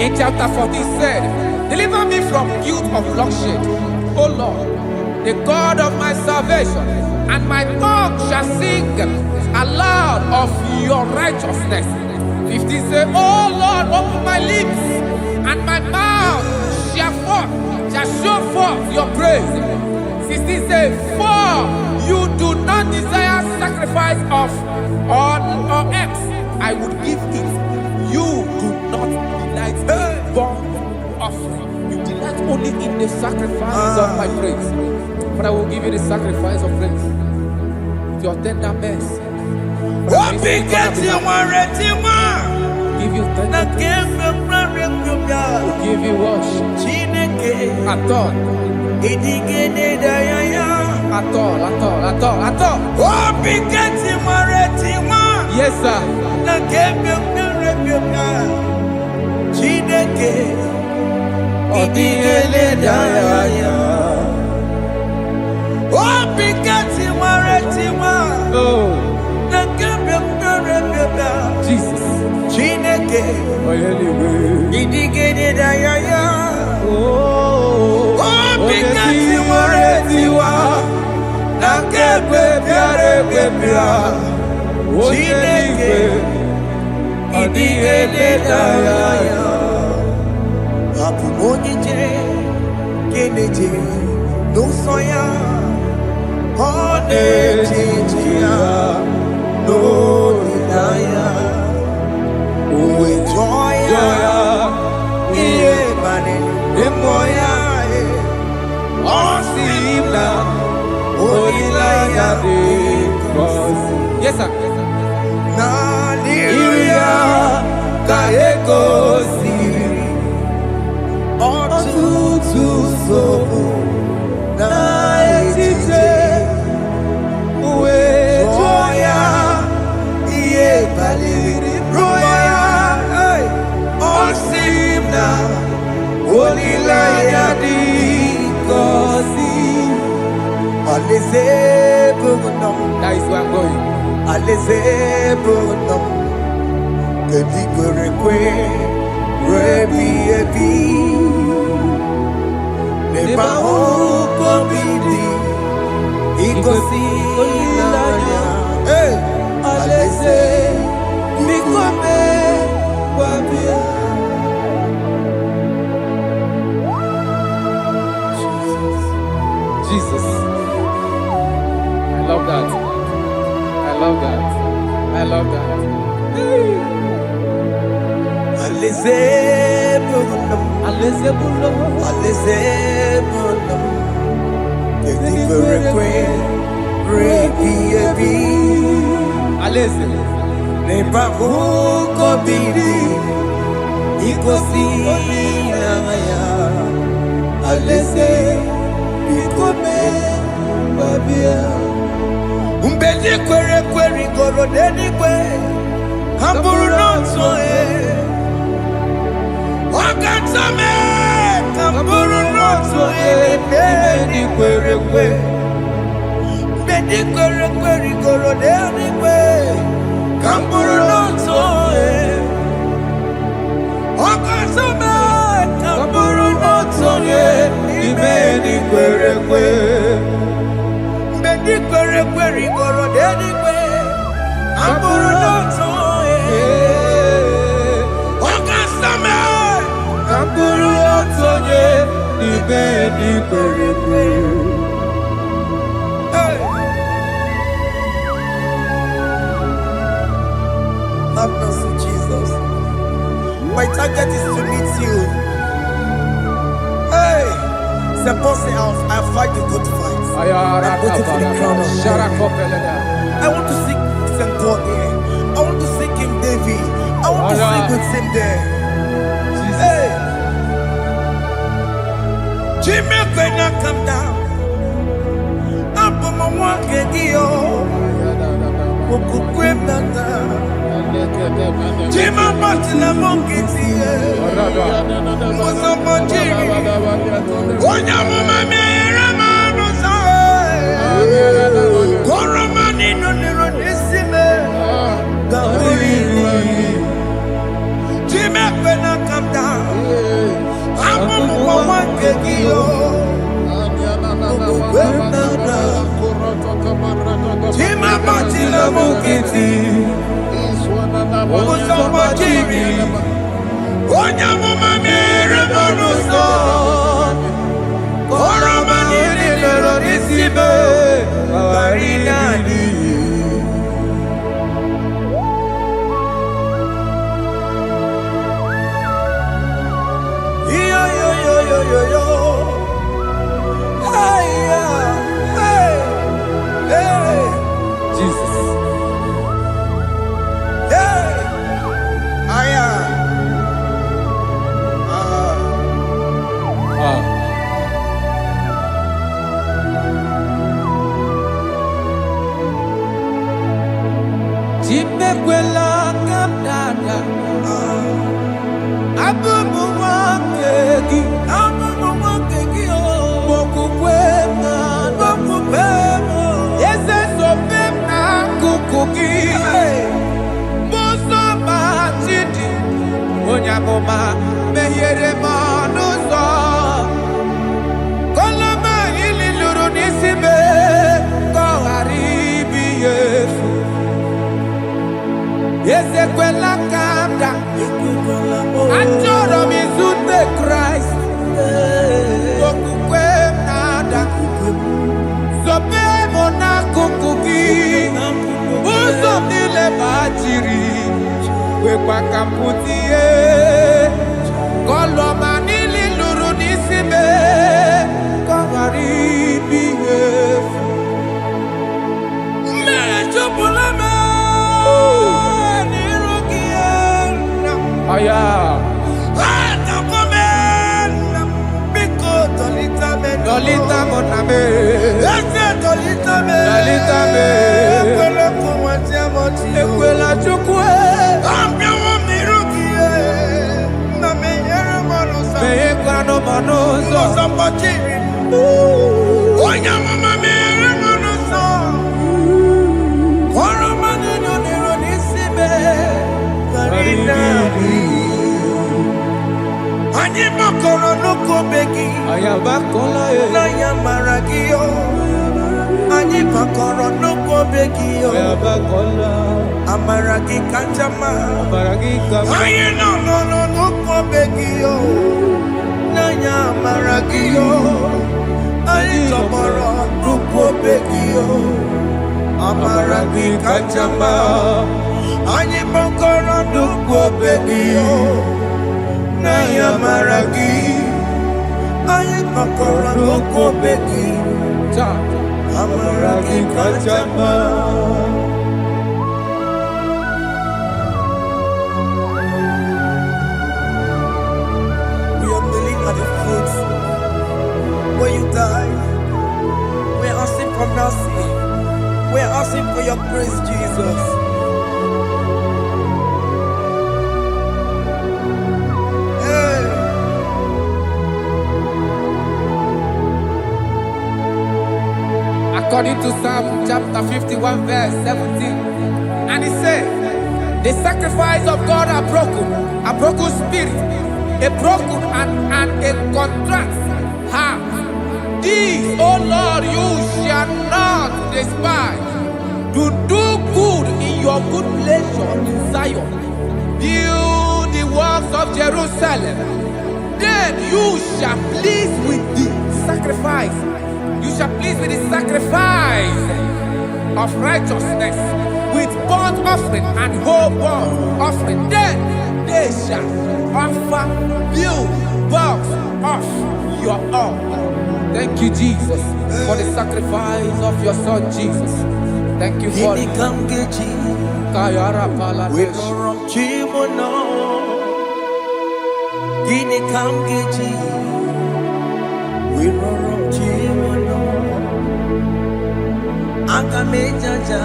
In chapter 14 said, deliver me from guilt of bloodshed, O Lord, the God of my salvation, and my tongue shall sing aloud of your righteousness. 50 say, oh Lord, open my lips, and my mouth shall show forth your praise. 60 say, for you do not desire sacrifice of or eggs, I would give it. You do not delight in burnt offering. You delight only in the sacrifice of my praise. But I will give you the sacrifice of praise with your tender mercy. Give you tender praise. Will give you worship. At all. At all. Yes, sir. Jesus. Yes, sir. That is where I'm going. Jesus. I love that. I love that. I love that. Umbedi kwere goro dedi kwe Hamburu nonso Wakatame Hamburu nonso Umbedi kwere goro dedi kwe Hamburu nonso Wakatame Hamburu nonso Umbedi kwere goro dedi kwe Hamburu nonso Wakatame Hamburu nonso Umbedi kwere Have mercy, Jesus. My target is to meet you. Hey, suppose I fight the good fight. I'm waiting for the crown of heaven. I want to seek St. Paul here. I want to seek King David. I want to sing with him there. Hey, Jimmy, when I come down, I'm on my walk again. Jima Martina Monkiti, Mosamajiri, Onyamama Merama Rosa, Koromani no Neronisime, Jimmy, when I come down, I'm on my nkịtị ụzọ gbajiri onye amụma mere m n'ụzọ kọrọ m niile lọrọ n'isi m ghara ịnadị yo. Hey, hey, hey. Jesus. Hey. Aya. Chimekwela kamdada. Abubu wakegi. Onyamoma mehiere m ọnụ ụzọ koloma ili lụrụ n'isi me ka ọ ghara ibi ya efu ezekwela ka m da achọrọ m izute Kraịst okwukwe m na-ada zobe m n'akụkụ gị ụzọ m niile gbachiri wekwa ka m pụta ihe kọlọma niile lụrụ n'isi me ka ọ ghara ibi ihe efu mmejupụla m n'iru gị aya biko dọlịta m na me eze dọlịta m ekwela Chukwu ụzọ mgbachiri onye amụma mere m n'ụzọ kọrọ mmadụ nọdịrị n'isi me anyị gbakọrọ n'ụkwụ obe gị na ya mara gị anyị gbakọrọ n'ụkwụ obe gị amara gị kacha mma anyị nọ n'ụkwụ obe gị n'anya amara gị anyị tọgbọrọ n'ụkwụ obe gị amara gị kacha mma anyị gbakọrọ n'ụkwụ obe gị n'anya amara gị anyị gbakọrọ n'ụkwụ obe gị amara gị kacha mma. When you die, we're asking for mercy. We're asking for your grace, Jesus. Hey. According to Psalm chapter 51, verse 17, and it says, the sacrifice of God are broken spirit, a broken and a contrite heart. This, O Lord, you shall not despise. To do good in your good pleasure in Zion. Build the walls of Jerusalem. Then you shall please with the sacrifice. You shall please with the sacrifice of righteousness, with burnt offering and whole burnt offering. Then they shall offer build works of your own. Thank you, Jesus, for the sacrifice of your Son, Jesus. Thank you for it. Kayara Paladesh. We don't run Chimono. Gini Kamgeji. We don't run Chimono. Akamejaja.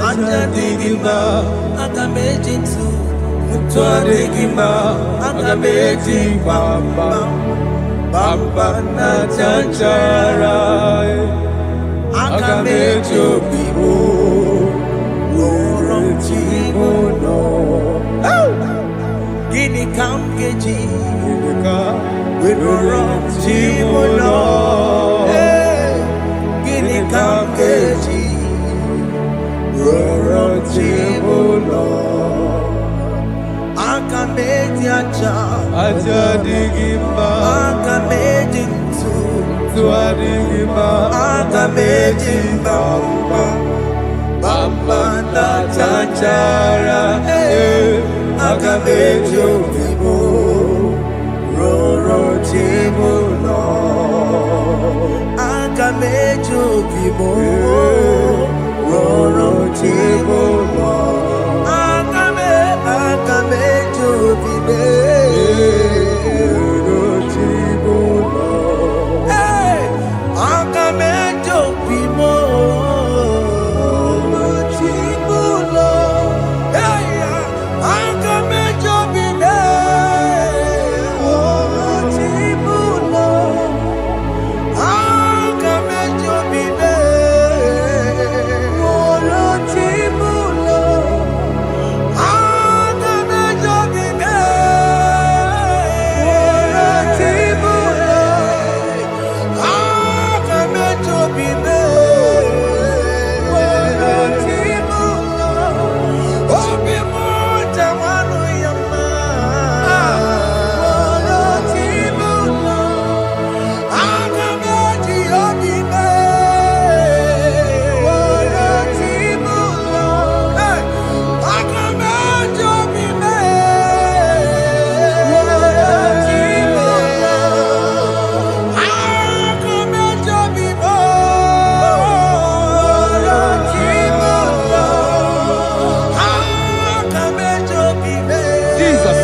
Ajadigima. Akamejitu. Mutuadigima. Akamejibamba. Bamba na chanchara akamejo bibo worom chimono gini kamgeji worom chimono gini kamgeji worom aja Ajadigima aka mejintu Tuadigima aka mejimba Bamba na chachara aka mejo vivo roro chibo no aka mejo vivo roro chibo no aka mejo vivo roro chibo no aka mejo vivo Jesus.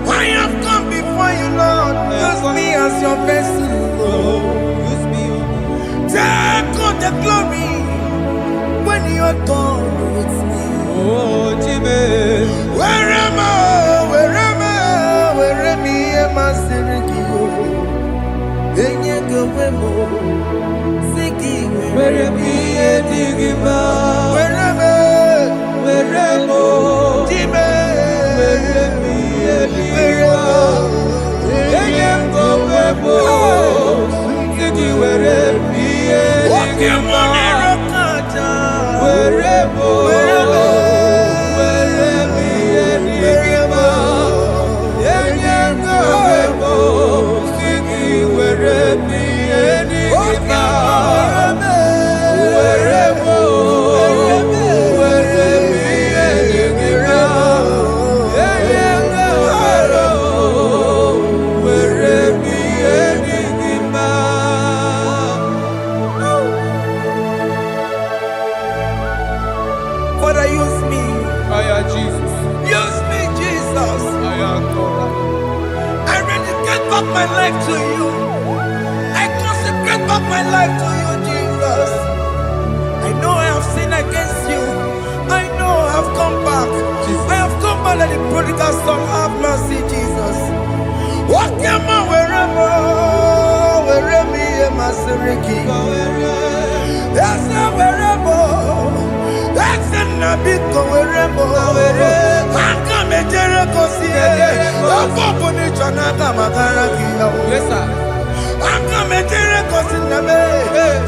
I have come before you, Lord. Use me as your vessel, Lord. Use me. Take all the glory when you are done with me. Oh, Jimmy. Where am I? Enye go wemo, siki Where me digima. Weremo, Jime, Where me digima. Enye go wemo, siki where me digima. Weremo, where me digima. Enye go wemo, siki where me digima. Father, use me. Jesus. Use me, Jesus. I rededicate back my life to you. I consecrate back my life to you, Jesus. I know I have sinned against you. I know I have come back. I have come back like the prodigal son. Have mercy, Jesus. What am I wherever me and my Siriki? That's not wherever. That's not big wherever. I come a Jericho see again. I'm open it on a Magaraki. Yes, sir. I come a Jericho see the way.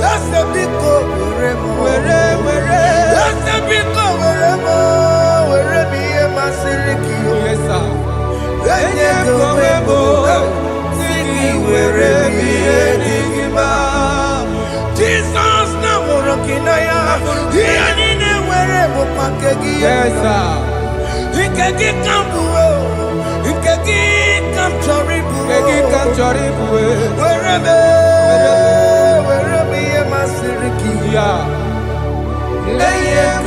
That's a big wherever. That's a big wherever me and my Siriki. Yes, sir. Jesus na morokinaya. Yanine wherever pakegi. Yes, sir. Ikegi kambuo. Wherever, yeah.